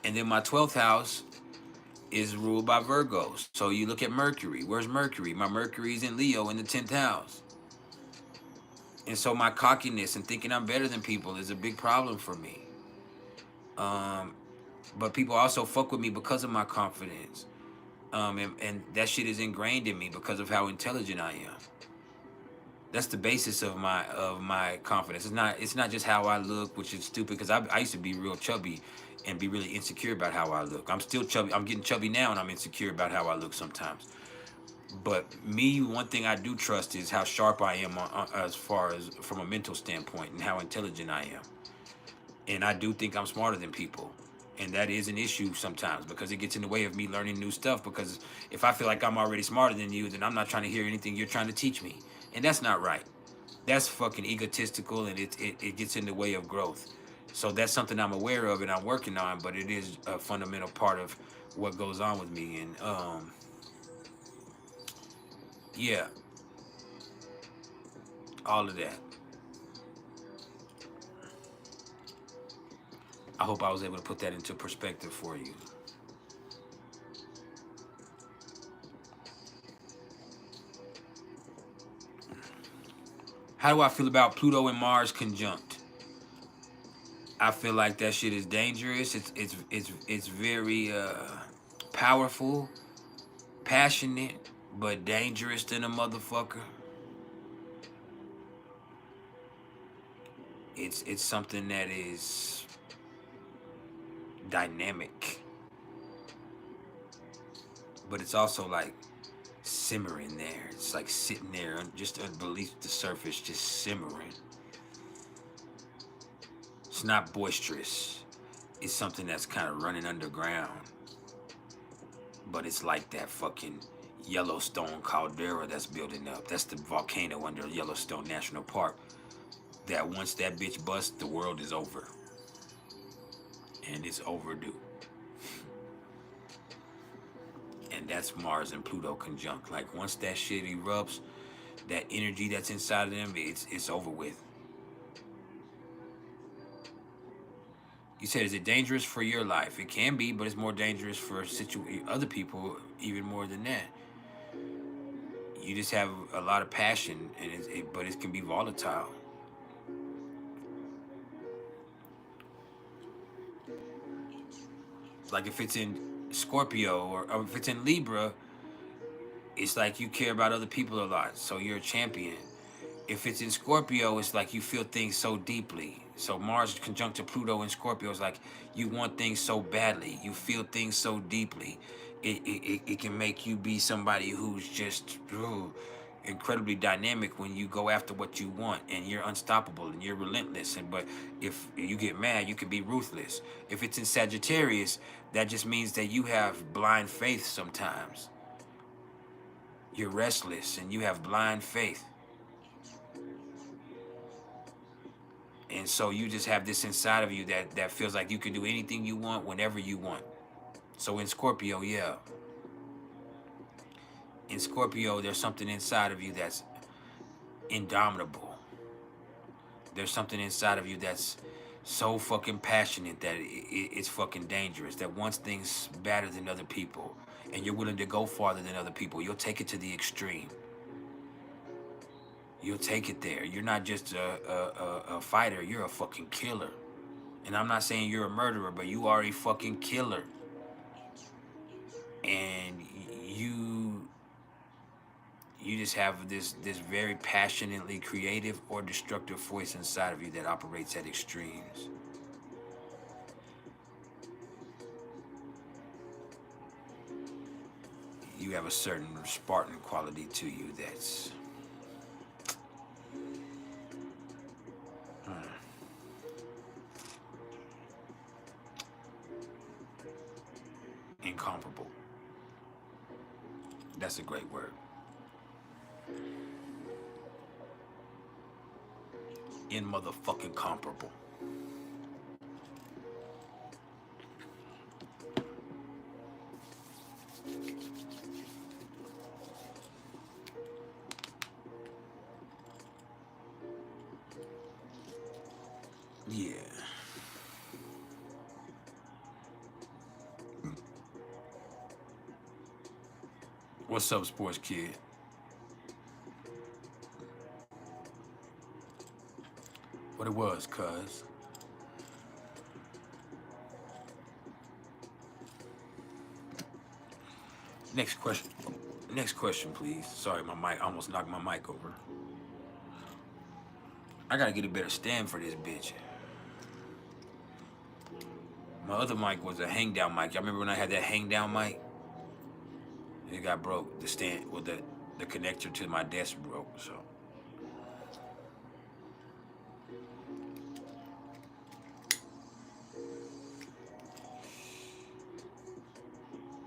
Speaker 1: And then my 12th house is ruled by Virgos. So you look at Mercury. Where's Mercury? My Mercury's in Leo in the 10th house. And so my cockiness and thinking I'm better than people is a big problem for me. But people also fuck with me because of my confidence. And that shit is ingrained in me because of how intelligent I am. That's the basis of my confidence. It's not just how I look, which is stupid because I used to be real chubby and be really insecure about how I look. I'm still chubby. I'm getting chubby now, and I'm insecure about how I look sometimes. But me, one thing I do trust is how sharp I am as far as from a mental standpoint and how intelligent I am. And I do think I'm smarter than people. And that is an issue sometimes because it gets in the way of me learning new stuff. Because if I feel like I'm already smarter than you, then I'm not trying to hear anything you're trying to teach me. And that's not right. That's fucking egotistical, and it gets in the way of growth. So that's something I'm aware of and I'm working on, but it is a fundamental part of what goes on with me. And yeah, all of that. I hope I was able to put that into perspective for you. How do I feel about Pluto and Mars conjunct? I feel like that shit is dangerous. It's very powerful, passionate, but dangerous than a motherfucker. It's something that is dynamic, but it's also like simmering there. It's like sitting there just beneath the surface, just simmering. It's not boisterous. It's something that's kind of running underground. But it's like that fucking Yellowstone caldera that's building up. That's the volcano under Yellowstone National Park. That once that bitch busts, the world is over. And it's overdue. And that's Mars and Pluto conjunct. Like once that shit erupts, that energy that's inside of them, it's over with. You said, is it dangerous for your life? It can be, but it's more dangerous for other people, even more than that. You just have a lot of passion, and but it can be volatile. Like if it's in Scorpio or if it's in Libra, it's like you care about other people a lot, so you're a champion. If it's in Scorpio, it's like you feel things so deeply. So Mars conjunct to Pluto in Scorpio is like you want things so badly. You feel things so deeply. It can make you be somebody who's just incredibly dynamic when you go after what you want, and you're unstoppable and you're relentless. And but if you get mad, you can be ruthless. If it's in Sagittarius, that just means that you have blind faith sometimes. You're restless and you have blind faith. And so you just have this inside of you that feels like you can do anything you want whenever you want. So in Scorpio, yeah. In Scorpio, there's something inside of you that's indomitable. There's something inside of you that's so fucking passionate that it's fucking dangerous. That wants things better than other people. And you're willing to go farther than other people. You'll take it to the extreme. You'll take it there. You're not just a fighter. You're a fucking killer. And I'm not saying you're a murderer, but you are a fucking killer. And you just have this very passionately creative or destructive voice inside of you that operates at extremes. You have a certain Spartan quality to you that's incomparable. That's a great word. In motherfucking comparable. Yeah. What's up, sports kid? What it was, cuz. Next question. Next question, please. Sorry, my mic almost knocked my mic over. I gotta get a better stand for this bitch. My other mic was a hang down mic. Y'all remember when I had that hang down mic? It got broke. The stand, well, the connector to my desk broke. So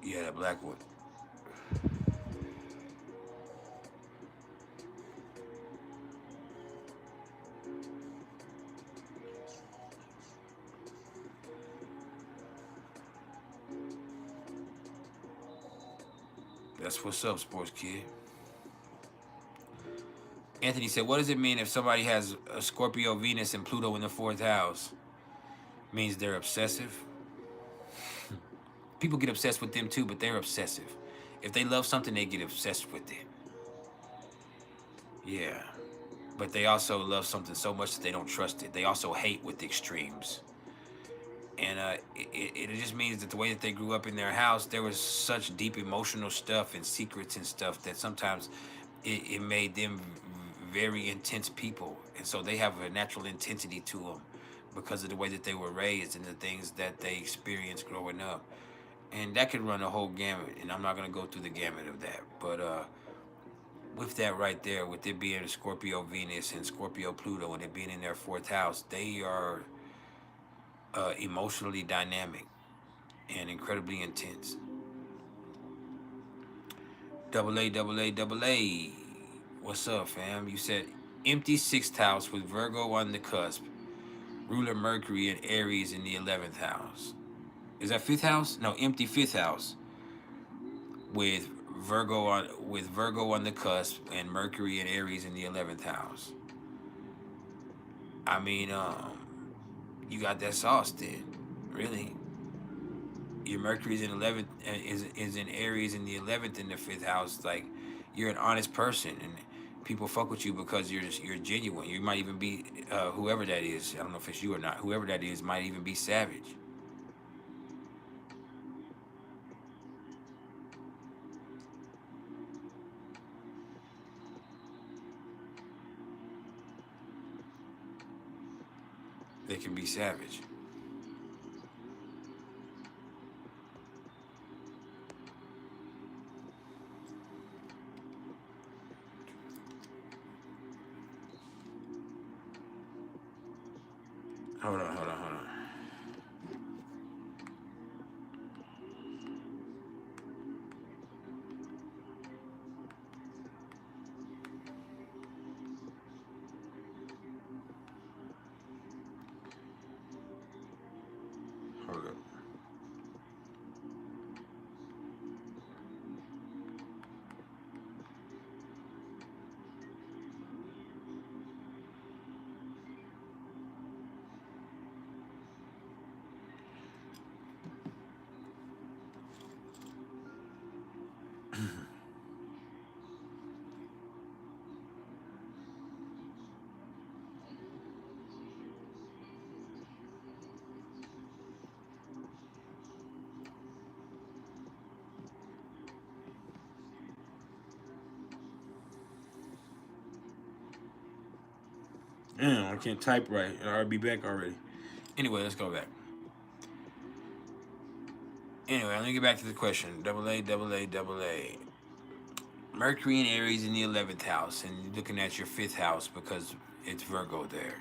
Speaker 1: yeah, that black one. That's what's up, sports kid. Anthony said, what does it mean if somebody has a Scorpio, Venus, and Pluto in the 4th house? Means they're obsessive? People get obsessed with them too, but they're obsessive. If they love something, they get obsessed with it. Yeah. But they also love something so much that they don't trust it. They also hate with extremes. And it just means that the way that they grew up in their house, there was such deep emotional stuff and secrets and stuff that sometimes it made them very intense people. And so they have a natural intensity to them because of the way that they were raised and the things that they experienced growing up. And that could run a whole gamut, and I'm not going to go through the gamut of that. But with that right there, with it being Scorpio Venus and Scorpio Pluto and it being in their 4th house, they are emotionally dynamic and incredibly intense. Double A, double A, double A. What's up, fam? You said empty 6th house with Virgo on the cusp, ruler Mercury and Aries in the 11th house. Is that 5th house? No, empty 5th house with Virgo on the cusp and Mercury and Aries in the 11th house. I mean, you got that sauce then, really. Your Mercury's in 11th is in Aries in the 11th in the 5th house. Like, you're an honest person and people fuck with you because you're genuine. You might even be whoever that is. I don't know if it's you or not. Whoever that is might even be savage. They can be savage. Hold on. Hold up. Damn, I can't type right. I'll be back already. Anyway, let's go back. Anyway, let me get back to the question. Double A, double A, double A. Mercury and Aries in the 11th house, and you're looking at your 5th house because it's Virgo there.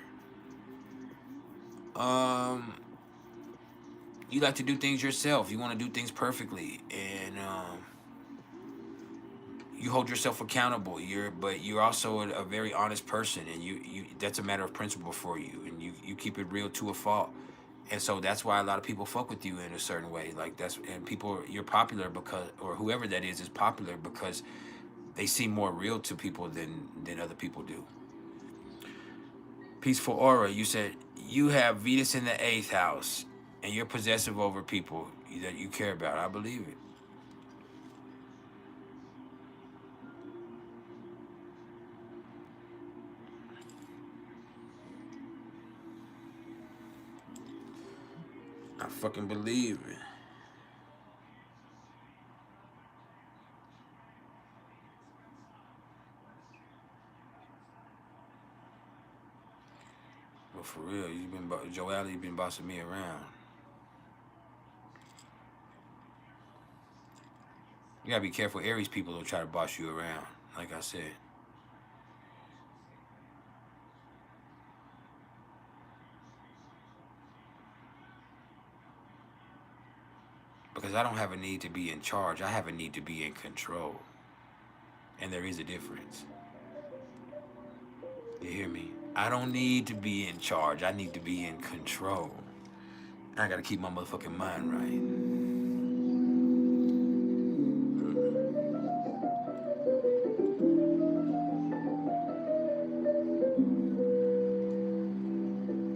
Speaker 1: You like to do things yourself. You want to do things perfectly, and you hold yourself accountable. But you're also a very honest person, and you that's a matter of principle for you, and you keep it real to a fault. And so that's why a lot of people fuck with you in a certain way. Like you're popular because, or whoever that is popular because they seem more real to people than other people do. Peaceful Aura, you said you have Venus in the 8th house and you're possessive over people that you care about. I believe it. I fucking believe it. for real. Joelle, you've been bossing me around. You gotta be careful. Aries people will try to boss you around, like I said. Because I don't have a need to be in charge. I have a need to be in control. And there is a difference. You hear me? I don't need to be in charge. I need to be in control. I gotta keep my motherfucking mind right.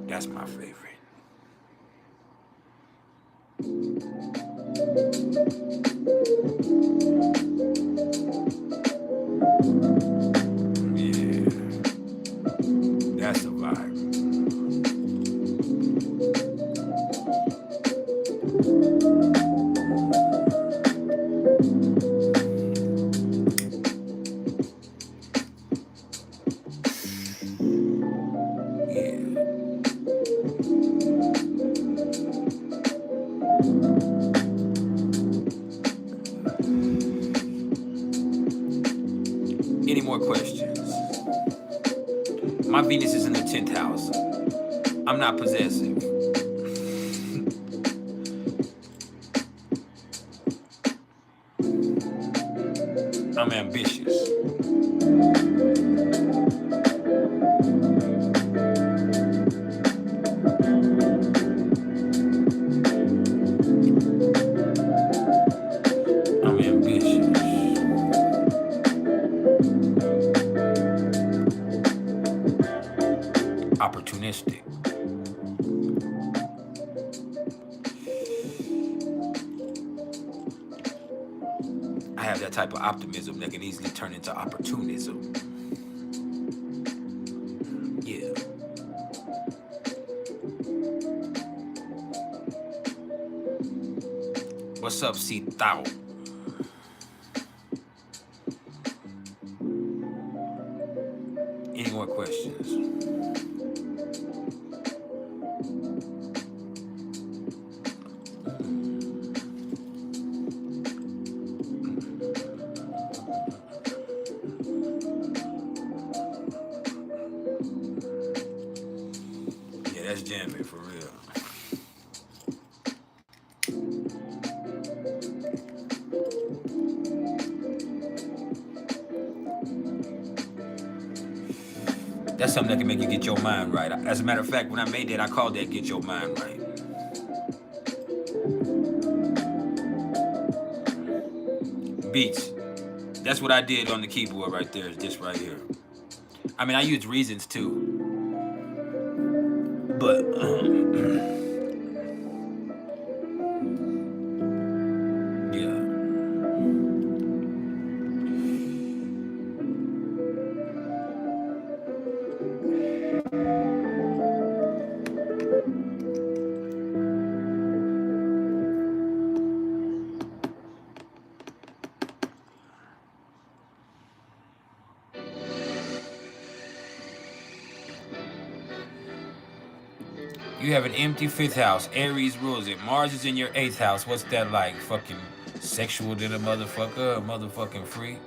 Speaker 1: That's my favorite. Yeah. That's a vibe. Any more questions? My Venus is in the 10th house. I'm not possessive. I'm ambitious. I'm ambitious. Opportunistic. I have that type of optimism that can easily turn into opportunism. Yeah. What's up, C-Thou? Any more questions? Yeah, that's jamming for real. That's something that can make you get your mind right. As a matter of fact, when I made that, I called that Get Your Mind Right. Beats. That's what I did on the keyboard right there, is this right here. I mean, I use reasons too. But, yeah. You have an empty 5th house. Aries rules it. Mars is in your 8th house. What's that like? Fucking sexual than a motherfucker? A motherfucking freak?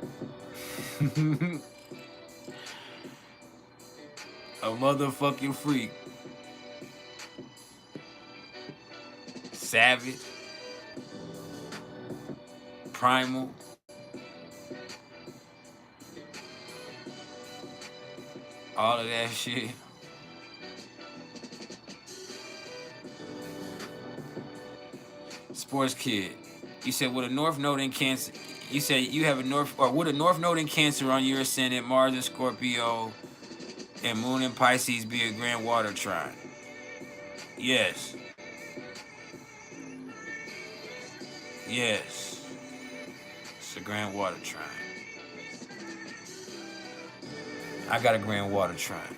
Speaker 1: A motherfucking freak. Savage. Primal. All of that shit. Sports kid. You said with a North Node in Cancer. You said you have a with a North Node in Cancer on your ascendant, Mars in Scorpio, and Moon in Pisces be a grand water trine. Yes. Yes. It's a grand water trine. I got a grand water trine.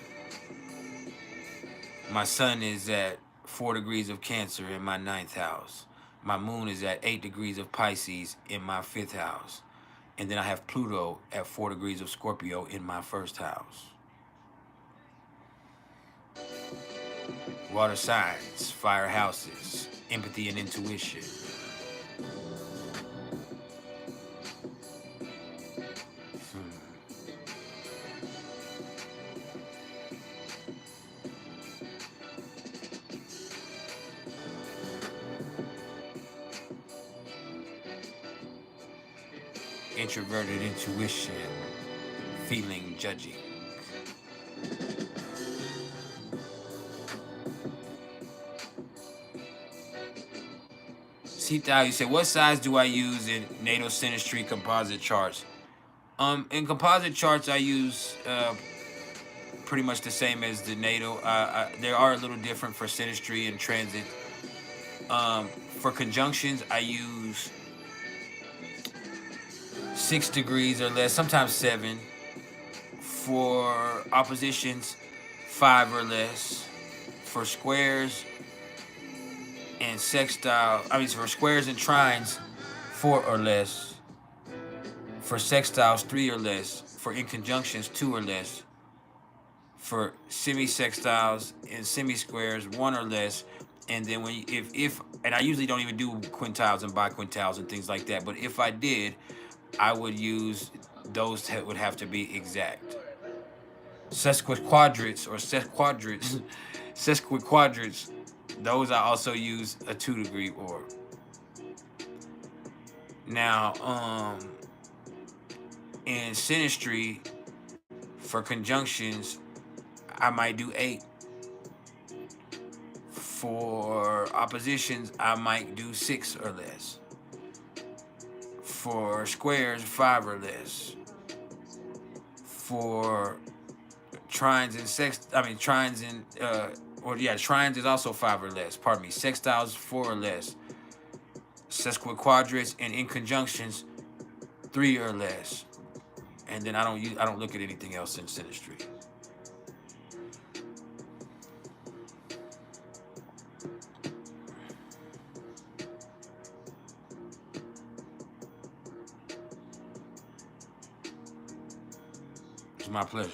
Speaker 1: My sun is at 4 degrees of Cancer in my 9th house. My moon is at 8 degrees of Pisces in my 5th house. And then I have Pluto at 4 degrees of Scorpio in my 1st house. Water signs, fire houses, empathy and intuition. Introverted intuition, feeling, judging. See, you say, what size do I use in natal synastry composite charts? In composite charts, I use pretty much the same as the natal. They are a little different for synastry and transit. For conjunctions, I use 6 degrees or less, sometimes 7. For oppositions, 5 or less. For squares and sextile, for squares and trines, 4 or less. For sextiles, 3 or less. For inconjunctions, 2 or less. For semi-sextiles and semi-squares, 1 or less. And then when and I usually don't even do quintiles and biquintiles and things like that, but if I did, I would use those that would have to be exact. Sesquiquadrats or sesquiquadrats, those I also use a 2 degree or. Now, in synastry, for conjunctions, I might do 8. For oppositions, I might do 6 or less. For squares, 5 or less. For trines and trines is also 5 or less. Pardon me. Sextiles, 4 or less. Sesquiquadrats and inconjunctions, 3 or less. And then I don't look at anything else in synastry. It's my pleasure.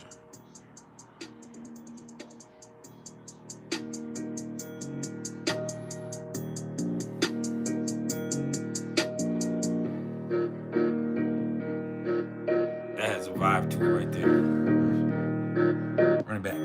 Speaker 1: That has a vibe to it right there. Run it back.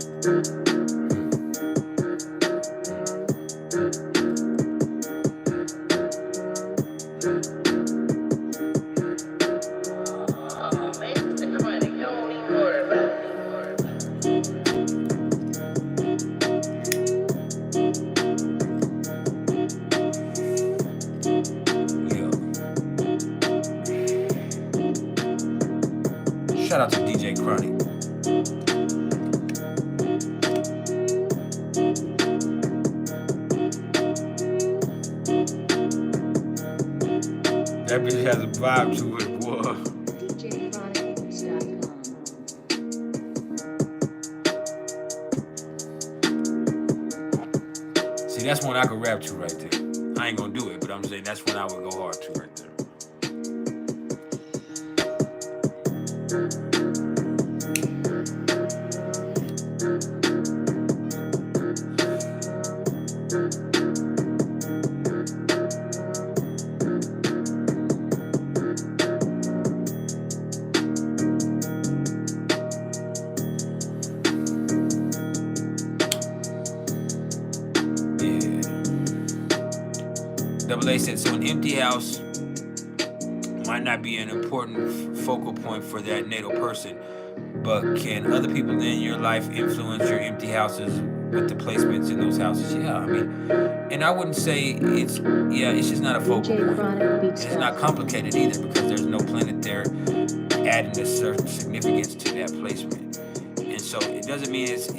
Speaker 1: Shout out to DJ Chronic. That bitch has a vibe to it, boy. See, that's one I could rap to right there. I ain't gonna do it, but I'm saying that's one I would go hard to right there. Double A said, so an empty house might not be an important focal point for that natal person, but can other people in your life influence your empty houses with the placements in those houses? Yeah, I mean, and I wouldn't say it's just not a focal point. And it's not complicated either because there's no planet there adding a certain significance to that placement. And so it doesn't mean it's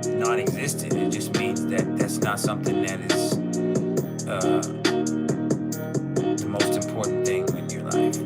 Speaker 1: non-existent. It just means that that's not something that is the most important thing in your life.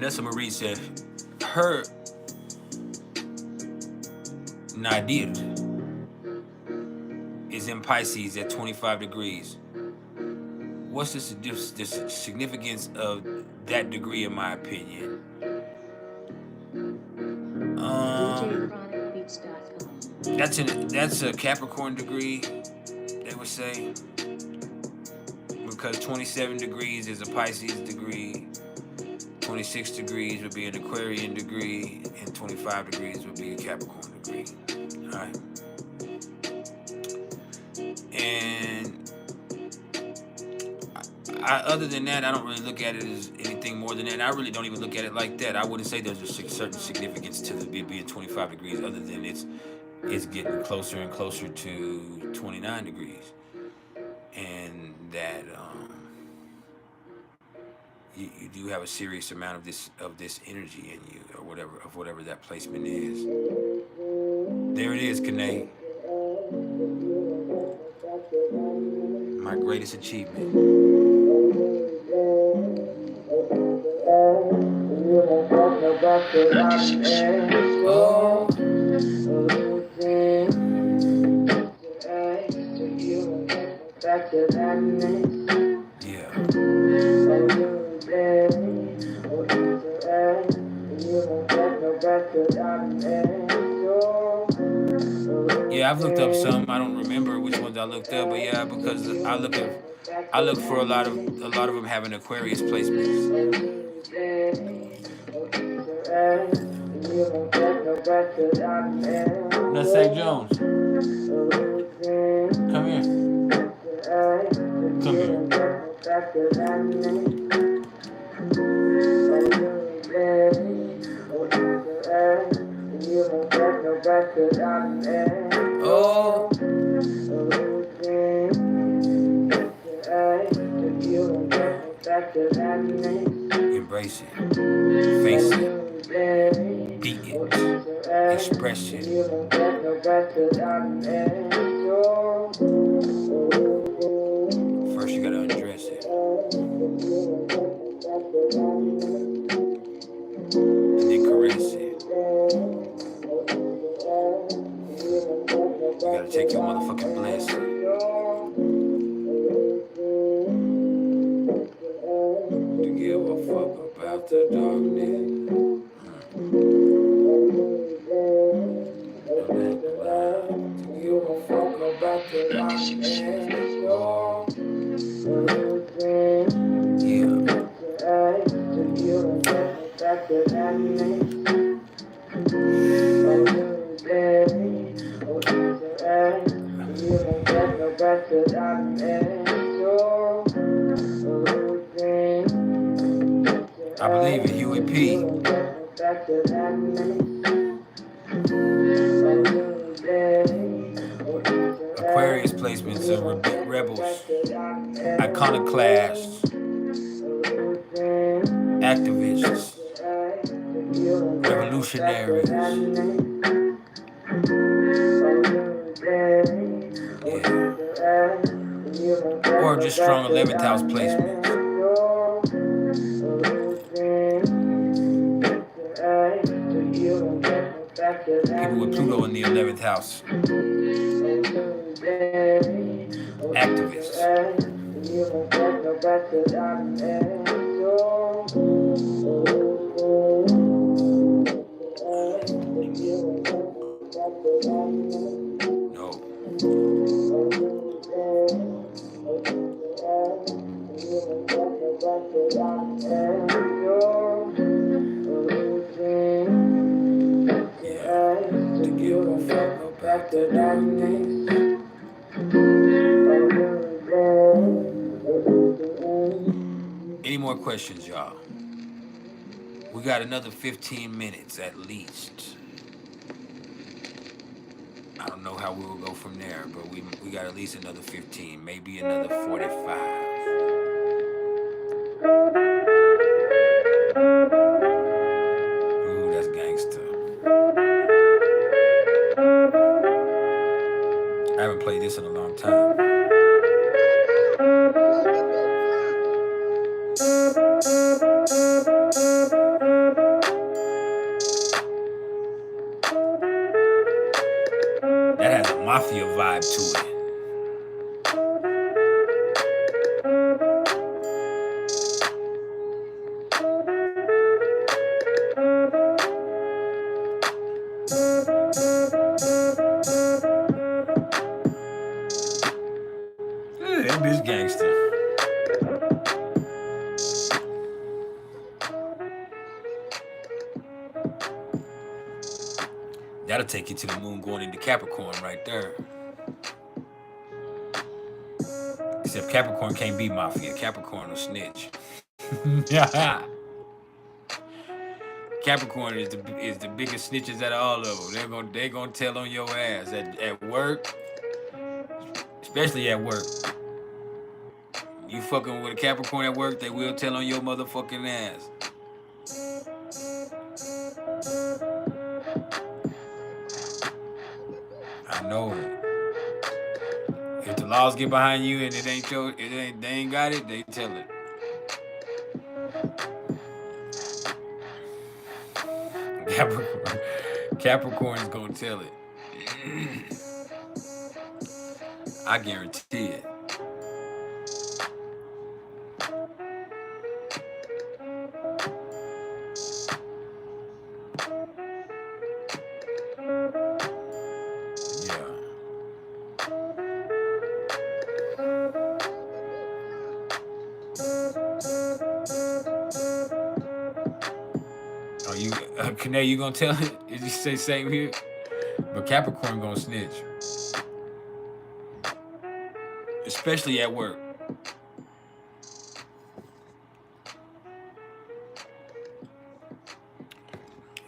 Speaker 1: Vanessa Marie said her nadir is in Pisces at 25 degrees. What's the significance of that degree, in my opinion? That's a Capricorn degree, they would say, because 27 degrees is a Pisces degree, 26 degrees would be an Aquarian degree, and 25 degrees would be a Capricorn degree. All right. And other than that, I don't really look at it as anything more than that. And I really don't even look at it like that. I wouldn't say there's a certain significance to the being 25 degrees, other than it's getting closer and closer to 29 degrees, and that you do have a serious amount of this energy in you, or whatever that placement is. There it is, Kane. My greatest achievement. Oh. Yeah. Yeah, I've looked up some. I don't remember which ones I looked up, but yeah, because I look for a lot of them having Aquarius placements. Let's say Jones. Come here. Come here. Oh. Embrace it. Face it. Be it. Express it. First you gotta undress it. And then caress it. You gotta take your motherfucking blessing. To give a fuck about the darkness. To give a fuck about the darkness. Yeah. I believe in Huey P. Aquarius placements of rebels, iconoclasts, activists, revolutionaries. Yeah. Or just strong 11th house placements. People with Pluto in the 11th house. Activists. No. To give a fuck about the darkness. Any more questions, y'all? We got another 15 minutes at least. I don't know how we will go from there, but we got at least another 15, maybe another 45. Ooh, that's gangster. I haven't played this in a long time. that bitch gangster. That'll take you to the moon going into Capricorn right there. Except Capricorn can't be mafia. Capricorn will snitch. Capricorn is the biggest snitches out of all of them. They're gonna tell on your ass at work, especially at work. You fucking with a Capricorn at work, they will tell on your motherfucking ass. I know it. If the laws get behind you and they ain't got it, they tell it. Capricorn's gonna tell it. I guarantee it. Kane, you gonna tell it? Did you say same here? But Capricorn gonna snitch. Especially at work.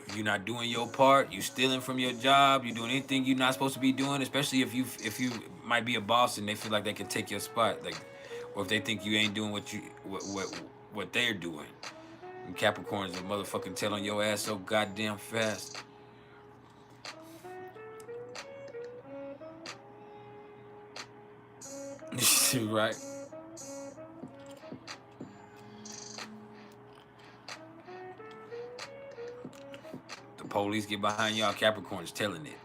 Speaker 1: If you're not doing your part, you stealing from your job, you doing anything you're not supposed to be doing, especially if you might be a boss and they feel like they can take your spot, like, or if they think you ain't doing what they're doing. And Capricorns will motherfucking tell on your ass so goddamn fast. Right? The police get behind y'all, Capricorns telling it.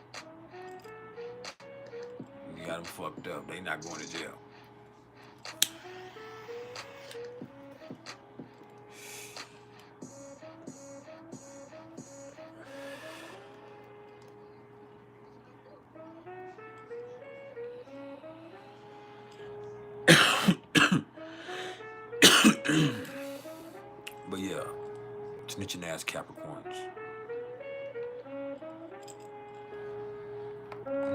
Speaker 1: You got them fucked up. They not going to jail. But yeah, snitching ass Capricorns.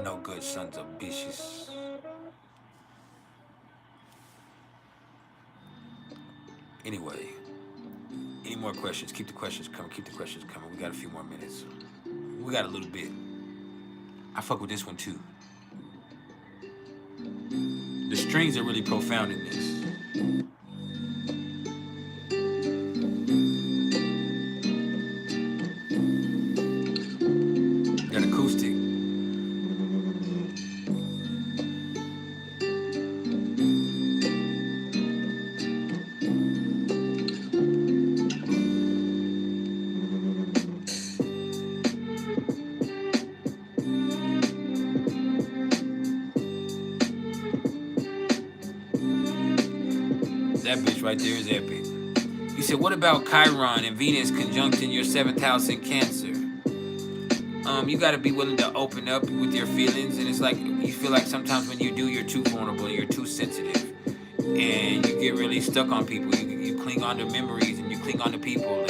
Speaker 1: No good sons of bitches. Anyway, any more questions? Keep the questions coming. Keep the questions coming. We got a few more minutes. We got a little bit. I fuck with this one too. The strings are really profound in this. Got acoustic. That bitch right there is epic. You said, what about Chiron and Venus conjunct in your 7th house in Cancer? You got to be willing to open up with your feelings, and it's like you feel like sometimes when you do, you're too vulnerable, you're too sensitive, and you get really stuck on people. You cling on to memories, and you cling on to people,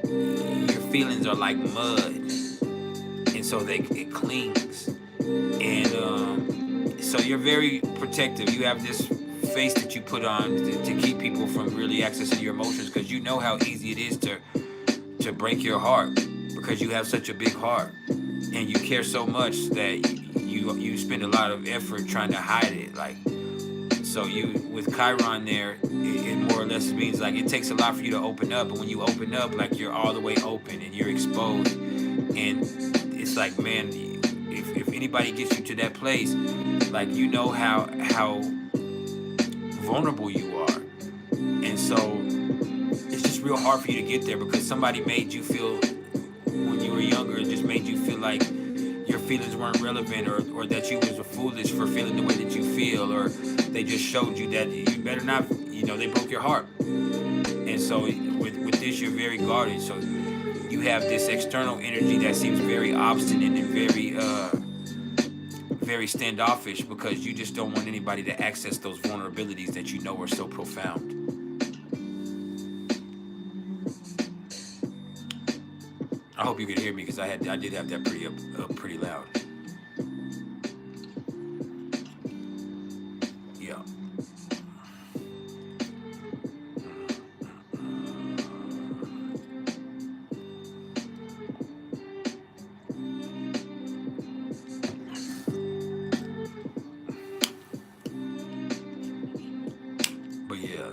Speaker 1: and your feelings are like mud, and so it clings, and so you're very protective. You have this face that you put on to keep people from really accessing your emotions, because you know how easy it is to break your heart, because you have such a big heart and you care so much that you spend a lot of effort trying to hide it. Like, so you with Chiron there, it more or less means like it takes a lot for you to open up, but when you open up, like you're all the way open and you're exposed, and it's like, man, if anybody gets you to that place, like, you know how vulnerable you are, and so it's just real hard for you to get there, because somebody made you feel when you were younger, it just made you feel like your feelings weren't relevant, or that you was foolish for feeling the way that you feel, or they just showed you that you better not, they broke your heart. And so with this, you're very guarded, so you have this external energy that seems very obstinate and very standoffish because you just don't want anybody to access those vulnerabilities that you know are so profound. I hope you could hear me because I did have that pretty loud. Yeah. But yeah.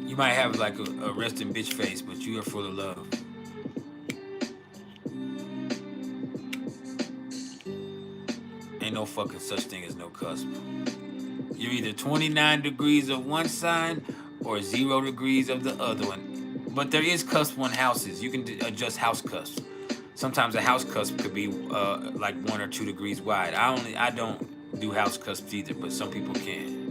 Speaker 1: You might have like a resting bitch face, but you are full of love. Ain't no fucking such thing as no cusp. You're either 29 degrees of one sign or 0 degrees of the other one. But there is cusp on houses. You can adjust house cusp. Sometimes a house cusp could be like 1 or 2 degrees wide. I don't do house cusps either, but some people can.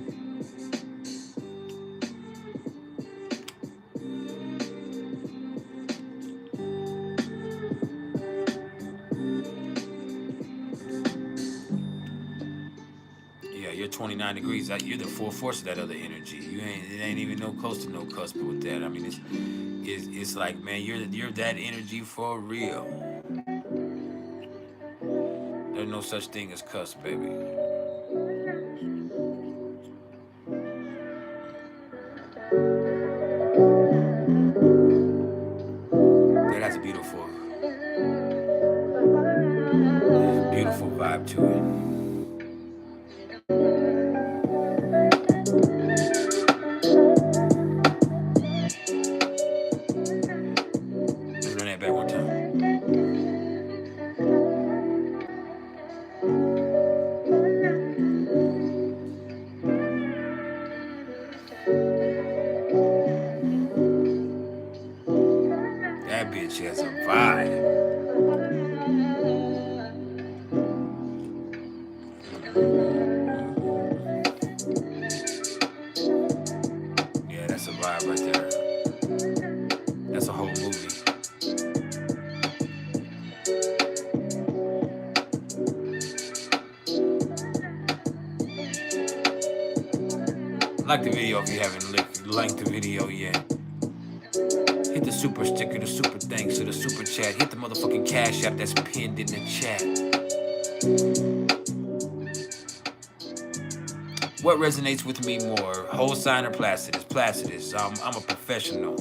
Speaker 1: You're 29 degrees. You're the full force of that other energy. It ain't even no close to no cusp with that. I mean, it's like, man, you're that energy for real. There's no such thing as cusp, baby. That has a beautiful vibe to it. That bitch has a vibe. Yeah, that's a vibe right there. That's a whole movie. Like the video if you haven't liked the video yet. Hit the super sticker, the super thanks, or the super chat. Hit the motherfucking cash app that's pinned in the chat. What resonates with me more, whole sign or Placidus? Placidus. I'm a professional.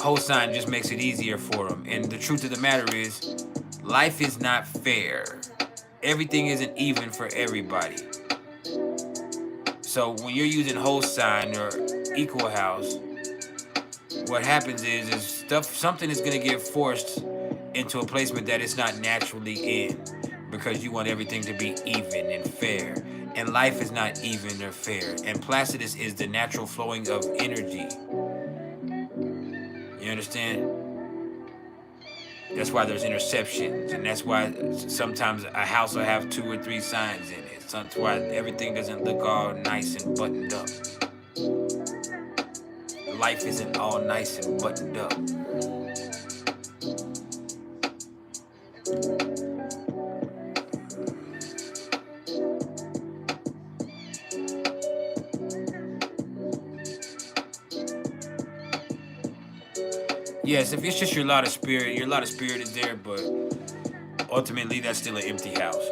Speaker 1: Whole sign just makes it easier for them. And the truth of the matter is, life is not fair. Everything isn't even for everybody. So when you're using whole sign or equal house, what happens is something is going to get forced into a placement that it's not naturally in because you want everything to be even and fair. And life is not even or fair. And Placidus is the natural flowing of energy. You understand? That's why there's interceptions. And that's why sometimes a house will have 2 or 3 signs in it. That's why everything doesn't look all nice and buttoned up. Life isn't all nice and buttoned up. Yes, if it's just your lot of spirit is there, but ultimately that's still an empty house.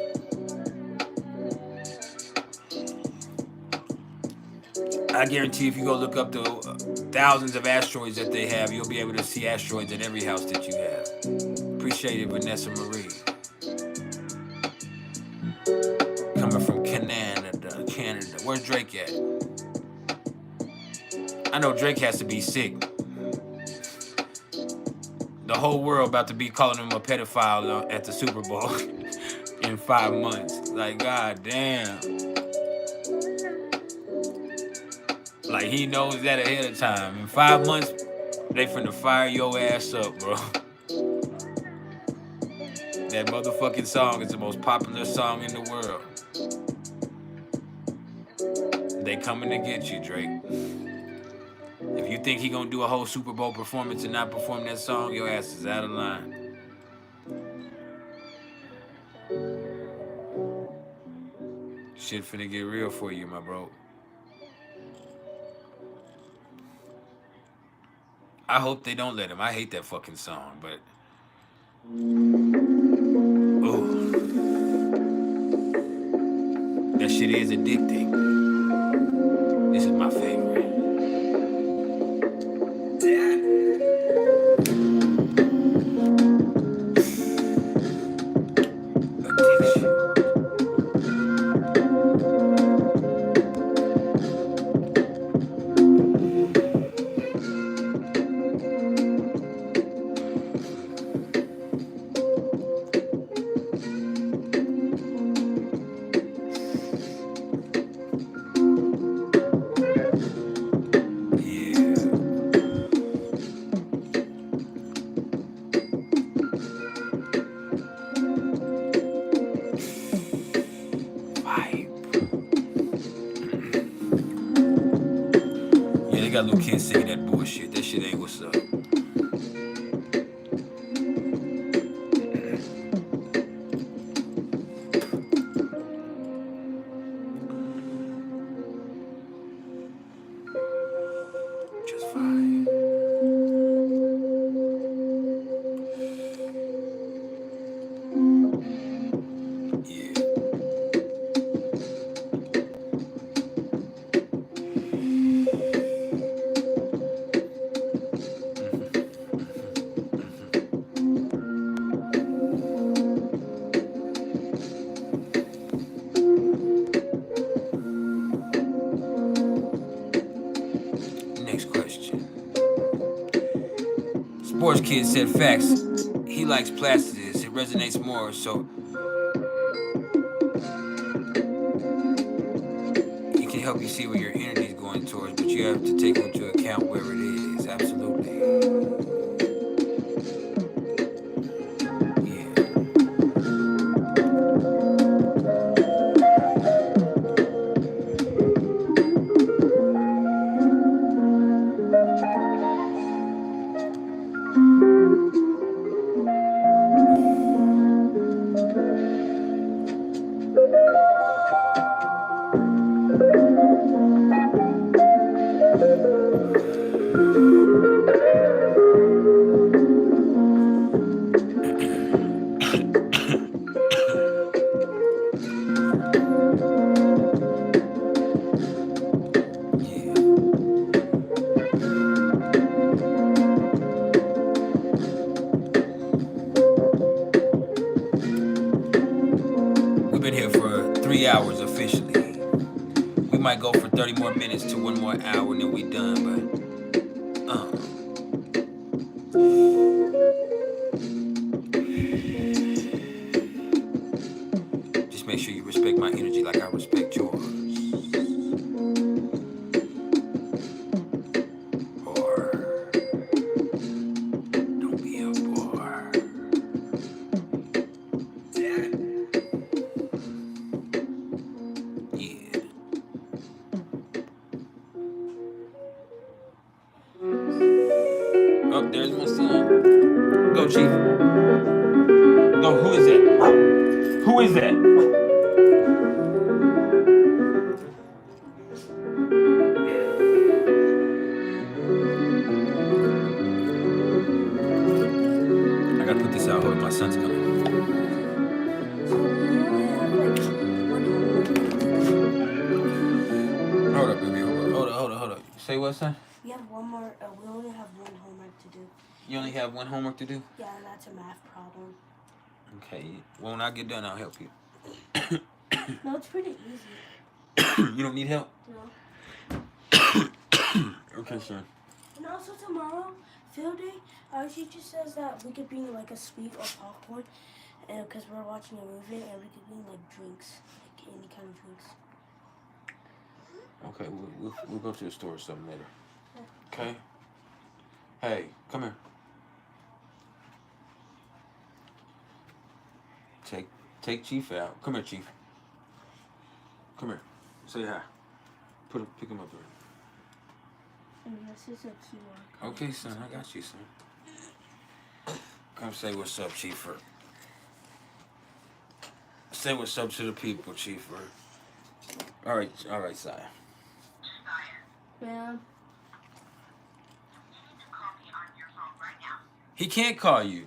Speaker 1: I guarantee if you go look up the thousands of asteroids that they have, you'll be able to see asteroids in every house that you have. Appreciate it, Vanessa Marie. Coming from Canada. Where's Drake at? I know Drake has to be sick. The whole world about to be calling him a pedophile at the Super Bowl in 5 months. Like, god damn. Like, he knows that ahead of time. In 5 months, they finna fire your ass up, bro. That motherfucking song is the most popular song in the world. They coming to get you, Drake. If If you think he gonna do a whole Super Bowl performance and not perform that song, your ass is out of line. Shit finna get real for you, my bro. I hope they don't let him. I hate that fucking song, but oh, that shit is addicting. This is my favorite. Addiction. They got little kids singing that bullshit. That shit ain't what's up. Just fine. Yeah. Next question. Sports Kid said facts. He likes PrIcElEs. It resonates more, so he can help you see where your energy is going towards, but you have to take into account where it is. Absolutely. Yeah. We've been here for 3 hours officially. We might go for 30 more minutes to 1 more hour and then we done, but just make sure you respect my energy like I respect yours. Or don't be a bore. Yeah. Oh, there's my son. Go, Chief. Go, who is that? Who is that? I gotta put this out. Hold on, my son's coming. Hold up, baby. Hold up. Say what, son?
Speaker 6: We have one more. We only have one homework to do.
Speaker 1: You only have one homework to do?
Speaker 6: Yeah, and that's a math problem.
Speaker 1: Okay. Well, when I get done, I'll help you.
Speaker 6: No, it's pretty easy.
Speaker 1: You don't need help?
Speaker 6: No.
Speaker 1: Okay, son.
Speaker 6: And also tomorrow, field day, our teacher says that we could bring like a sweet or popcorn, because we're watching a movie, and we could bring like drinks, like any kind of drinks.
Speaker 1: Okay, we'll go to the store or something later. Okay? Hey, come here. Take Chief out. Come here, Chief. Come here. Say hi. Pick him up there.
Speaker 6: And this is a QR code.
Speaker 1: Okay, son, I got you, son. Come say what's up, Chiefer. Say what's up to the people, Chiefer. All right, Si.
Speaker 6: Yeah.
Speaker 1: He can't call you.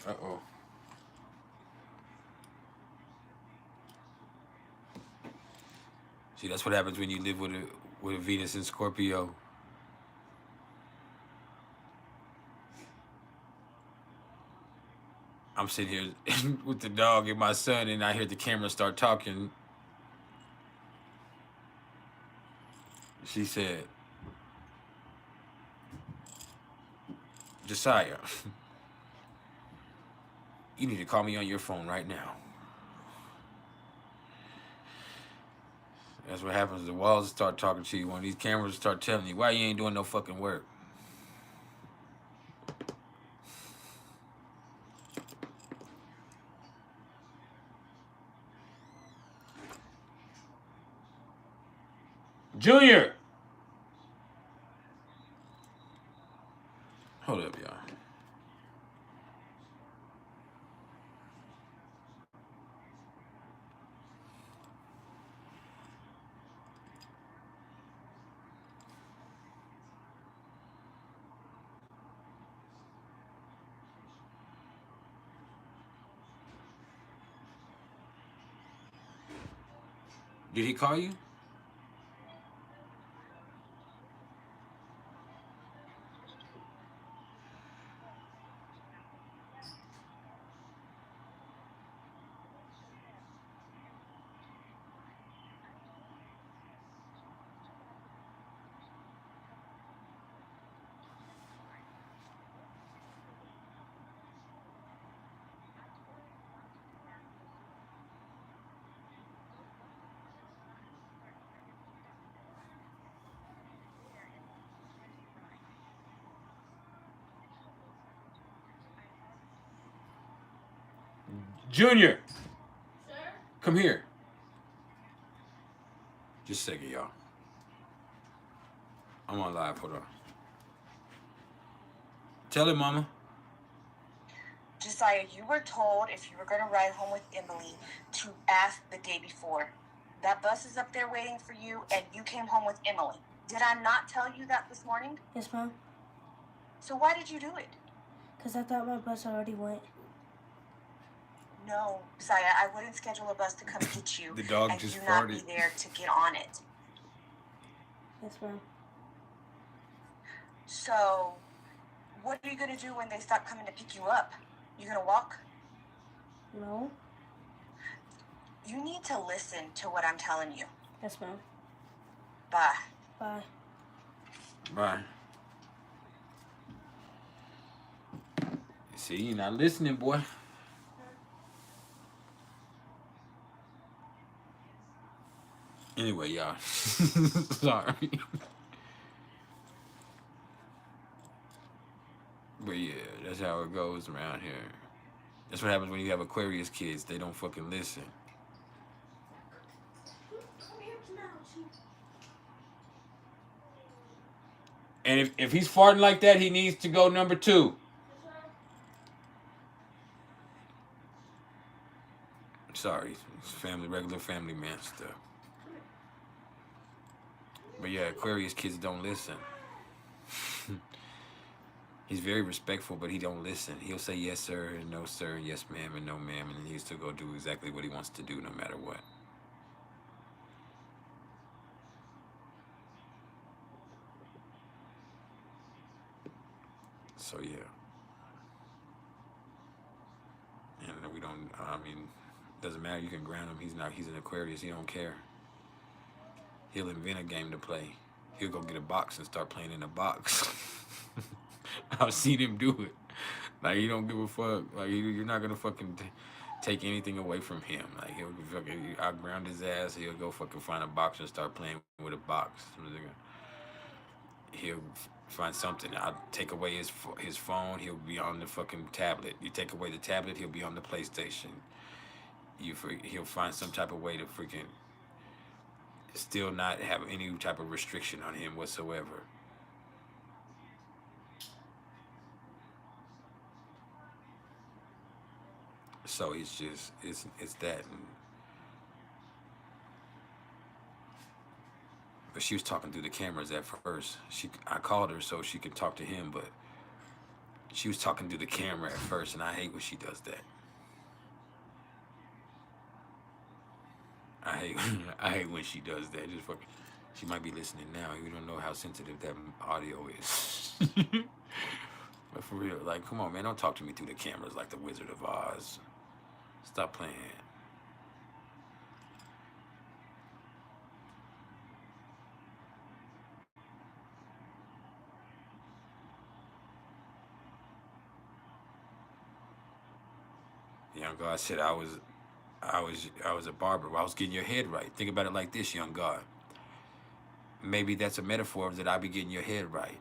Speaker 1: Uh-oh. See, that's what happens when you live with a Venus in Scorpio. I'm sitting here with the dog and my son, and I hear the camera start talking. She said, Josiah, you need to call me on your phone right now. That's what happens. The walls start talking to you when these cameras start telling you why you ain't doing no fucking work. Junior! Hold up, y'all. Did he call you? Junior!
Speaker 3: Sir?
Speaker 1: Come here. Just a second, y'all. I'm on live. Hold on. Tell him, Mama.
Speaker 7: Josiah, you were told if you were going to ride home with Emily to ask the day before. That bus is up there waiting for you, and you came home with Emily. Did I not tell you that this morning?
Speaker 6: Yes, Mom.
Speaker 7: So why did you do it?
Speaker 6: Because I thought my bus already went.
Speaker 7: No, Josiah, I wouldn't schedule a bus to come get you
Speaker 1: The dog
Speaker 7: and
Speaker 1: just
Speaker 7: you not be
Speaker 1: farted.
Speaker 7: there to get on it.
Speaker 6: Yes, Mom.
Speaker 7: So, what are you going to do when they stop coming to pick you up? You going to walk?
Speaker 6: No.
Speaker 7: You need to listen to what I'm telling you.
Speaker 6: Yes, Mom.
Speaker 7: Bye.
Speaker 6: Bye.
Speaker 1: Bye. See, you're not listening, boy. Anyway, y'all. Sorry. But yeah, that's how it goes around here. That's what happens when you have Aquarius kids. They don't fucking listen. And if he's farting like that, he needs to go number 2. Sorry, it's regular family man stuff. But yeah, Aquarius kids don't listen. He's very respectful, but he don't listen. He'll say yes, sir, and no, sir, and yes, ma'am, and no, ma'am, and he'll still go do exactly what he wants to do no matter what. So yeah. And we don't, doesn't matter, you can ground him. He's an Aquarius, he don't care. He'll invent a game to play. He'll go get a box and start playing in a box. I've seen him do it. Like, he don't give a fuck. Like, you're not gonna fucking take anything away from him. Like, I'll ground his ass. He'll go fucking find a box and start playing with a box. He'll find something. I'll take away his phone. He'll be on the fucking tablet. You take away the tablet, he'll be on the PlayStation. he'll find some type of way to freaking still not have any type of restriction on him whatsoever. So it's just it's that. But she was talking through the cameras at first. I called her so she could talk to him, but she was talking through the camera at first, and I hate when she does that. I hate when she does that. Just fucking. She might be listening now. You don't know how sensitive that audio is. But for real, like, come on, man, don't talk to me through the cameras like the Wizard of Oz. Stop playing. Young God said I was a barber. I was getting your head right. Think about it like this, young God. Maybe that's a metaphor that I be getting your head right.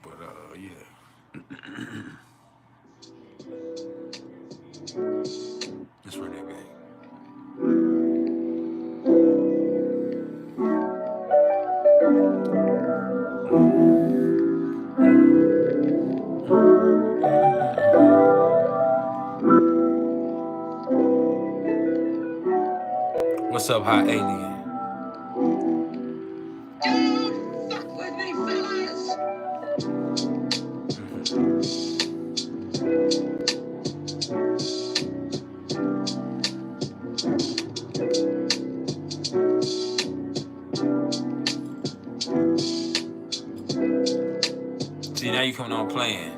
Speaker 1: But yeah. Let's run that back. What's up, hot alien?
Speaker 2: Don't fuck with me, fellas!
Speaker 1: See, now you coming on playing.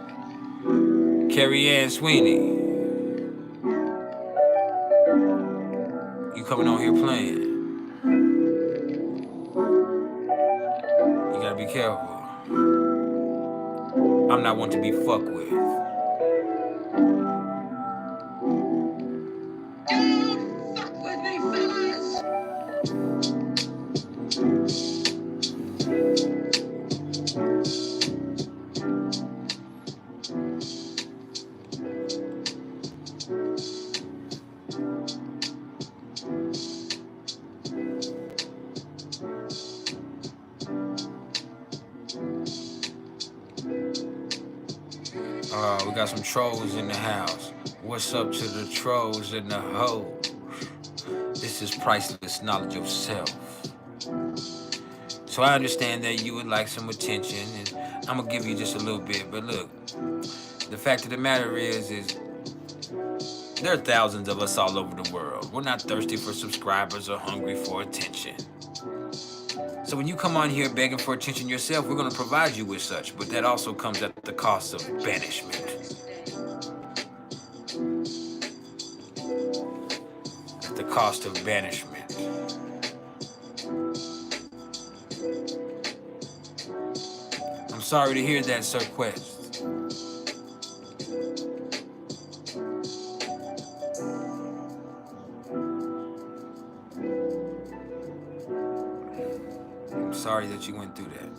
Speaker 1: Carrie Ann Sweeney. You coming on here playing. You gotta be careful. I'm not one to be fucked with.
Speaker 2: Don't fuck with me, fellas!
Speaker 1: We got some trolls in the house. What's up to the trolls and the hoes? This is priceless knowledge of self. So I understand that you would like some attention, and I'm gonna give you just a little bit. But look, the fact of the matter is there are thousands of us all over the world. We're not thirsty for subscribers or hungry for attention. So when you come on here begging for attention yourself, we're gonna provide you with such, but that also comes at the cost of banishment. At the cost of banishment. I'm sorry to hear that, Sir Quest. I'm sorry that you went through that.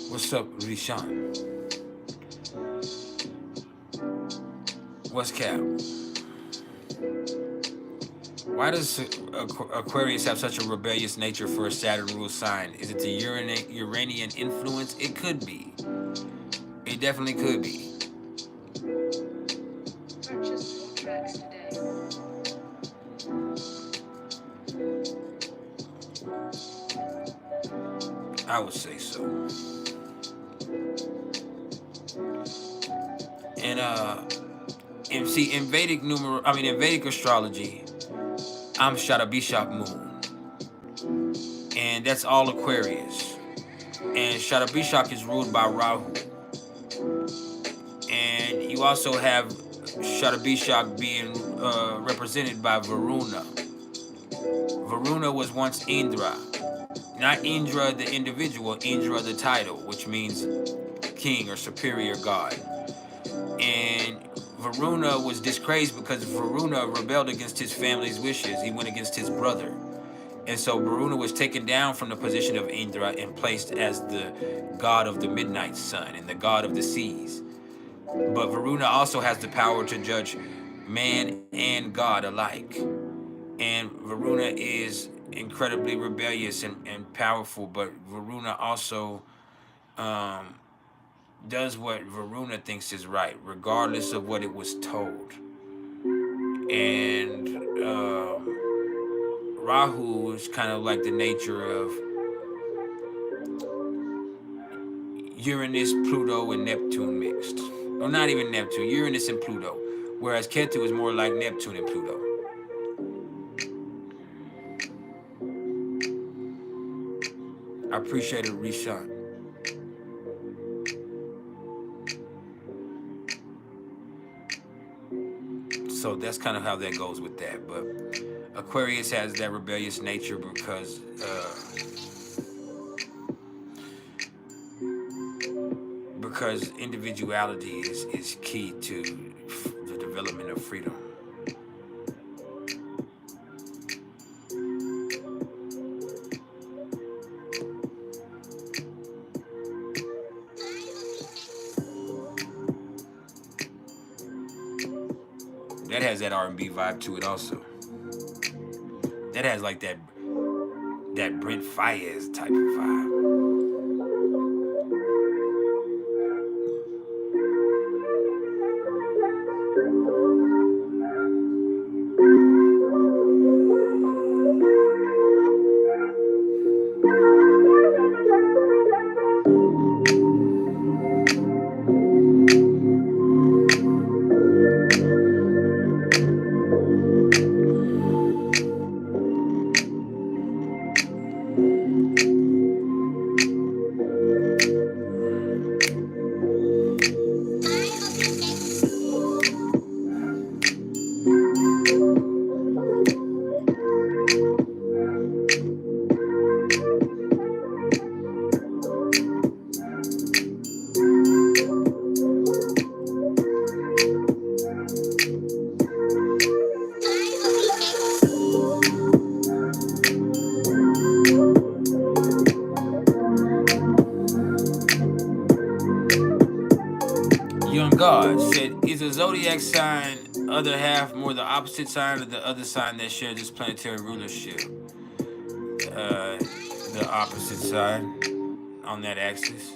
Speaker 1: What's up, Rishan? What's Cap? Why does Aquarius have such a rebellious nature for a Saturn ruled sign? Is it the Uranian influence? It could be. It definitely could be.
Speaker 3: Purchased 4 tracks today.
Speaker 1: I would say so. And see, in Vedic astrology, I'm Shadabishak moon, and that's all Aquarius. And Shadabishak is ruled by Rahu, and you also have Shadabishak being represented by Varuna. Varuna was once Indra. Not Indra the individual, Indra the title, which means king or superior god. And Varuna was disgraced because Varuna rebelled against his family's wishes. He went against his brother. And so Varuna was taken down from the position of Indra and placed as the god of the midnight sun and the god of the seas. But Varuna also has the power to judge man and God alike. And Varuna is incredibly rebellious and powerful, but Varuna also does what Varuna thinks is right, regardless of what it was told. And Rahu is kind of like the nature of Uranus, Pluto, and Neptune mixed. Or not even Neptune, Uranus and Pluto. Whereas Ketu is more like Neptune and Pluto. I appreciate it, Rishon. So that's kind of how that goes with that. But Aquarius has that rebellious nature because individuality is key to the development of freedom. That has that R&B vibe to it also. That has like that Brent Faiyaz type of vibe. God said, is a zodiac sign other half more the opposite sign of the other sign that shares this planetary rulership? The opposite side on that axis.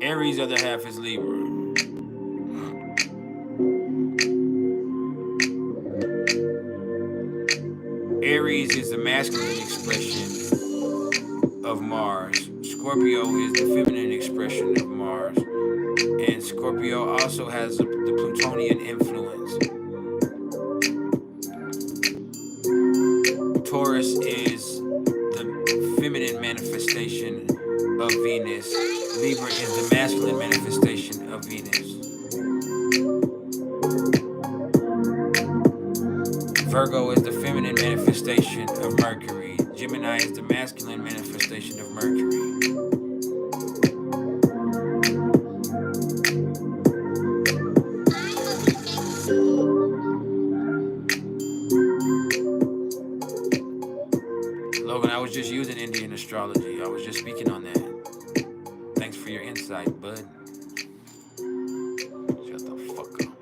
Speaker 1: Aries' other half is Libra. Aries is the masculine expression of Mars. Scorpio is the feminine expression of Mars. And Scorpio also has the Plutonian influence. Taurus is the feminine manifestation of Venus. Libra is the masculine manifestation of Venus. Virgo is the feminine manifestation of Mercury. Gemini is the masculine manifestation of Mercury. Logan, I was just using Indian astrology. I was just speaking on that. Thanks for your insight, bud. Shut the fuck up.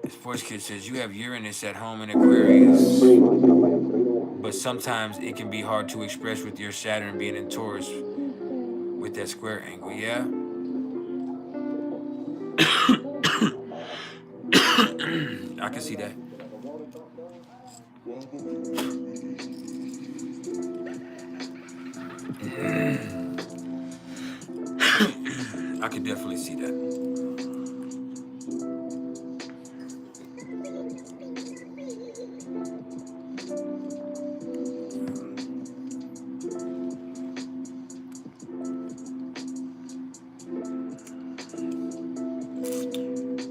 Speaker 1: This voice kid says, you have Uranus at home in Aquarius, but sometimes it can be hard to express with your Saturn being in Taurus with that square angle, yeah? I can see that. I can definitely see that.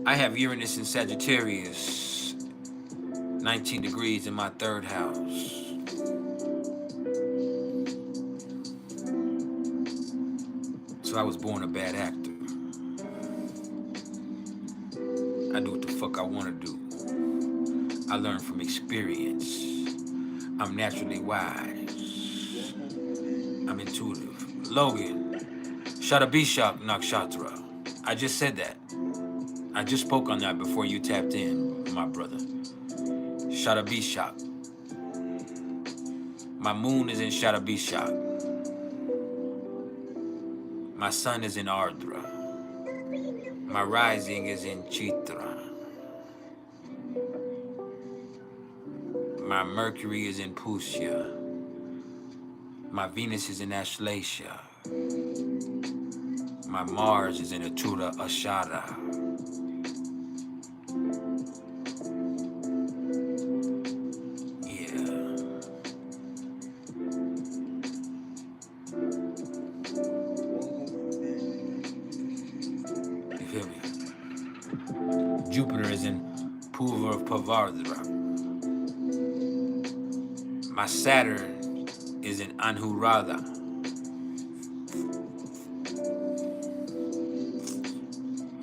Speaker 1: I have Uranus in Sagittarius, 9th 19 degrees in my 3rd house. So I was born a bad actor. I do what the fuck I want to do. I learn from experience. I'm naturally wise. I'm intuitive. Logan, Shada Bishak Nakshatra. I just said that. I just spoke on that before you tapped in, my brother. Shada Bishak. My moon is in Shada Bishak. My sun is in Ardra. My rising is in Chitra. My Mercury is in Pusya. My Venus is in Ashleisha. My Mars is in Atura Ashara. Yeah. You feel me? Jupiter is in Purva Pavardra. My Saturn is in Anuradha.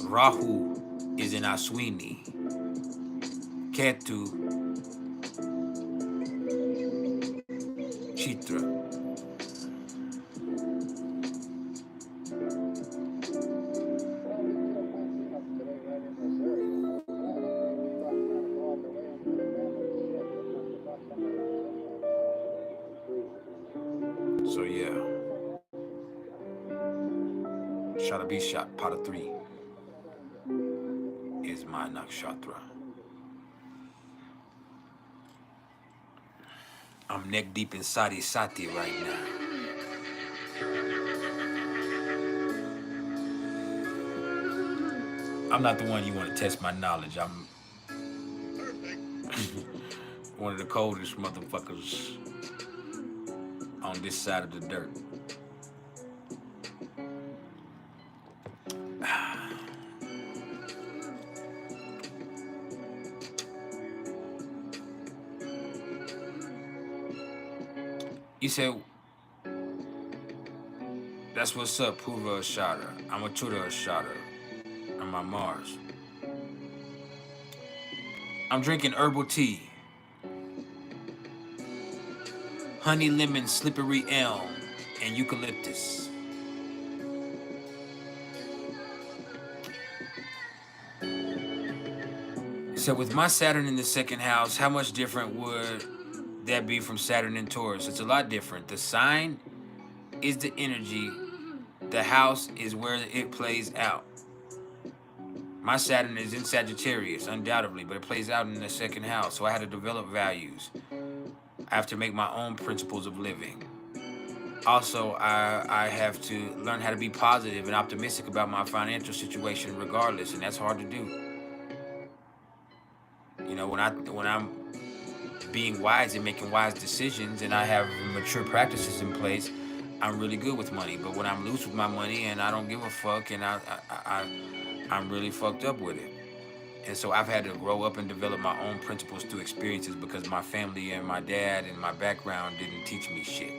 Speaker 1: Rahu is in Aswini. Ketu, Chitra. So yeah. Shada Bishak, Pada 3 is my nakshatra. I'm neck deep in Sati Sati right now. I'm not the one you want to test my knowledge. I'm one of the coldest motherfuckers on this side of the dirt. You said, that's what's up, Purva Ashara. I'm a Tuda Ashara. I'm my Mars. I'm drinking herbal tea. Honey, lemon, slippery elm, and eucalyptus. So with my Saturn in the 2nd house, how much different would that be from Saturn in Taurus? It's a lot different. The sign is the energy. The house is where it plays out. My Saturn is in Sagittarius, undoubtedly, but it plays out in the 2nd house. So I had to develop values. I have to make my own principles of living. Also, I have to learn how to be positive and optimistic about my financial situation regardless, and that's hard to do. You know, when I'm being wise and making wise decisions and I have mature practices in place, I'm really good with money. But when I'm loose with my money and I don't give a fuck and I'm really fucked up with it. And so I've had to grow up and develop my own principles through experiences because my family and my dad and my background didn't teach me shit.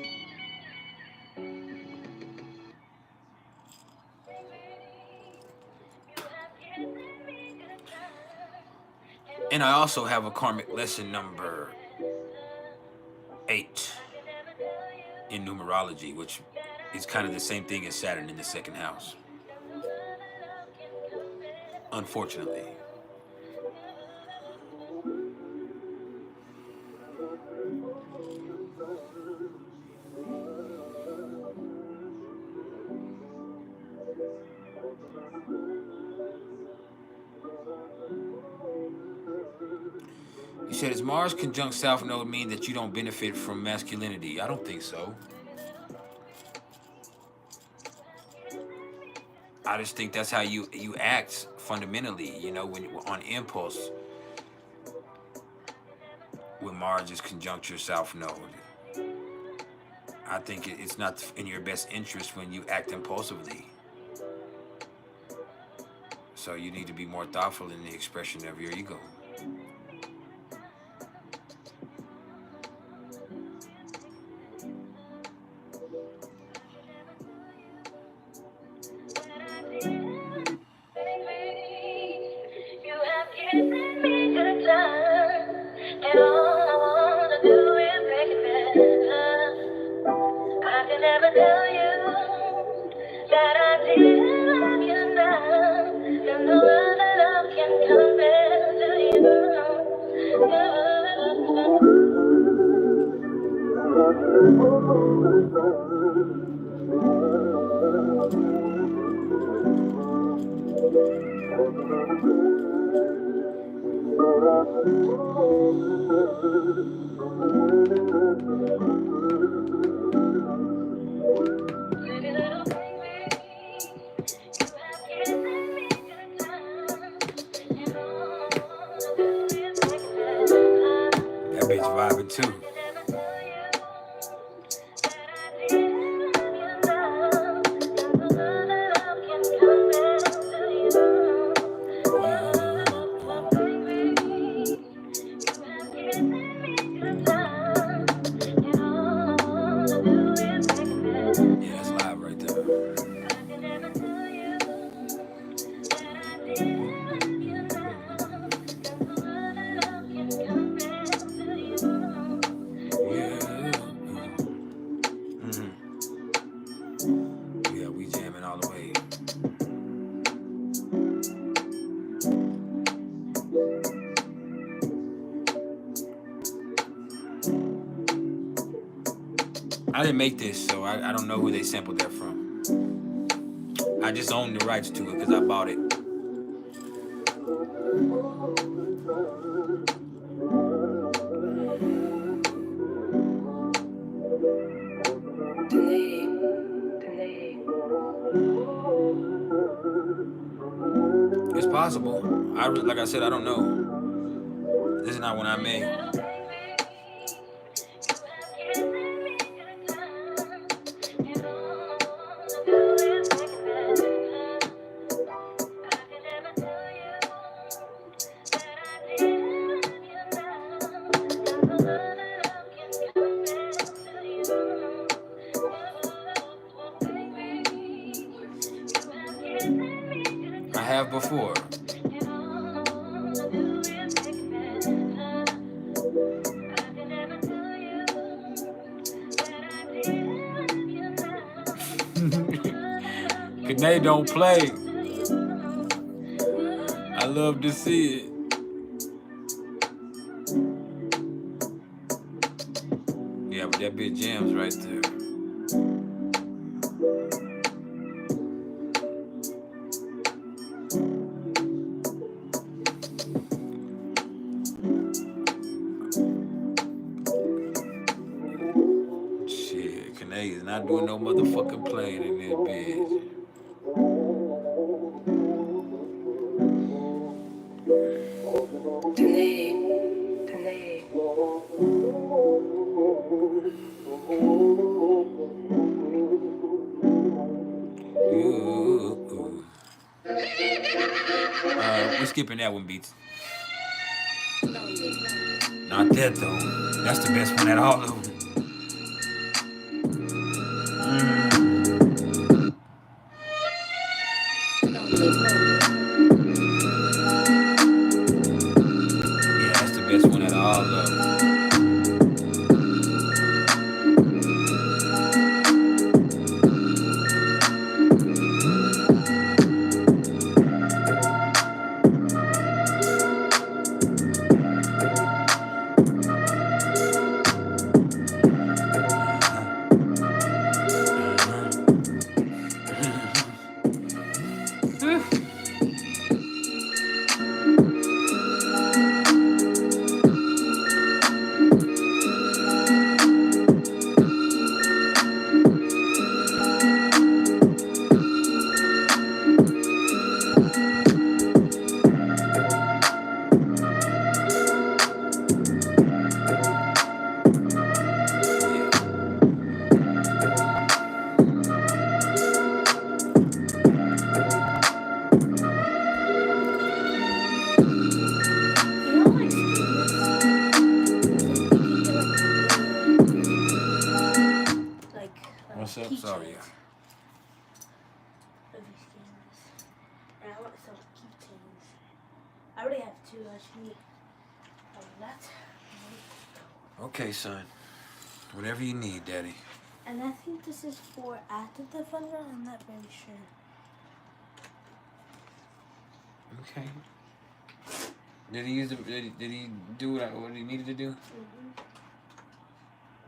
Speaker 1: And I also have a karmic lesson number 8 in numerology, which is kind of the same thing as Saturn in the 2nd house. Unfortunately. You said, does Mars conjunct South Node mean that you don't benefit from masculinity? I don't think so. I just think that's how you act fundamentally, you know, when on impulse. When Mars is conjunct your South Node. I think it's not in your best interest when you act impulsively. So you need to be more thoughtful in the expression of your ego. That bitch vibing too. Yeah, that's live right there. Yeah, we jamming all the way. I didn't make this, so I don't know who they sampled that from. I just own the rights to it because I bought it. It's possible. Like I said, I don't know. This is not one I made. I have before. They don't play. I love to see it. Yeah, but that bitch jams right there. Shit, Kanae is not doing no motherfucking playing in this bitch. We're skipping that one, Beats. Not that though. That's the best one at all of them. Yeah, that's the best one at all of them. What's up? Sorry.
Speaker 6: And I want some keychains. I already have two. I should need that.
Speaker 1: Okay, son. Whatever you need, Daddy.
Speaker 6: And I think this is for after the fun run. I'm not very sure.
Speaker 1: Okay. Did he use the? Did he do what he needed to do?
Speaker 6: Mm-hmm.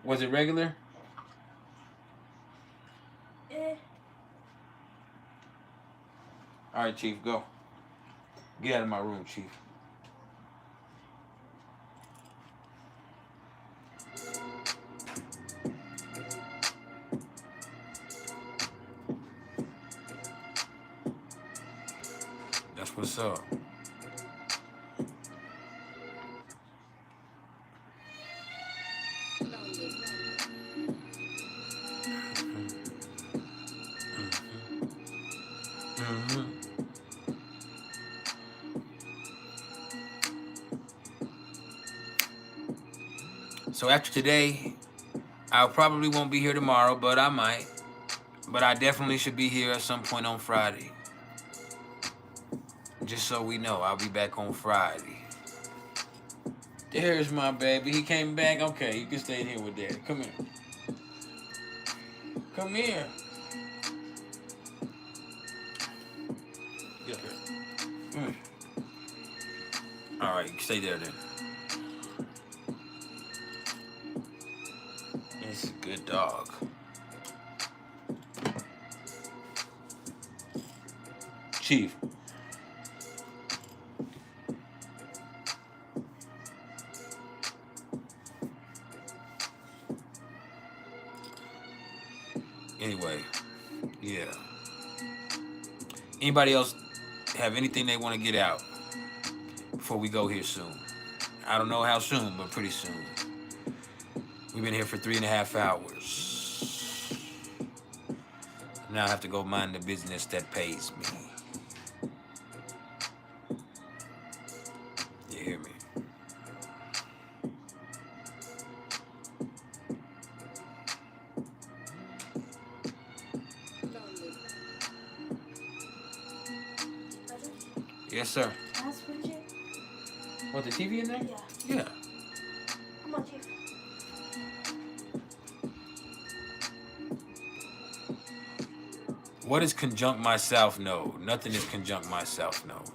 Speaker 1: Was it regular?
Speaker 6: Eh.
Speaker 1: All right, Chief, go. Get out of my room, Chief. That's what's up. So after today, I probably won't be here tomorrow, but I might. But I definitely should be here at some point on Friday. Just so we know, I'll be back on Friday. There's my baby. He came back. Okay, you can stay in here with Daddy. Come here. Come here. Get up here. All right, you can stay there then. It's a good dog. Chief. Anyway, yeah. Anybody else have anything they want to get out before we go here soon? I don't know how soon, but pretty soon. We've been here for 3.5 hours. Now I have to go mind the business that pays me. You hear me? Yes, sir.
Speaker 6: Can I switch it?
Speaker 1: What, the TV in there?
Speaker 6: Yeah.
Speaker 1: Yeah.
Speaker 6: Come on, Chief.
Speaker 1: What is conjunct my south node? Nothing is conjunct my south node.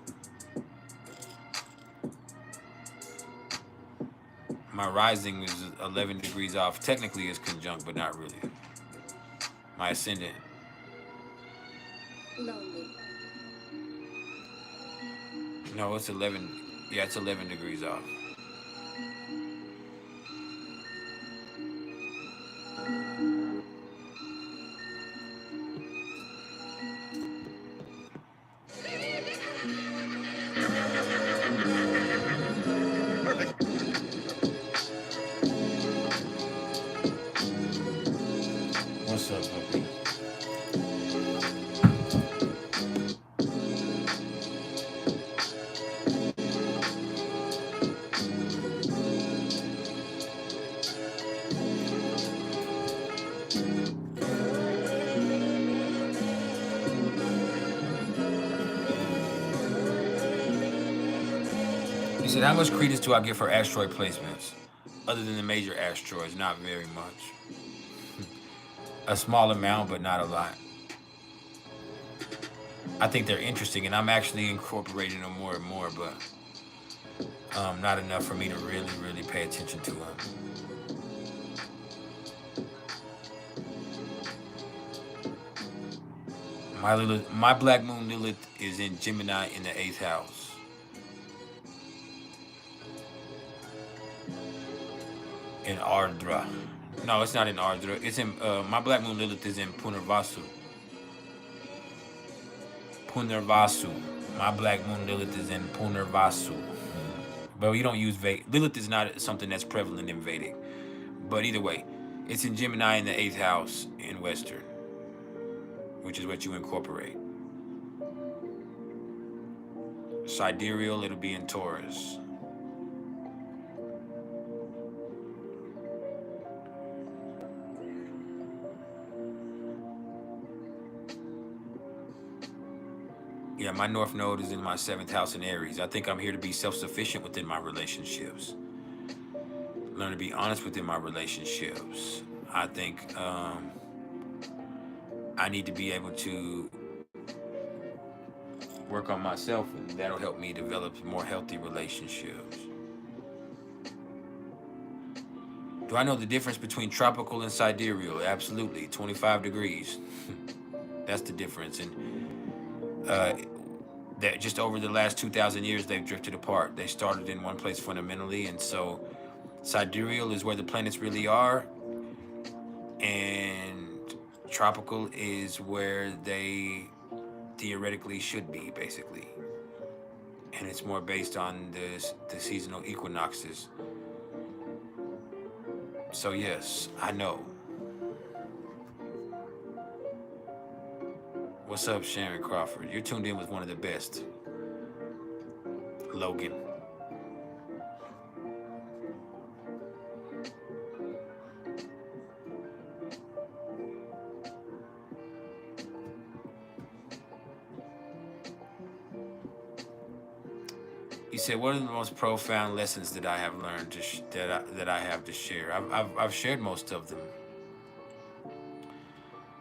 Speaker 1: My rising is 11 degrees off. Technically it's conjunct, but not really. My ascendant. No, it's 11. Yeah, it's 11 degrees off. What's up, puppy? He said, how much credence do I give for asteroid placements? Other than the major asteroids, not very much. A small amount, but not a lot. I think they're interesting, and I'm actually incorporating them more and more, but not enough for me to really pay attention to them. My black moon Lilith is in Gemini in the 8th house. In Ardra. No, it's not in Ardra. It's in my black moon Lilith is in Punarvasu. Punarvasu. My black moon Lilith is in Punarvasu. But we don't use Vedic. Lilith is not something that's prevalent in Vedic. But either way, it's in Gemini in the 8th house in Western, which is what you incorporate. Sidereal, it'll be in Taurus. Yeah, my North Node is in my 7th house in Aries. I think I'm here to be self-sufficient within my relationships. Learn to be honest within my relationships. I think I need to be able to work on myself, and that'll help me develop more healthy relationships. Do I know the difference between tropical and sidereal? Absolutely, 25 degrees. That's the difference. And that just over the last 2,000 years, they've drifted apart. They started in one place fundamentally, and so sidereal is where the planets really are, and tropical is where they theoretically should be, basically. And it's more based on the seasonal equinoxes. So yes, I know. What's up, Sharon Crawford? You're tuned in with one of the best. Logan. You said, what are the most profound lessons that I have learned that I have to share? I've shared most of them.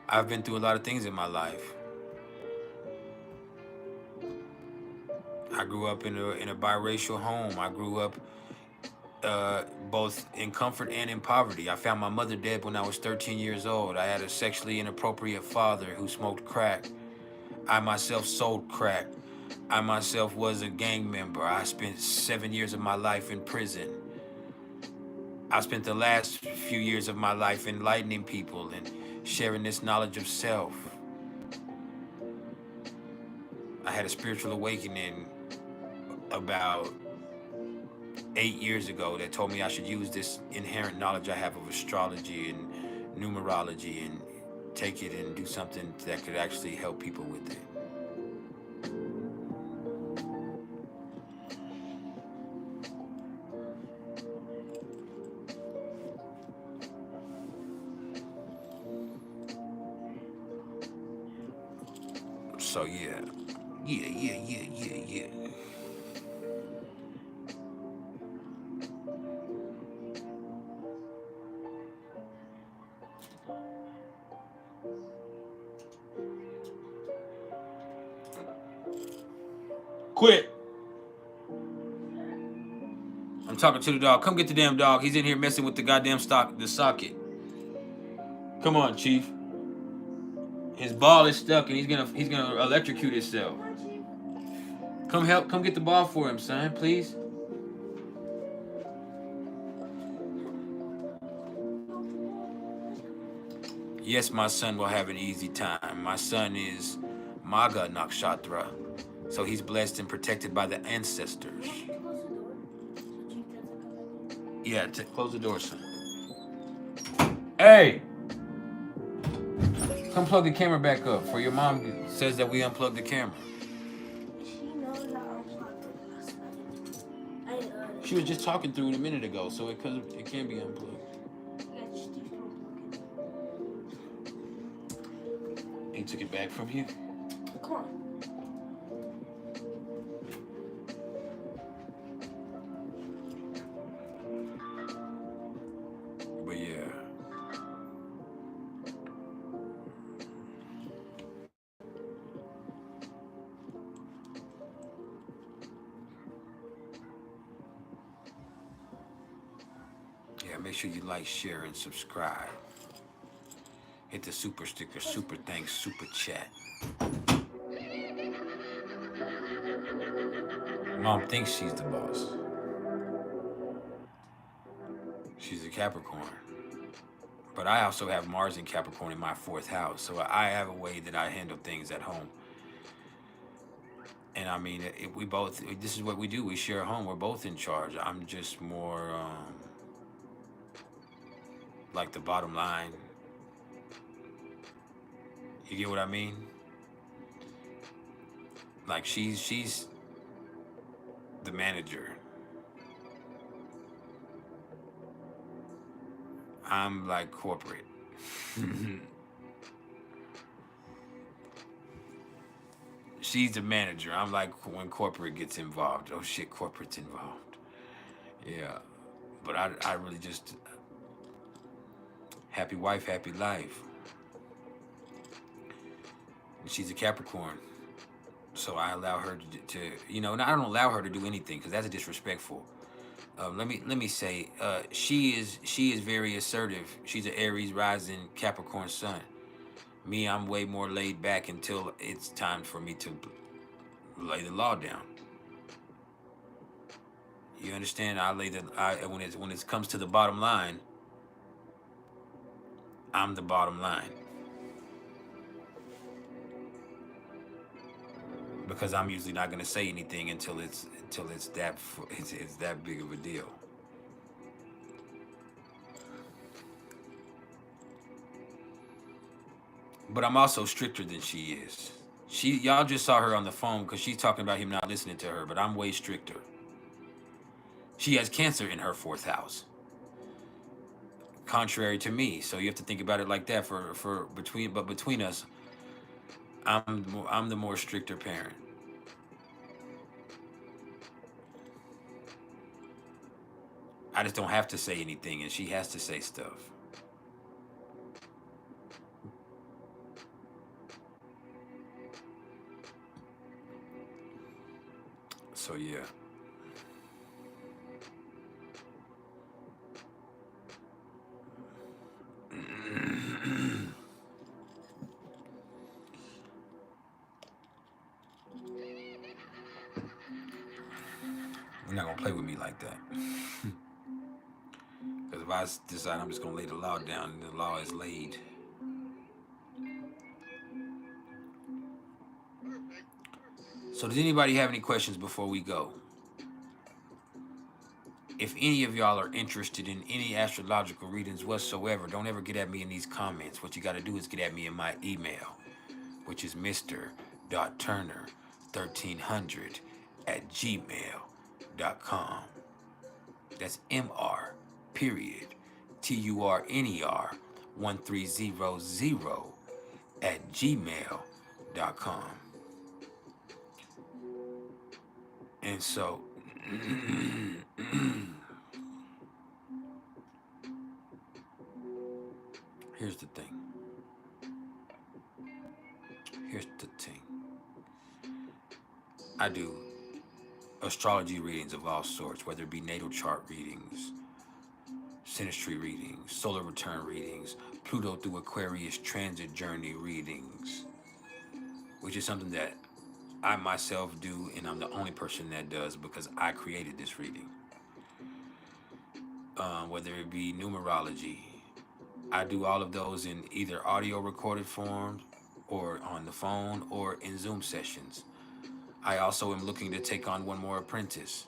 Speaker 1: I've been through a lot of things in my life. I grew up in a biracial home. I grew up both in comfort and in poverty. I found my mother dead when I was 13 years old. I had a sexually inappropriate father who smoked crack. I myself sold crack. I myself was a gang member. I spent 7 years of my life in prison. I spent the last few years of my life enlightening people and sharing this knowledge of self. I had a spiritual awakening about 8 years ago that told me I should use this inherent knowledge I have of astrology and numerology and take it and do something that could actually help people with it. So yeah. Quit. I'm talking to the dog. Come get the damn dog. He's in here messing with the goddamn the socket. Come on, Chief. His ball is stuck and he's gonna electrocute himself. Come get the ball for him, son, please. Yes, my son will have an easy time. My son is Maga Nakshatra, so he's blessed and protected by the ancestors. Yeah, close the door, son. Hey! Come plug the camera back up for your mom says that we unplugged the camera.
Speaker 6: She knows I unplugged it.
Speaker 1: She was just talking through it a minute ago, so it can be unplugged. He took it back from you?
Speaker 6: Come on.
Speaker 1: But yeah. Yeah, make sure you like, share, and subscribe. Hit the super sticker, super thanks, super chat. Mom thinks she's the boss. She's a Capricorn. But I also have Mars in Capricorn in my 4th house, so I have a way that I handle things at home. And I mean, this is what we do. We share a home. We're both in charge. I'm just more like the bottom line. You get what I mean? Like she's the manager. I'm like corporate. She's the manager. I'm like when corporate gets involved. Oh shit, corporate's involved. Yeah. But I really just happy wife, happy life. And she's a Capricorn. So I allow her to I don't allow her to do anything because that's disrespectful. Let me say, she is very assertive. She's an Aries rising Capricorn sun. Me, I'm way more laid back until it's time for me to lay the law down. You understand? When it comes to the bottom line, I'm the bottom line. Because I'm usually not going to say anything until it's that big of a deal. But I'm also stricter than she is. Y'all just saw her on the phone because she's talking about him not listening to her, but I'm way stricter. She has Cancer in her 4th house, contrary to me. So you have to think about it like that. Between us, I'm the more stricter parent. I just don't have to say anything, and she has to say stuff. So yeah. You're not gonna play with me like that. Because if I decide I'm just gonna lay the law down, the law is laid. So does anybody have any questions before we go? If any of y'all are interested in any astrological readings whatsoever, don't ever get at me in these comments. What you got to do is get at me in my email, which is mr.turner1300@gmail.com. That's MR.TURNER1300@gmail.com. And so, here's the thing. I do astrology readings of all sorts, whether it be natal chart readings, synastry readings, solar return readings, Pluto through Aquarius transit journey readings, which is something that I myself do, and I'm the only person that does because I created this reading. Whether it be numerology, I do all of those in either audio recorded form or on the phone or in Zoom sessions. I also am looking to take on one more apprentice,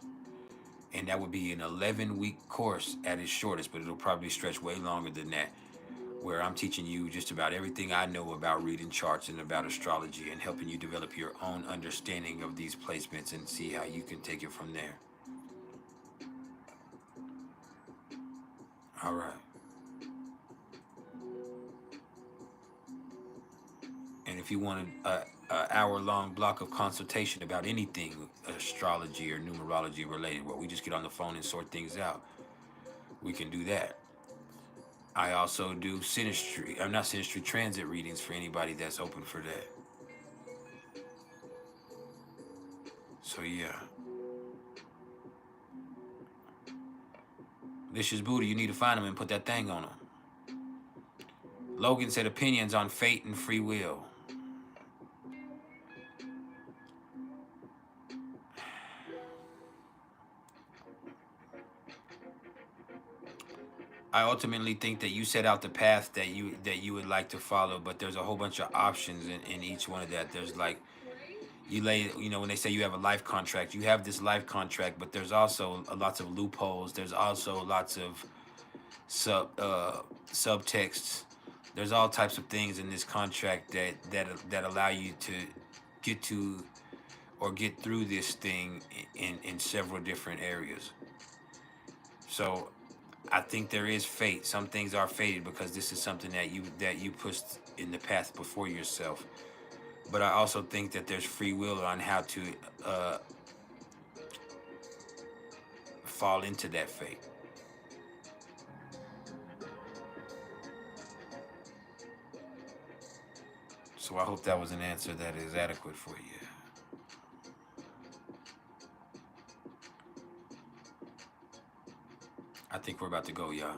Speaker 1: and that would be an 11-week course at its shortest, but it'll probably stretch way longer than that, where I'm teaching you just about everything I know about reading charts and about astrology and helping you develop your own understanding of these placements and see how you can take it from there. All right. And if you want an hour-long block of consultation about anything astrology or numerology related, where we just get on the phone and sort things out, we can do that. I also do synastry transit readings for anybody that's open for that. So yeah. Licious Booty, you need to find them and put that thing on them. Logan said opinions on fate and free will. I ultimately think that you set out the path that you would like to follow, but there's a whole bunch of options in each one of that. There's like, when they say you have a life contract, you have this life contract, but there's also lots of loopholes. There's also lots of subtexts. There's all types of things in this contract that allow you to get to or get through this thing in several different areas. So I think there is fate. Some things are fated because this is something that you pushed in the path before yourself. But I also think that there's free will on how to fall into that fate. So I hope that was an answer that is adequate for you. I think we're about to go, y'all.